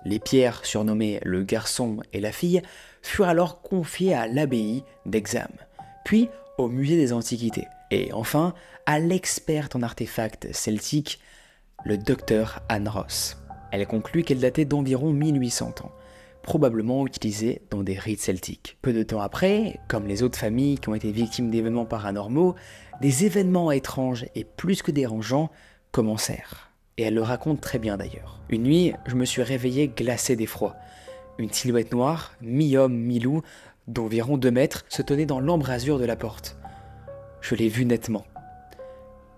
Les pierres, surnommées le garçon et la fille, furent alors confiées à l'abbaye d'Hexham, puis au musée des Antiquités, et enfin à l'experte en artefacts celtiques, le docteur Anne Ross. Elle conclut qu'elle datait d'environ 1800 ans, probablement utilisée dans des rites celtiques. Peu de temps après, comme les autres familles qui ont été victimes d'événements paranormaux, des événements étranges et plus que dérangeants commencèrent. Et elle le raconte très bien d'ailleurs. Une nuit, je me suis réveillé glacé d'effroi. Une silhouette noire, mi-homme, mi-loup, d'environ 2 mètres, se tenait dans l'embrasure de la porte. Je l'ai vue nettement.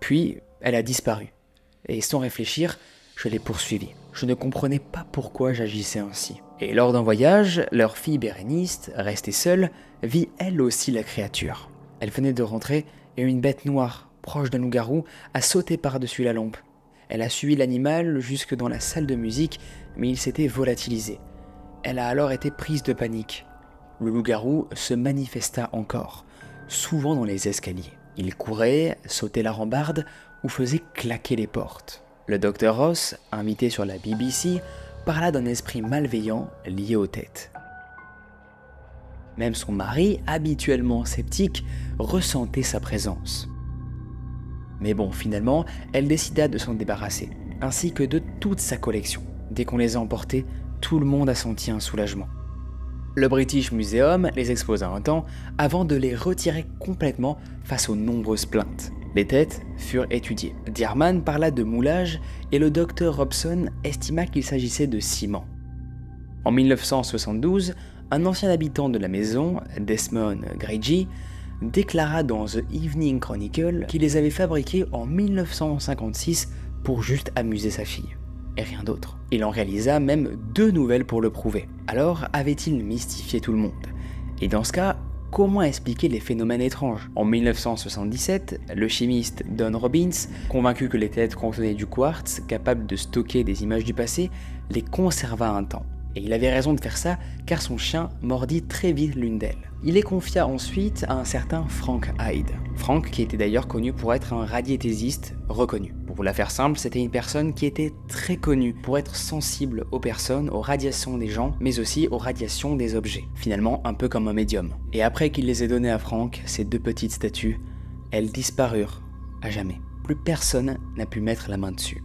Puis, elle a disparu. Et sans réfléchir, je l'ai poursuivie. Je ne comprenais pas pourquoi j'agissais ainsi. Et lors d'un voyage, leur fille Bérénice, restée seule, vit elle aussi la créature. Elle venait de rentrer et une bête noire, proche d'un loup-garou, a sauté par-dessus la lampe. Elle a suivi l'animal jusque dans la salle de musique, mais il s'était volatilisé. Elle a alors été prise de panique. Le loup-garou se manifesta encore, souvent dans les escaliers. Il courait, sautait la rambarde ou faisait claquer les portes. Le docteur Ross, invité sur la BBC, parla d'un esprit malveillant lié aux têtes. Même son mari, habituellement sceptique, ressentait sa présence. Mais bon, finalement, elle décida de s'en débarrasser, ainsi que de toute sa collection. Dès qu'on les a emportés, tout le monde a senti un soulagement. Le British Museum les exposa un temps avant de les retirer complètement face aux nombreuses plaintes. Les têtes furent étudiées. Dearman parla de moulage et le docteur Robson estima qu'il s'agissait de ciment. En 1972, un ancien habitant de la maison, Desmond Grady, déclara dans The Evening Chronicle qu'il les avait fabriqués en 1956 pour juste amuser sa fille. Et rien d'autre. Il en réalisa même 2 nouvelles pour le prouver. Alors avait-il mystifié tout le monde? Et dans ce cas, comment expliquer les phénomènes étranges? En 1977, le chimiste Don Robbins, convaincu que les têtes contenaient du quartz capable de stocker des images du passé, les conserva un temps. Et il avait raison de faire ça car son chien mordit très vite l'une d'elles. Il les confia ensuite à un certain Frank Hyde. Frank qui était d'ailleurs connu pour être un radiesthésiste reconnu. Pour vous la faire simple, c'était une personne qui était très connue pour être sensible aux personnes, aux radiations des gens, mais aussi aux radiations des objets. Finalement, un peu comme un médium. Et après qu'il les ait données à Frank, ces 2 petites statues, elles disparurent à jamais. Plus personne n'a pu mettre la main dessus.